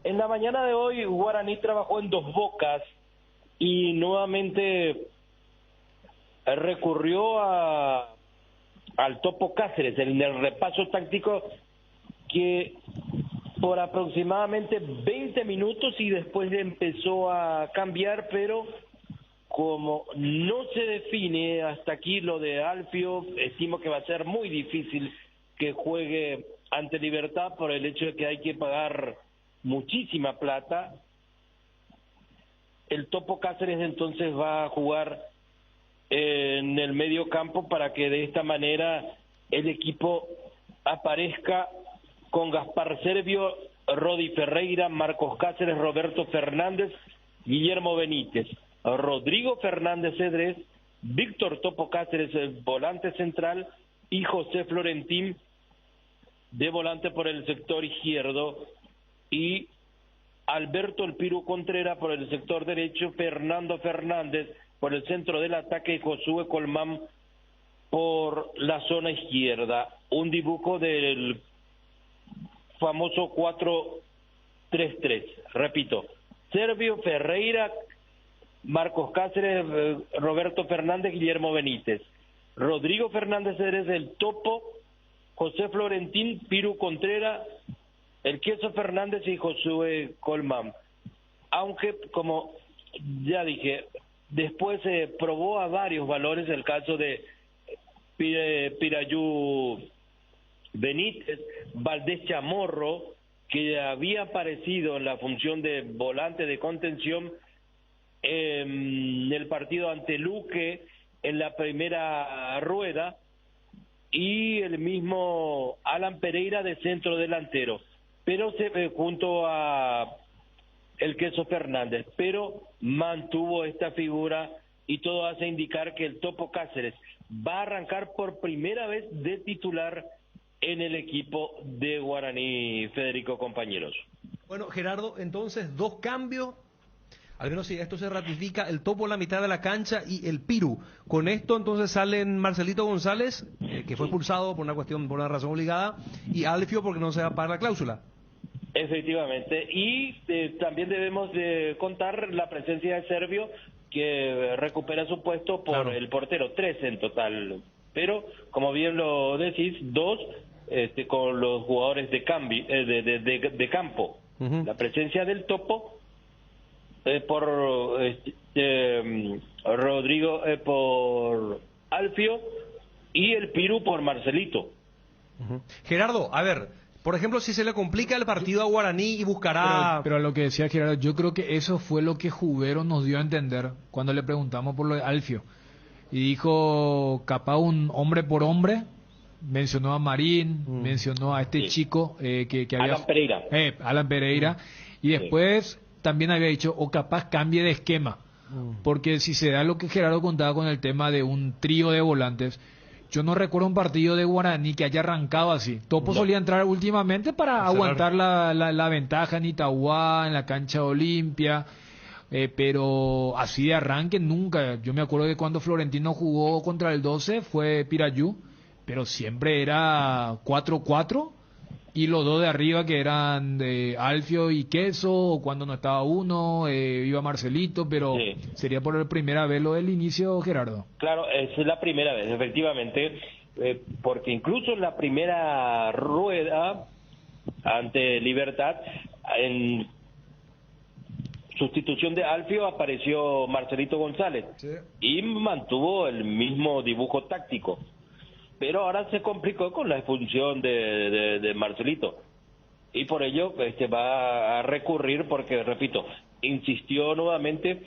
En la mañana de hoy, Guaraní trabajó en Dos Bocas y nuevamente recurrió al Topo Cáceres en el repaso táctico, que por aproximadamente 20 minutos y después empezó a cambiar, pero como no se define hasta aquí lo de Alfio, estimo que va a ser muy difícil que juegue ante Libertad por el hecho de que hay que pagar muchísima plata. El Topo Cáceres entonces va a jugar en el medio campo para que de esta manera el equipo aparezca con Gaspar Servio, Rodi Ferreira, Marcos Cáceres, Roberto Fernández, Guillermo Benítez, Rodrigo Fernández Cedrés, Víctor Topo Cáceres, el volante central, y José Florentín de volante por el sector izquierdo, y Alberto El Piru Contreras por el sector derecho, Fernando Fernández por el centro del ataque y Josué Colmán por la zona izquierda. Un dibujo del famoso 4-3-3. Repito: Servio, Ferreira, Marcos Cáceres, Roberto Fernández, Guillermo Benítez, Rodrigo Fernández Cedrés del Topo, José Florentín, Piru Contreras, el Queso Fernández y Josué Colmán. Aunque, como ya dije, después se probó a varios valores el caso de Pirayú Benítez, Valdés Chamorro, que había aparecido en la función de volante de contención en el partido ante Luque en la primera rueda, y el mismo Alan Pereira de centro delantero, pero junto a el Queso Fernández, pero mantuvo esta figura, y todo hace indicar que el Topo Cáceres va a arrancar por primera vez de titular en el equipo de Guaraní, Federico, compañeros. Bueno, Gerardo, entonces 2 cambios, al menos si esto se ratifica, el Topo en la mitad de la cancha y el Piru. Con esto entonces salen Marcelito González, que fue expulsado por una razón obligada, y Alfio porque no se va a pagar la cláusula. Efectivamente, y también debemos de contar la presencia de Servio, que recupera su puesto por el portero. 3 en total, pero como bien lo decís, 2 con los jugadores de campo. La presencia del Topo por Rodrigo, por Alfio, y el Piru por Marcelito. Gerardo, a ver, por ejemplo, si se le complica el partido a Guaraní y buscará... Pero lo que decía Gerardo, yo creo que eso fue lo que Jubero nos dio a entender cuando le preguntamos por lo de Alfio. Y dijo, capaz un hombre por hombre, mencionó a Marín, mencionó a este chico que había... Alan Pereira. Alan Pereira. Y después también había dicho, o capaz cambie de esquema. Porque si se da lo que Gerardo contaba con el tema de un trío de volantes, yo no recuerdo un partido de Guaraní que haya arrancado así. Topo solía entrar últimamente para aguantar la ventaja en Itagua, en la cancha Olimpia, pero así de arranque nunca. Yo me acuerdo que cuando Florentino jugó contra el 12 fue Pirayú, pero siempre era 4-4, y los 2 de arriba que eran de Alfio y Queso, o cuando no estaba uno, iba Marcelito, pero sería por primera vez lo del inicio, Gerardo. Claro, es la primera vez, efectivamente, porque incluso en la primera rueda ante Libertad, en sustitución de Alfio apareció Marcelito González, y mantuvo el mismo dibujo táctico. Pero ahora se complicó con la expulsión de Marcelito, y por ello va a recurrir, porque, repito, insistió nuevamente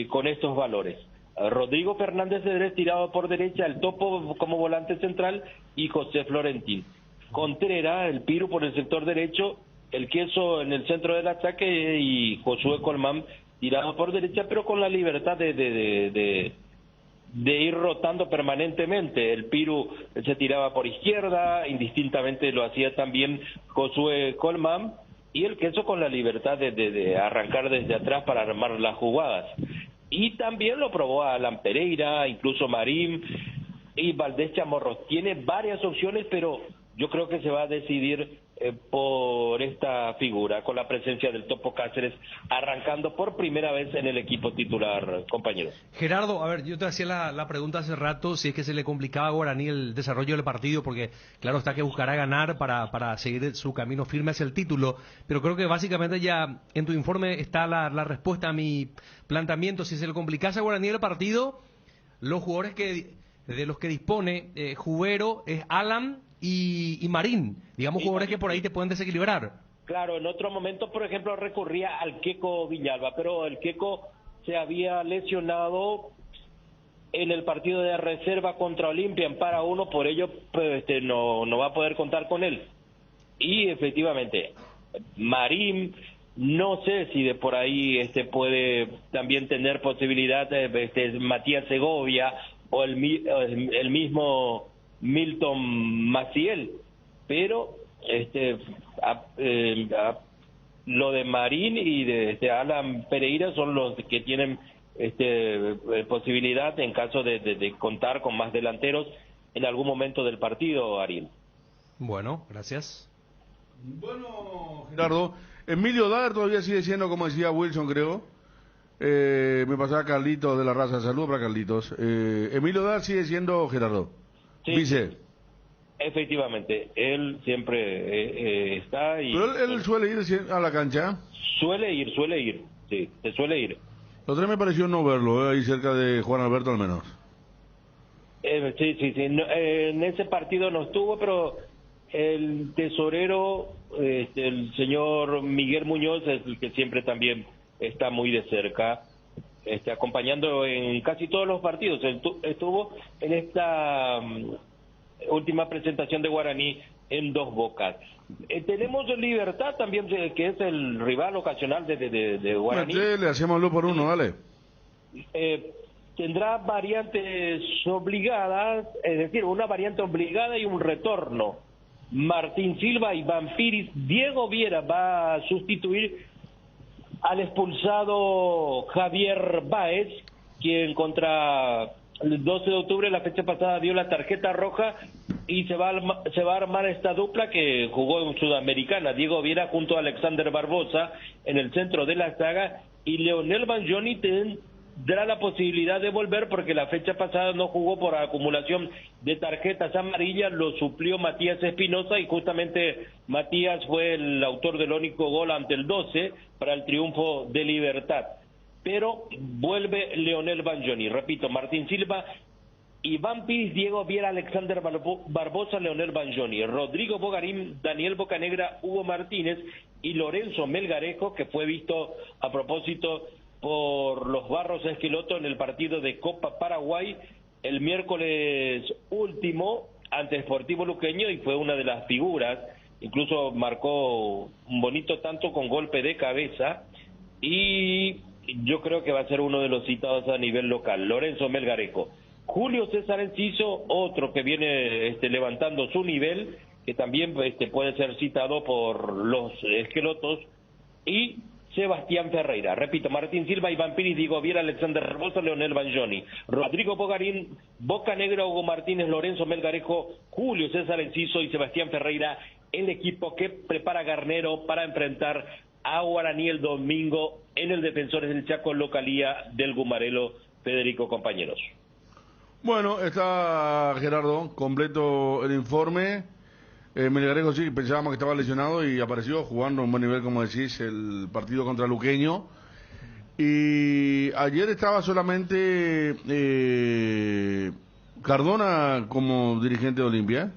con estos valores. Rodrigo Fernández Cedrés tirado por derecha, el Topo como volante central y José Florentín. Contreras, el Piru por el sector derecho, el Queso en el centro del ataque y Josué Colmán tirado por derecha, pero con la libertad de ir rotando permanentemente. El Piru se tiraba por izquierda, indistintamente lo hacía también Josué Colmán, y el Queso con la libertad de arrancar desde atrás para armar las jugadas. Y también lo probó Alan Pereira, incluso Marín y Valdés Chamorro. Tiene varias opciones, pero yo creo que se va a decidir por esta figura, con la presencia del Topo Cáceres, arrancando por primera vez en el equipo titular, compañeros. Gerardo, a ver, yo te hacía la pregunta hace rato, si es que se le complicaba a Guaraní el desarrollo del partido, porque claro está que buscará ganar para seguir su camino firme hacia el título, pero creo que básicamente ya en tu informe está la respuesta a mi planteamiento. Si se le complicase a Guaraní el partido, los jugadores de los que dispone Jubero es Alan y Marín, digamos, jugadores que por ahí te pueden desequilibrar. Claro, en otro momento, por ejemplo, recurría al Queco Villalba, pero el Queco se había lesionado en el partido de reserva contra Olimpia en para uno, por ello pues, no va a poder contar con él. Y efectivamente, Marín, no sé si de por ahí puede también tener posibilidad Matías Segovia o el mismo Milton Maciel, pero lo de Marín y de Alan Pereira son los que tienen posibilidad en caso de contar con más delanteros en algún momento del partido, Ariel. Bueno, gracias. Bueno, Gerardo, Emilio Daer todavía sigue siendo, como decía Wilson, creo. Me pasaba Carlitos de la Raza, saludos para Carlitos. Emilio Daer sigue siendo, Gerardo. Sí, Vice. Efectivamente, él siempre está y... ¿Pero él suele ir a la cancha? Suele ir, sí, se suele ir. Lo otro me pareció no verlo, ahí cerca de Juan Alberto al menos. Sí, no, en ese partido no estuvo, pero el tesorero, el señor Miguel Muñoz, es el que siempre también está muy de cerca, acompañando en casi todos los partidos. Estuvo en esta última presentación de Guaraní en Dos Bocas. Tenemos Libertad también, que es el rival ocasional de Guaraní. Le hacemos uno por uno, dale. Tendrá variantes obligadas, es decir, una variante obligada y un retorno. Martín Silva y Vampiris. Diego Viera va a sustituir al expulsado Javier Báez, quien contra el 12 de octubre, la fecha pasada, dio la tarjeta roja, y se va a armar esta dupla que jugó en Sudamericana. Diego Viera junto a Alexander Barbosa en el centro de la saga, y Leonel Banjoni tendrá la posibilidad de volver porque la fecha pasada no jugó por acumulación de tarjetas amarillas, lo suplió Matías Espinosa, y justamente Matías fue el autor del único gol ante el 12 para el triunfo de Libertad. Pero vuelve Leonel Banjoni, repito, Martín Silva, Iván Piris, Diego Viera, Alexander Barbosa, Leonel Banjoni, Rodrigo Bogarín, Daniel Bocanegra, Hugo Martínez y Lorenzo Melgarejo, que fue visto a propósito por los Barros Esqueloto en el partido de Copa Paraguay el miércoles último ante Sportivo Luqueño, y fue una de las figuras, incluso marcó un bonito tanto con golpe de cabeza, y yo creo que va a ser uno de los citados a nivel local, Lorenzo Melgarejo. Julio César Enciso, otro que viene levantando su nivel, que también puede ser citado por los Esquelotos, y Sebastián Ferreira. Repito, Martín Silva, Iván Piris, Diego Viera, Alexander Barbosa, Leonel Banjoni, Rodrigo Bogarín, Bocanegra, Hugo Martínez, Lorenzo Melgarejo, Julio César Enciso y Sebastián Ferreira, el equipo que prepara Garnero para enfrentar a Guaraní el domingo en el Defensores del Chaco, localía del Gumarelo. Federico, compañeros. Bueno, está Gerardo, completo el informe. Melgarejo sí, pensábamos que estaba lesionado y apareció jugando a un buen nivel, como decís, el partido contra Luqueño. Y ayer estaba solamente Cardona como dirigente de Olimpia.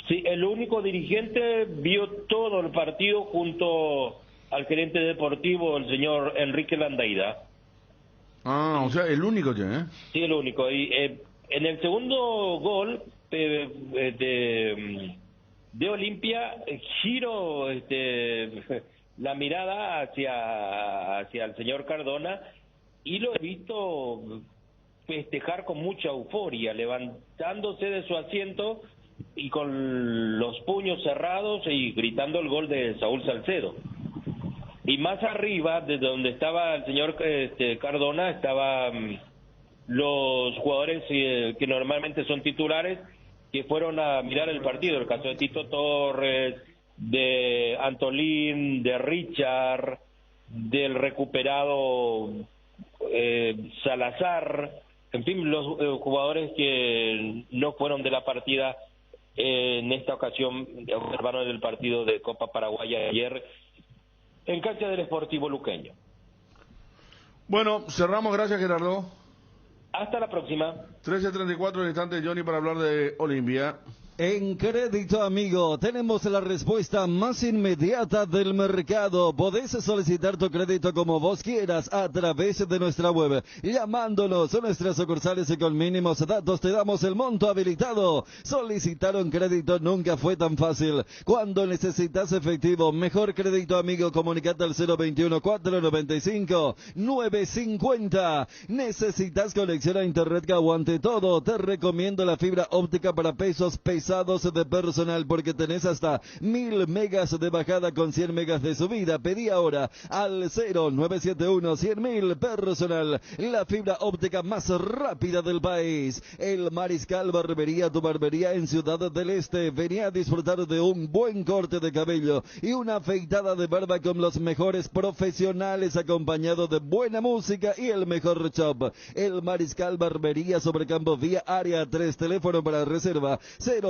Sí, el único dirigente, vio todo el partido junto al gerente deportivo, el señor Enrique Landaida. Ah, o sea, el único ya, ¿eh? Sí, el único. Y en el segundo gol de Olimpia, giro la mirada hacia el señor Cardona y lo he visto festejar con mucha euforia, levantándose de su asiento y con los puños cerrados y gritando el gol de Saúl Salcedo. Y más arriba, de donde estaba el señor Cardona, estaban los jugadores que normalmente son titulares, que fueron a mirar el partido, el caso de Tito Torres, de Antolín, de Richard, del recuperado Salazar, en fin, los jugadores que no fueron de la partida en esta ocasión observaron el partido de Copa Paraguaya ayer en cancha del Sportivo Luqueño. Bueno, cerramos, gracias Gerardo. Hasta la próxima. 13:34 en instante, Johnny, para hablar de Olimpia. En Crédito Amigo tenemos la respuesta más inmediata del mercado. Podés solicitar tu crédito como vos quieras a través de nuestra web. Llamándonos a nuestras sucursales y con mínimos datos te damos el monto habilitado. Solicitar un crédito nunca fue tan fácil. Cuando necesitas efectivo, mejor Crédito Amigo, comunicate al 021-495-950. Necesitas conexión a internet que aguante todo. Te recomiendo la fibra óptica para pesos pesados de personal porque tenés hasta 1000 megas de bajada con 100 megas de subida. Pedí ahora al 0971-100.000 personal, la fibra óptica más rápida del país. El Mariscal Barbería, tu barbería en Ciudad del Este. Venía a disfrutar de un buen corte de cabello y una afeitada de barba con los mejores profesionales, acompañado de buena música y el mejor shop. El Mariscal Barbería sobre Campo Vía Área 3, teléfono para reserva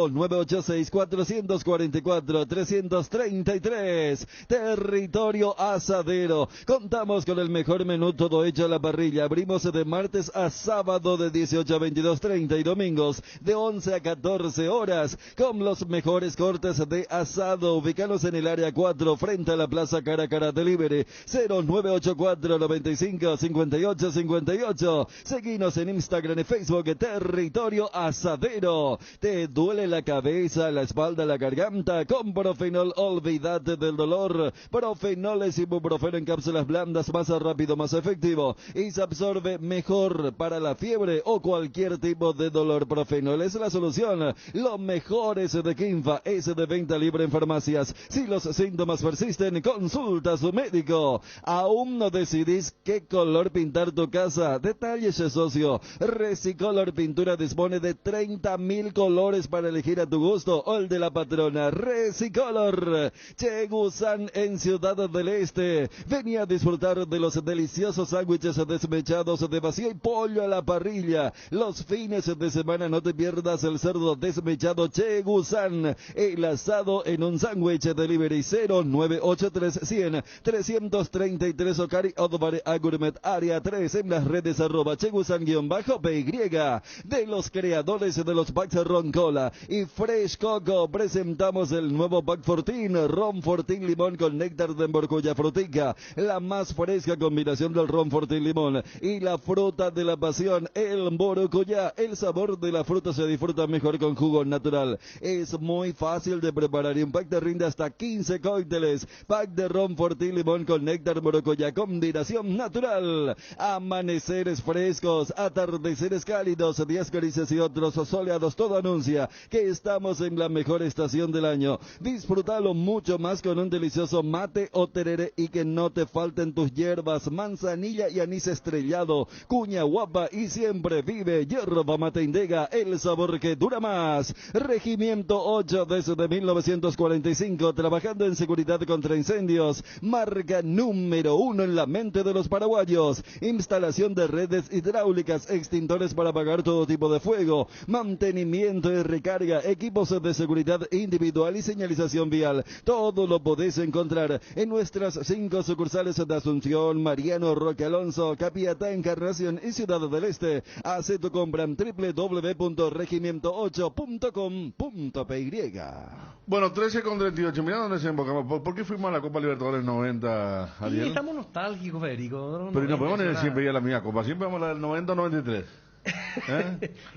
0986-444-333. Territorio Asadero. Contamos con el mejor menú, todo hecho a la parrilla. Abrimos de martes a sábado de 18 a 22:30 y domingos de 11 a 14 horas con los mejores cortes de asado. Ubicanos en el área 4 frente a la Plaza Cara a Cara Delivery 0984-95-5858. Seguinos en Instagram y Facebook, Territorio Asadero. ¿Te duele la cabeza, la espalda, la garganta? Con Profenol, olvídate del dolor. Profenol es ibuprofeno en cápsulas blandas, más rápido, más efectivo y se absorbe mejor para la fiebre o cualquier tipo de dolor. Profenol es la solución. Lo mejor es de Quinfa, es de venta libre en farmacias. Si los síntomas persisten, consulta a su médico. ¿Aún no decidís qué color pintar tu casa? Detalles, socio. Recicolor Pintura dispone de 30.000 colores para elegir a tu gusto, o el de la patrona. Recicolor. Chegusan en Ciudad del Este. Venía a disfrutar de los deliciosos sándwiches desmechados de vacío y pollo a la parrilla. Los fines de semana no te pierdas el cerdo desmechado Chegusan. El asado en un sándwich. Delivery 0983-100-333 Ocari Odvare a Gourmet Área 3 en las redes @Chegusan_PY. De los creadores de los packs Ron Cola y Fresh Coco, presentamos el nuevo Pack Fortín, Ron Fortín Limón con néctar de Borgoya Frutica, la más fresca combinación del Ron Fortín Limón y la fruta de la pasión, el Borgoya. El sabor de la fruta se disfruta mejor con jugo natural. Es muy fácil de preparar y un pack te rinde hasta 15 cócteles. Pack de Ron Fortín Limón con néctar Borgoya, combinación natural. Amaneceres frescos, atardeceres cálidos, días grises y otros soleados, todo anuncia que estamos en la mejor estación del año. Disfrútalo mucho más con un delicioso mate o tereré y que no te falten tus hierbas, manzanilla y anís estrellado, cuña guapa y siempre vive yerba mate Indega, el sabor que dura más. Regimiento 8 desde 1945, trabajando en seguridad contra incendios, marca número 1 en la mente de los paraguayos. Instalación de redes hidráulicas, extintores para apagar todo tipo de fuego, mantenimiento y recarga Peibriega, equipos de seguridad individual y señalización vial. Todo lo podés encontrar en nuestras 5 sucursales de Asunción, Mariano Roque Alonso, Capiatá, Encarnación y Ciudad del Este. Haz tu compra en www.regimiento8.com.py. Bueno, 13:38. Mira dónde se embocamos. ¿Por qué fuimos a la Copa Libertadores 90, Y Ariel? estamos nostálgicos, Federico. Pero no podemos Impresiona- siempre ir a la misma Copa. Siempre vamos a la del 90 o 93.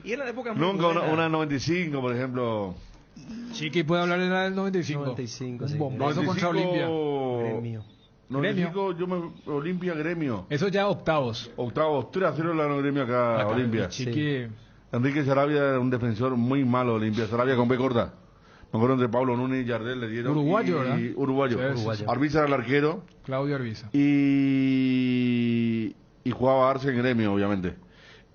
Y en la época muy Nunca buena. una 95, por ejemplo. Chiqui puede hablar de la del 95. 95, Un sí. bombazo contra Olimpia. Gremio. 95, Olimpia Gremio. Eso ya octavos. Octavos, 3-0 la Gremio acá, Acá, Olimpia. Chiqui. Enrique Sarabia era un defensor muy malo de Olimpia. Sarabia con B corta. Me acuerdo entre Pablo Núñez y Yardel le dieron. Uruguayo, y, ¿verdad? Uruguayo. Sí, sí, sí. Arbiza era el arquero. Claudio Arbiza. Y jugaba Arce en Gremio, obviamente.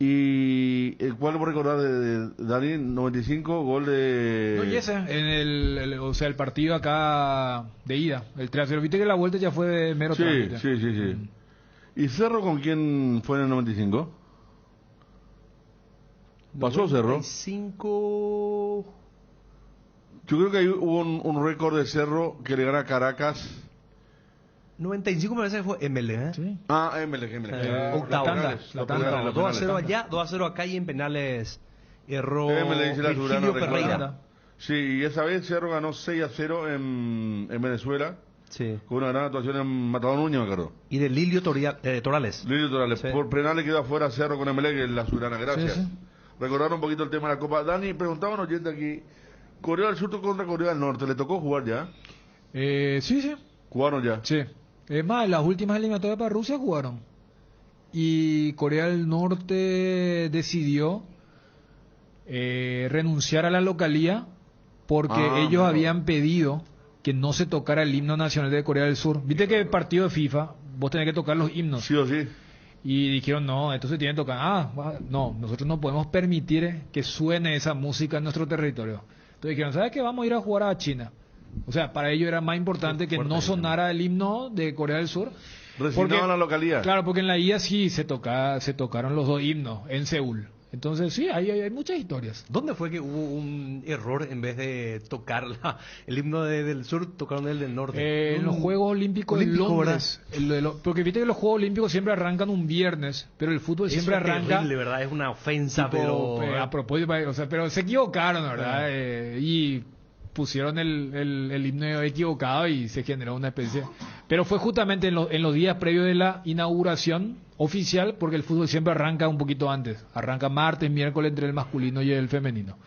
Y ¿cuál por recordar de Dani? 95, gol de... No, y ese, en o sea, el partido acá de ida, el 3-0. Viste que la vuelta ya fue de mero Sí, trámite. sí. ¿Y Cerro con quién fue en el 95? ¿Pasó Cerro? 95... Yo creo que ahí hubo un récord de Cerro que le gana a Caracas. 95 me parece que fue ML, ¿eh? Sí. Ah, ML. Octavo. La tanda. 2-0 allá, 2-0 acá y en penales erró ML dice la Virgilio Surana, Ferreira. recuerda. Sí, y esa vez Cerro ganó 6-0 en Venezuela. Sí. Con una gran actuación en Matador Núñez, me acuerdo. Y de Lilio Torales. Lilio Torales. Sí. Por penales quedó afuera Cerro con ML, que es la Surana. Gracias. Sí, sí. Recordar un poquito el tema de la Copa. Dani, preguntaba un oyente aquí. Corea del Sur contra Corea del Norte. ¿Le tocó jugar ya? Sí. ¿Jugaron ya? Sí. Es más, las últimas eliminatorias para Rusia jugaron. Y Corea del Norte decidió renunciar a la localía porque ellos habían pedido que no se tocara el himno nacional de Corea del Sur. Viste que el partido de FIFA, vos tenés que tocar los himnos. Sí o sí. Y dijeron, no, esto se tiene que tocar. No, nosotros no podemos permitir que suene esa música en nuestro territorio. Entonces dijeron, ¿sabes qué? Vamos a ir a jugar a China. O sea, para ellos era más importante que no sonara el himno de Corea del Sur. Resignaban la localidad. Claro, porque en la ida sí se tocaron los dos himnos en Seúl. Entonces sí, hay muchas historias. ¿Dónde fue que hubo un error en vez de tocar el himno del sur, tocaron el del norte? En los Juegos Olímpicos de Londres. Porque viste que los Juegos Olímpicos siempre arrancan un viernes, pero el fútbol Eso siempre es arranca... terrible, ¿verdad? Es una ofensa, tipo, pero... a propósito, o sea, pero se equivocaron, ¿verdad? Y pusieron el himno equivocado y se generó una especie... Pero fue justamente en los días previos de la inauguración oficial, porque el fútbol siempre arranca un poquito antes. Arranca martes, miércoles entre el masculino y el femenino.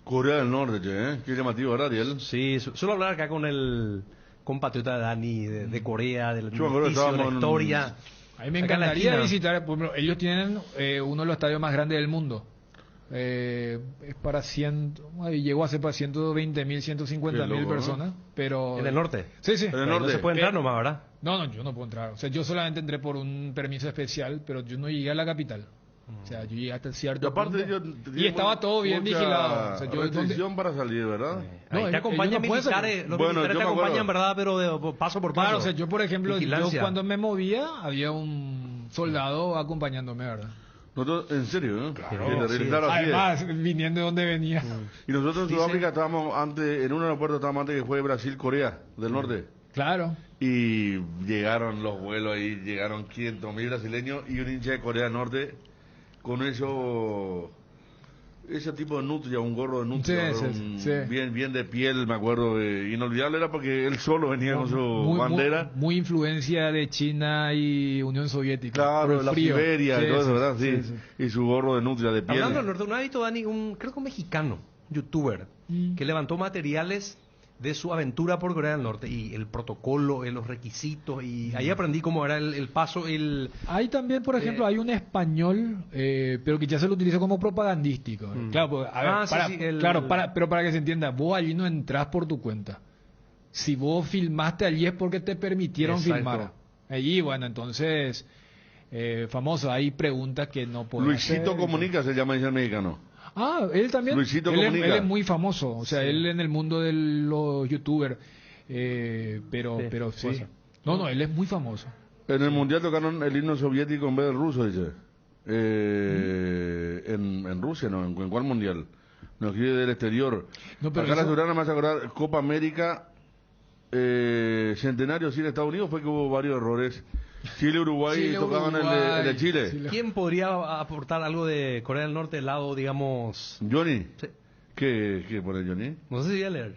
Corea del Norte, che, ¿eh? Qué llamativo, ¿verdad, Ariel? Sí, suelo hablar acá con el compatriota de Dani de Corea, del Yo me acuerdo que inicio, de la estábamos en- historia. A mí me Acá en la encantaría esquina. visitar, por ejemplo, ellos tienen uno de los estadios más grandes del mundo. Es para llegó a ser para 120.000, 150.000 Qué loco, personas, ¿no? pero... En el norte. Sí, sí. En el Ahí norte. no se puede entrar nomás, ¿verdad? No, yo no puedo entrar. O sea, yo solamente entré por un permiso especial, pero yo no llegué a la capital. O sea, yo llegué hasta Y cierto aparte punto. ellos Y estaba todo bien mucha vigilado. O sea, yo, restricción para salir, ¿verdad? No, Ahí te ellos acompañan no pueden militares, salir. los Bueno, militares yo te me acuerdo. acompañan, ¿verdad? Pero de paso por paso. Claro, o sea, yo por ejemplo, Vigilancia. yo cuando me movía, había un soldado acompañándome, ¿verdad? Nosotros, en serio, ¿eh? Claro, Qué terrible. sí. Claro, así es. Además, viniendo de donde venía. Y nosotros en Dice- Sudáfrica estábamos antes, en un aeropuerto estábamos antes que fue Brasil-Corea del Norte. Claro. Y llegaron los vuelos ahí, llegaron 500.000 brasileños y un hincha de Corea del Norte con ese tipo de nutria, un gorro de nutria, Sí, un- sí. bien de piel, me acuerdo. Inolvidable era porque él solo venía con su bandera. Muy influencia de China y Unión Soviética. por Claro, el la frío. Siberia y Sí, todo eso, sí, ¿verdad? Sí. sí. Y su gorro de nutria, de piel. Hablando del norte, ¿no ha visto, Dani, creo que un mexicano, youtuber, que levantó materiales de su aventura por Corea del Norte y el protocolo, los requisitos, y ahí aprendí cómo era el paso, Hay también, por ejemplo, hay un español, pero que ya se lo utiliza como propagandístico. Claro, pues, a ver, Ah, sí, sí, pero para que se entienda, vos allí no entrás por tu cuenta. Si vos filmaste allí es porque te permitieron Exacto. filmar. Allí, bueno, entonces, famoso, hay preguntas que no puedo Luisito Comunica se llama, dice el mexicano. Ah, él también. Luisito él Comunica. es muy famoso, o sea, él en el mundo de los youtubers, pero sí. pues. No, él es muy famoso. En el mundial tocaron el himno soviético en vez del ruso, dice. En Rusia, ¿no? ¿En cuál mundial? Nos escribe del exterior. No, pero Acá la eso- ciudadana me hace acordar Copa América, Centenario, Chile, Estados Unidos, fue que hubo varios errores. Chile, Uruguay, Chile, tocaban Uruguay, el de Chile. Chile. ¿Quién podría aportar algo de Corea del Norte del lado, digamos? Johnny, Sí. ¿qué pone Johnny? No sé si voy a leer.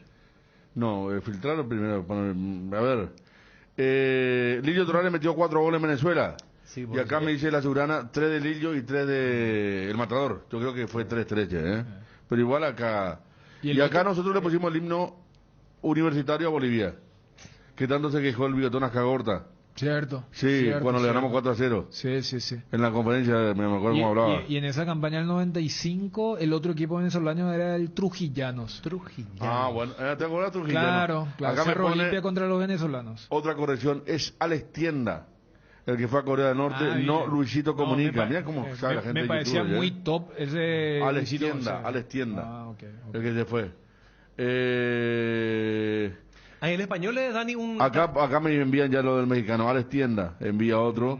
No, filtraron primero. A ver. Lillo Torales metió 4 goles en Venezuela. Sí, Y por acá eso. me dice la Surana 3 de Lillo y 3 de El Matador. Yo creo que fue 3-3, Pero igual acá. ¿Y Y, el acá otro? nosotros le pusimos el himno universitario a Bolivia. Que tanto se quejó el bigotón Ascagorta. Cierto. Sí, cierto, cuando le cierto. ganamos 4-0. Sí, sí, sí. En la conferencia, me acuerdo cómo hablaba. Y en esa campaña del 95, el otro equipo venezolano era el Trujillanos. Ah, bueno, ¿te acuerdas Trujillano? Claro, claro. Acá me Cerro pone Olimpia contra los venezolanos. otra corrección, es Alex Tienda, el que fue a Corea del Norte, Ah, no bien. Luisito No, Comunica. me Mira cómo sabe la gente me de parecía YouTube, muy top ese Alex Luisito Tienda, González. Alex Tienda, Ah, ok, ok. el que se fue. Ah, en español es Dani un... Acá me envían ya lo del mexicano, Alex Tienda, envía otro.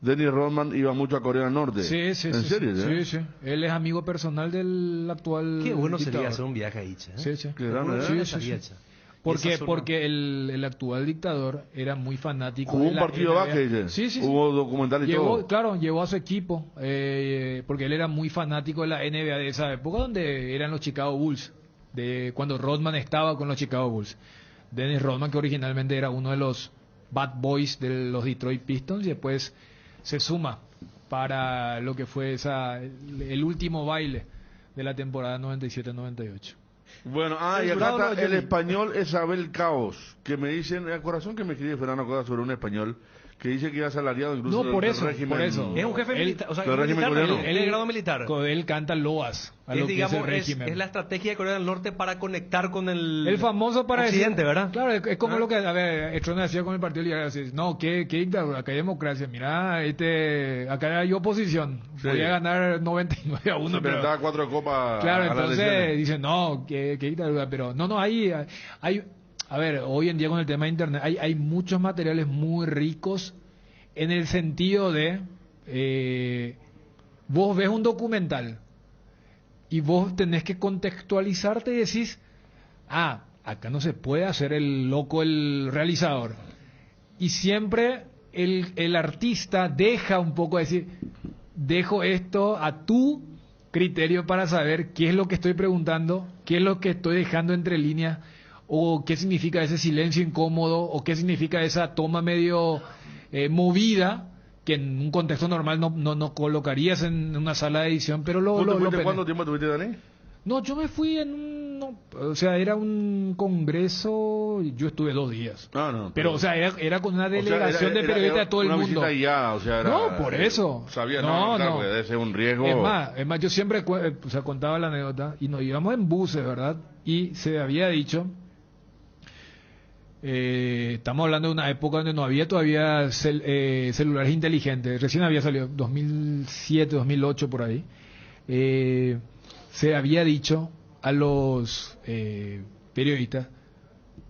Dennis Rodman iba mucho a Corea del Norte. Sí, sí, ¿En sí, serio? sí, sí. Él es amigo personal del actual Qué bueno sería dictador. hacer un viaje ahí, che. Sí, sí. Qué grande, ¿eh? Sí, sí, Estaría, sí. che. Porque, Esa zona- porque el actual dictador era muy fanático Jugó de un la partido de NBA. básquet, dice. Sí, sí, sí. Hubo documental y Llevó, todo. claro, llevó a su equipo, porque él era muy fanático de la NBA de esa época, donde eran los Chicago Bulls, de cuando Rodman estaba con los Chicago Bulls. Dennis Rodman, que originalmente era uno de los bad boys de los Detroit Pistons, y después se suma para lo que fue el último baile de la temporada 97-98. Bueno, y acá está el español Isabel Caos, que me dicen, el corazón que me escribe Fernando Coda sobre un español, que dice que iba asalariado incluso No, por del eso, régimen. por eso. Es un jefe Él- militar, o sea, del es régimen militar, coreano. él es grado militar. Él canta loas a Es, lo que digamos, es el régimen. es la estrategia de Corea del Norte para conectar con El famoso para Occidente, decir, ¿verdad? Claro, es como ¿Ah? lo que, a ver, Estrona decía con el Partido Liberal, así, no, ¿qué dictadura? Acá hay democracia, mira, acá hay oposición, Sí. voy a ganar 99-1, Se pero... presentaba 4 de copa Claro, a las entonces elecciones. dicen, no, ¿qué dictadura? Pero no, hay, a ver, hoy en día con el tema de Internet, hay muchos materiales muy ricos en el sentido de, vos ves un documental y vos tenés que contextualizarte y decís, acá no se puede hacer el loco el realizador. Y siempre el artista deja un poco decir, dejo esto a tu criterio para saber qué es lo que estoy preguntando, qué es lo que estoy dejando entre líneas, o qué significa ese silencio incómodo, o qué significa esa toma medio movida, que en un contexto normal no colocarías en una sala de edición, pero ¿Vos te fuiste lo cuánto tiempo tuviste, Dani? No, yo me fui o sea, era un congreso, yo estuve 2 días. No. Pero, o sea, era con una O sea, delegación de periodistas de todo el una mundo. visita guiada, o sea, era, No, por eso. Sabía, No, claro, no. porque debe ser un riesgo. Es más, yo siempre o sea, contaba la anécdota y nos íbamos en buses, ¿verdad? Y se había dicho, estamos hablando de una época donde no había todavía celulares inteligentes, recién había salido, 2007, 2008 por ahí. Se había dicho a los periodistas,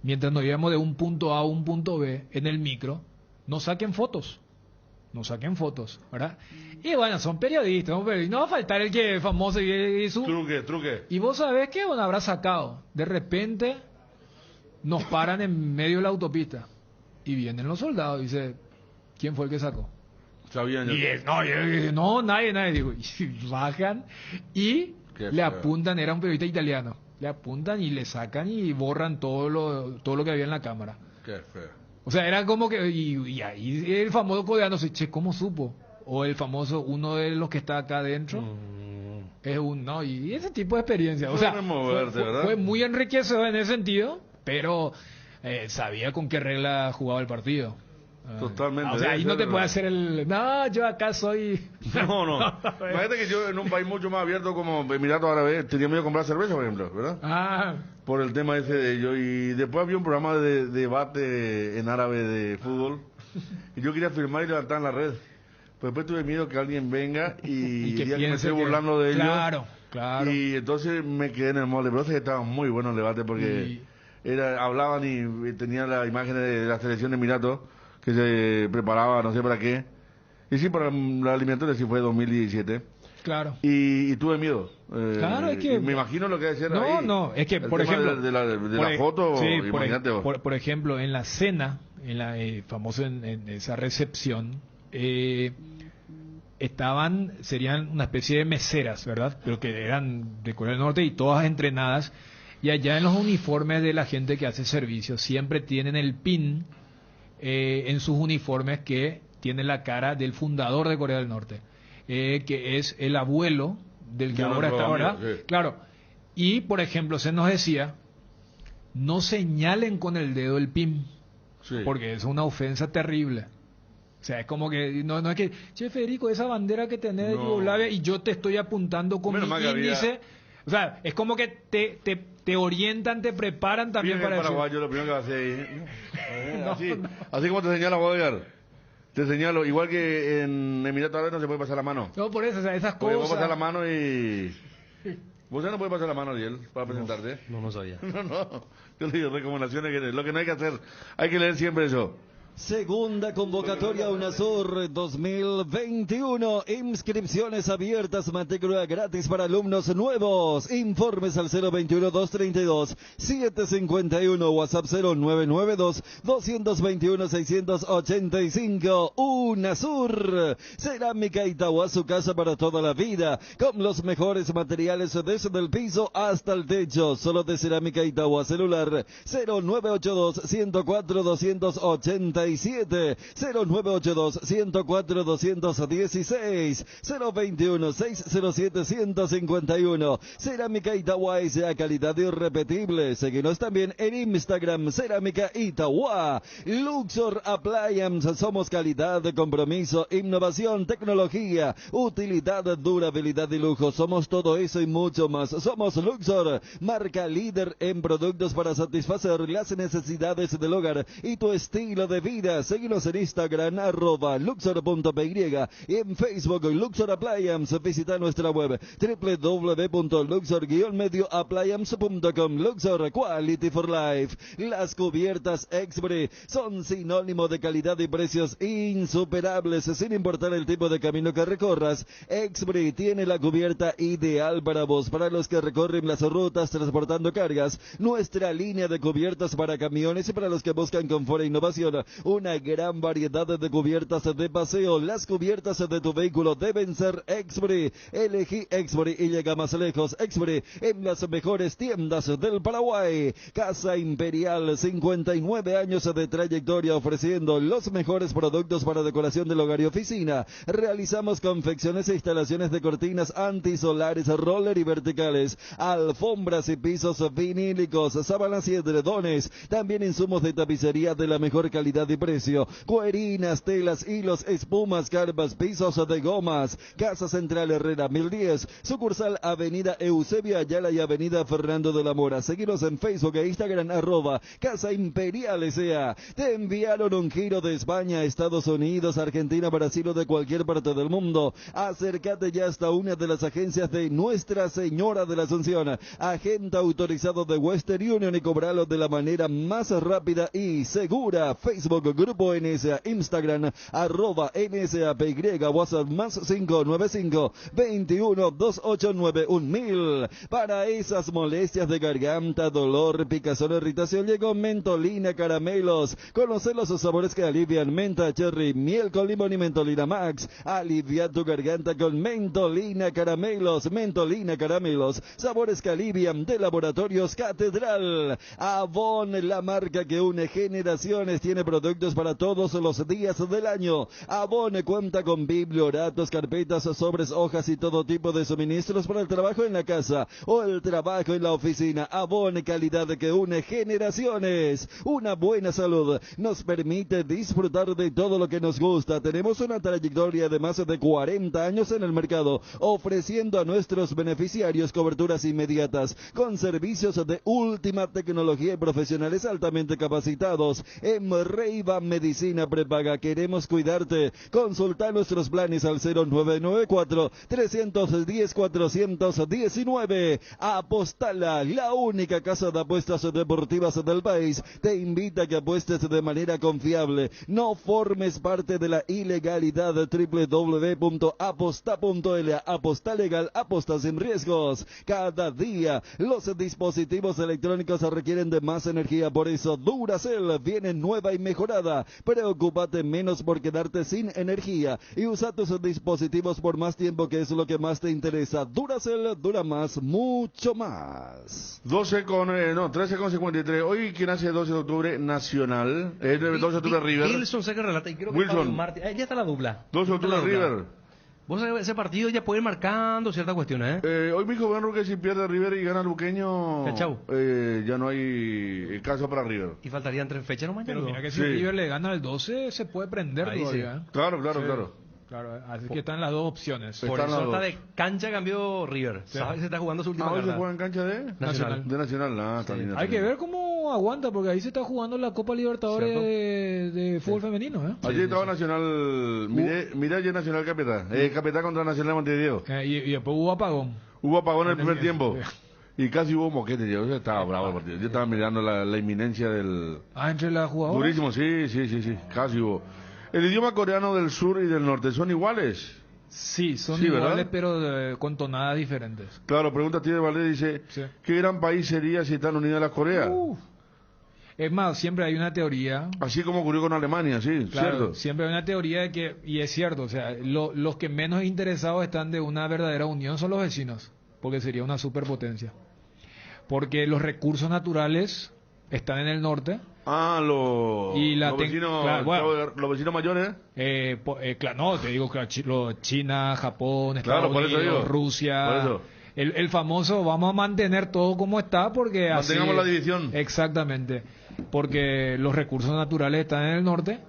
mientras nos íbamos de un punto A a un punto B en el micro, no saquen fotos, ¿verdad? Y bueno, son periodistas, no va a faltar el que es famoso y su... Truque. Y vos sabés que bueno, habrá sacado. De repente nos paran en medio de la autopista y vienen los soldados y dice, ¿quién fue el que sacó? Sabían. No, nadie. Digo, y bajan y Qué le feo. apuntan, era un periodista italiano, le apuntan y le sacan y borran todo lo que había en la cámara. Qué feo. O sea, era como que, y ahí el famoso coreano se che, ¿cómo supo? O el famoso, uno de los que está acá adentro, es no, y ese tipo de experiencia. O sea, Fue removerte, ¿verdad? fue muy enriquecedor en ese sentido, pero sabía con qué regla jugaba el partido. Totalmente. O sea, ahí debe no te ser, puede hacer no, yo acá soy... No. Imagínate que yo en un país mucho más abierto como Emiratos Árabes tenía miedo de comprar cerveza, por ejemplo, ¿verdad? Por el tema ese de ellos. Y después había un programa de debate en árabe de fútbol. Y yo quería firmar y levantar en la red. Pero después tuve miedo que alguien venga y que diga que me piense esté que- burlando de ellos. Claro. Y entonces me quedé en el molde. Pero que estaba muy bueno el debate porque hablaban y tenían la imagen de la selección de Emiratos que se preparaba no sé para qué. Y sí, para la eliminatoria sí fue 2017. Claro. Y tuve miedo. Claro, es que... Me imagino lo que debe ser No, ahí. No, es que, el por tema ejemplo... de la foto, sí, imagínate vos. por ejemplo, en la cena, en la famoso en esa recepción, serían una especie de meseras, ¿verdad? Pero que eran de Corea del Norte y todas entrenadas. Y allá en los uniformes de la gente que hace servicio siempre tienen el pin en sus uniformes que tiene la cara del fundador de Corea del Norte, que es el abuelo del que ahora está ahora. Sí. Claro. Y, por ejemplo, se nos decía, no señalen con el dedo el pin, porque es una ofensa terrible. O sea, es como que, no es que, che, Federico, esa bandera que tenés de Yugoslavia y yo te estoy apuntando con mi índice. O sea, es como que te orientan, te preparan también para eso. Paraguayo, lo primero que va a hacer ahí. Así como te señala Bodegar. Te señalo, igual que en Emiratos Árabes no se puede pasar la mano. No, por eso, o sea, esas porque cosas. Vos pasar la mano y... ¿Vos ya no puedes pasar la mano, Ariel, para presentarte? No sabía. No. Yo le digo recomendaciones, que lo que no hay que hacer, hay que leer siempre eso. Segunda convocatoria UNASUR 2021. Inscripciones abiertas, matrícula gratis para alumnos nuevos. Informes al 021-232-751, WhatsApp 0992-221-685. UNASUR. Cerámica Itauguá, su casa para toda la vida. Con los mejores materiales desde el piso hasta el techo. Solo de Cerámica Itauguá. Celular 0982-104-280. 0982-104-216, 021-607-151. Cerámica Itauguá es de calidad irrepetible. Seguinos también en Instagram, Cerámica Itauguá. Luxor Appliance, somos calidad, compromiso, innovación, tecnología, utilidad, durabilidad y lujo. Somos todo eso y mucho más. Somos Luxor, marca líder en productos para satisfacer las necesidades del hogar y tu estilo de vida. Seguinos en Instagram, @luxor.py, y en Facebook, Luxor Appliance. Visita nuestra web, www.luxor-medioappliance.com. Luxor, Quality for Life. Las cubiertas Expre son sinónimo de calidad y precios insuperables, sin importar el tipo de camino que recorras. Expre tiene la cubierta ideal para vos, para los que recorren las rutas transportando cargas. Nuestra línea de cubiertas para camiones y para los que buscan confort e innovación. Una gran variedad de cubiertas de paseo. Las cubiertas de tu vehículo deben ser Expre. Elegí Expre y llega más lejos. Expre en las mejores tiendas del Paraguay. Casa Imperial, 59 años de trayectoria ofreciendo los mejores productos para decoración del hogar y oficina. Realizamos confecciones e instalaciones de cortinas antisolares, roller y verticales, alfombras y pisos vinílicos, sábanas y edredones. También insumos de tapicería de la mejor calidad y precio. Cuerinas, telas, hilos, espumas, carpas, pisos de gomas. Casa Central Herrera 1010. Sucursal Avenida Eusebio Ayala y Avenida Fernando de la Mora. Seguinos en Facebook e Instagram, @Casa Imperial S.A. Te enviaron un giro de España, Estados Unidos, Argentina, Brasil o de cualquier parte del mundo. Acércate ya hasta una de las agencias de Nuestra Señora de la Asunción. Agente autorizado de Western Union y cobralo de la manera más rápida y segura. Facebook, Grupo NSA, Instagram, @NSAPY, WhatsApp más 595-21-289-1000. Para esas molestias de garganta, dolor, picazón, irritación, llegó Mentolina Caramelos. Conoce los sabores que alivian: menta, cherry, miel con limón y Mentolina Max. Alivia tu garganta con Mentolina Caramelos. Mentolina Caramelos, sabores que alivian, de Laboratorios Catedral. Avon, la marca que une generaciones, tiene productos para todos los días del año. Avon cuenta con biblioratos, carpetas, sobres, hojas y todo tipo de suministros para el trabajo en la casa o el trabajo en la oficina. Avon, calidad que une generaciones. Una buena salud nos permite disfrutar de todo lo que nos gusta. Tenemos una trayectoria de más de 40 años en el mercado, ofreciendo a nuestros beneficiarios coberturas inmediatas con servicios de última tecnología y profesionales altamente capacitados. En Rey Viva Medicina Prepaga, queremos cuidarte. Consulta nuestros planes al 0994-310-419. Apostala, la única casa de apuestas deportivas del país, te invita a que apuestes de manera confiable. No formes parte de la ilegalidad. www.aposta.l. Aposta legal, aposta sin riesgos. Cada día los dispositivos electrónicos requieren de más energía, por eso Duracell viene nueva y mejorada. Preocúpate menos por quedarte sin energía y usa tus dispositivos por más tiempo, que es lo que más te interesa. Duracell dura más, mucho más. 13:53. Hoy, ¿quién hace el 12 de octubre? Nacional. El 12 de octubre River. Wilson sé que relata y creo que Wilson. Fabio Martí. Ya está la dupla. 12 de octubre River. Vos sabés, ese partido ya puede ir marcando ciertas cuestiones, Hoy me dijo Benro que si pierde River y gana Luqueño, chau. Ya no hay caso para River. Y faltarían 3 fechas nomás. Pero mira que si Sí. River le gana el 12, se puede prender Ahí todavía. sí. Claro. Claro, así que están las dos opciones. Por Están eso las está dos. de cancha cambió River. Sí. ¿Sabes? Se está jugando su última Hoy se carta. juega en cancha de Nacional. De Nacional. Está bien, está Hay que bien. ver cómo aguanta, porque ahí se está jugando la Copa Libertadores ¿Cierto? de fútbol femenino. Ayer estaba Nacional, miré ayer Nacional Capital, Capital contra Nacional de Montevideo. Y después hubo apagón. Hubo apagón en el primer Sí. tiempo y casi hubo moquete. Yo estaba bravo el partido. Yo estaba mirando la inminencia del... Entre las jugadoras. Durísimo, sí, casi hubo. ¿El idioma coreano del sur y del norte son iguales? Sí, son Sí, ¿verdad? iguales, pero con tonadas diferentes. Claro, pregunta Tiene Valdés, dice, Sí. ¿qué gran país sería si están unidas las Coreas? Es más, siempre hay una teoría. Así como ocurrió con Alemania, sí, Claro, cierto. siempre hay una teoría de que, y es cierto, o sea, los que menos interesados están de una verdadera unión son los vecinos, porque sería una superpotencia. Porque los recursos naturales están en el norte. Los Claro, bueno. los vecinos mayores. No, te digo que China, Japón, Claro, Estados por eso Unidos, digo. Rusia. Por eso. El famoso, vamos a mantener todo como está porque Mantengamos así, la división. Exactamente, porque los recursos naturales están en el norte.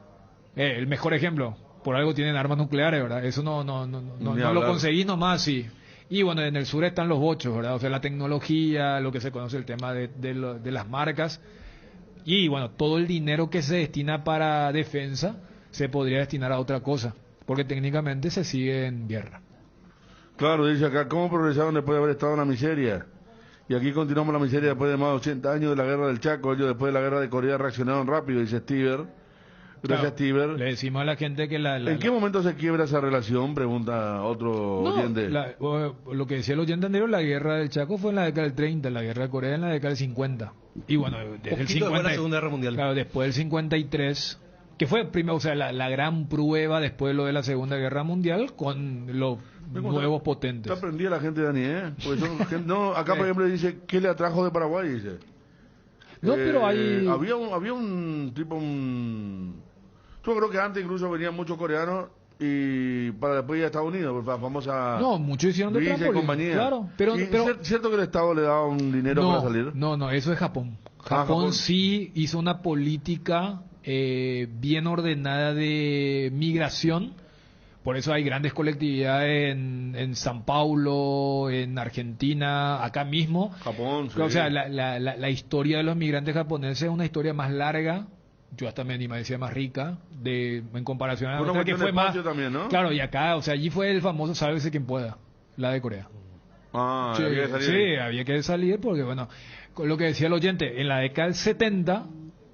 El mejor ejemplo, por algo tienen armas nucleares, ¿verdad? Eso no lo hablar. conseguís nomás, sí. Y bueno, en el sur están los bochos, ¿verdad? O sea, la tecnología, lo que se conoce el tema de las marcas. Y bueno, todo el dinero que se destina para defensa se podría destinar a otra cosa, porque técnicamente se sigue en guerra. Claro, dice acá, ¿cómo progresaron después de haber estado en la miseria? Y aquí continuamos la miseria después de más de 80 años de la guerra del Chaco. Ellos después de la guerra de Corea reaccionaron rápido, dice Stiver. Gracias, Claro, Stiver. le decimos a la gente que ¿En qué momento se quiebra esa relación? Pregunta otro oyente. Lo que decía el oyente anterior, la guerra del Chaco fue en la década del 30, la guerra de Corea en la década del 50. Y bueno, desde el 50, después de la Segunda Guerra Mundial. Claro, después del 53, que fue primero, o sea, la gran prueba después de lo de la Segunda Guerra Mundial con los nuevos potentes. Está aprendida la gente, Dani, ¿eh? Porque son gente, no, acá, por ejemplo, dice, ¿qué le atrajo de Paraguay? Dice. No, pero hay... Había un tipo, yo creo que antes incluso venían muchos coreanos y para después ir a Estados Unidos, por la famosa... No, muchos hicieron de Visa y trampolín. compañía. Claro, pero... ¿Cierto que el Estado le daba un dinero para salir? No, eso es Japón. Japón sí hizo una política bien ordenada de migración. Por eso hay grandes colectividades en San Paulo, en Argentina, acá mismo. Japón, sí. O sea, la historia de los migrantes japoneses es una historia más larga, yo hasta me anima a decir más rica, en comparación a la Una otra que cuestión fue de más... espacio también, ¿no? Claro, y acá, o sea, allí fue el famoso sálvese quien pueda, la de Corea. Sí, había que salir. sí, había que salir porque, bueno, con lo que decía el oyente, en la década del 70...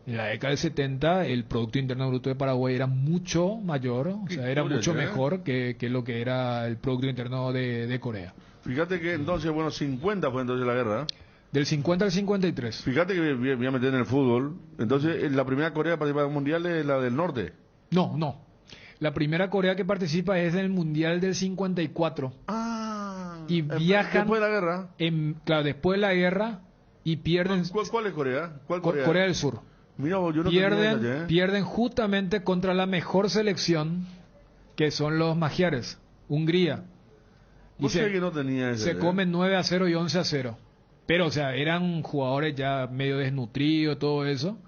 En la década del 70 el Producto Interno Bruto de Paraguay era mucho mayor, o sea, era mucho mejor que lo que era el Producto Interno de Corea. Fíjate que entonces, 50 fue entonces la guerra. Del 50 al 53. Fíjate que voy a meter en el fútbol. Entonces, la primera Corea para participar en el mundial es la del norte. No. La primera Corea que participa es en el Mundial del 54. Y viajan... Después de la guerra. Claro, después de la guerra y pierden... ¿Cuál es Corea? ¿Cuál Corea? Corea del Sur. Mira, yo no tenía esa, ¿eh? Pierden justamente contra la mejor selección, que son los magiares, Hungría. Y que no tenía esa, se comen 9-0 y 11-0. Pero, o sea, eran jugadores ya medio desnutridos, todo eso.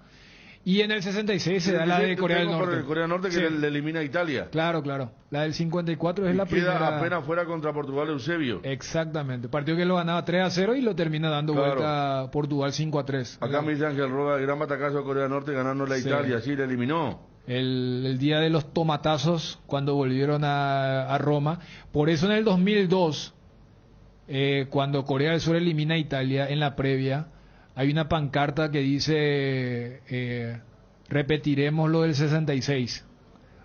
Y en el 66 se da la de Corea del Por Norte. el Corea del Norte que Sí. le elimina a Italia. Claro, claro. La del 54 es la Queda primera. apenas fuera contra Portugal Eusebio. Exactamente. Partido que lo ganaba 3-0 y lo termina dando Claro. vuelta a Portugal 5-3. Acá me dice Ángel Roda, gran batacazo a Corea del Norte ganándole a Sí. Italia, sí, le eliminó. El día de los tomatazos cuando volvieron a Roma. Por eso en el 2002, cuando Corea del Sur elimina a Italia en la previa, hay una pancarta que dice repetiremos lo del 66.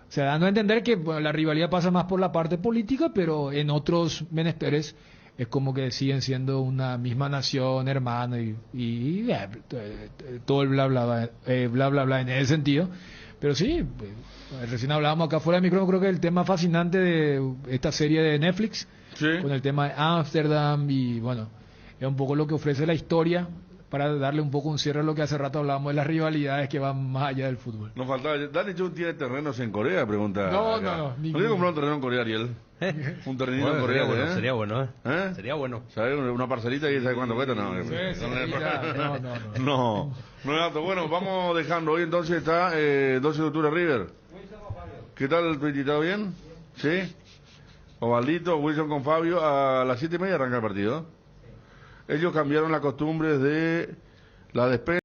O sea, dando a entender que bueno, la rivalidad pasa más por la parte política, pero en otros menesteres es como que siguen siendo una misma nación, hermano, y todo el bla bla bla en ese sentido. Pero sí, recién hablábamos acá fuera de micrófono, creo que el tema fascinante de esta serie de Netflix, Sí. con el tema de Ámsterdam, y bueno, es un poco lo que ofrece la historia para darle un poco un cierre a lo que hace rato hablábamos de las rivalidades que van más allá del fútbol. Nos faltaba, Dani Chun tiene terrenos en Corea, pregunta. No, acá. no, ¿No ninguno. quiere comprar un terreno en Corea, Ariel? Un terrenito en Corea, sería bueno, ¿eh? sería bueno, ¿eh? ¿Eh? Sería bueno. ¿Sabes? Una parcelita y ¿sabe cuánto cuesta? No, no es alto. Bueno, vamos dejando. Hoy entonces está 12 de octubre River. ¿Qué tal el Twitty? ¿Todo bien? ¿Sí? Ovaldito, Wilson con Fabio. A las 7:30 arranca el partido. Ellos cambiaron las costumbres de la despensa.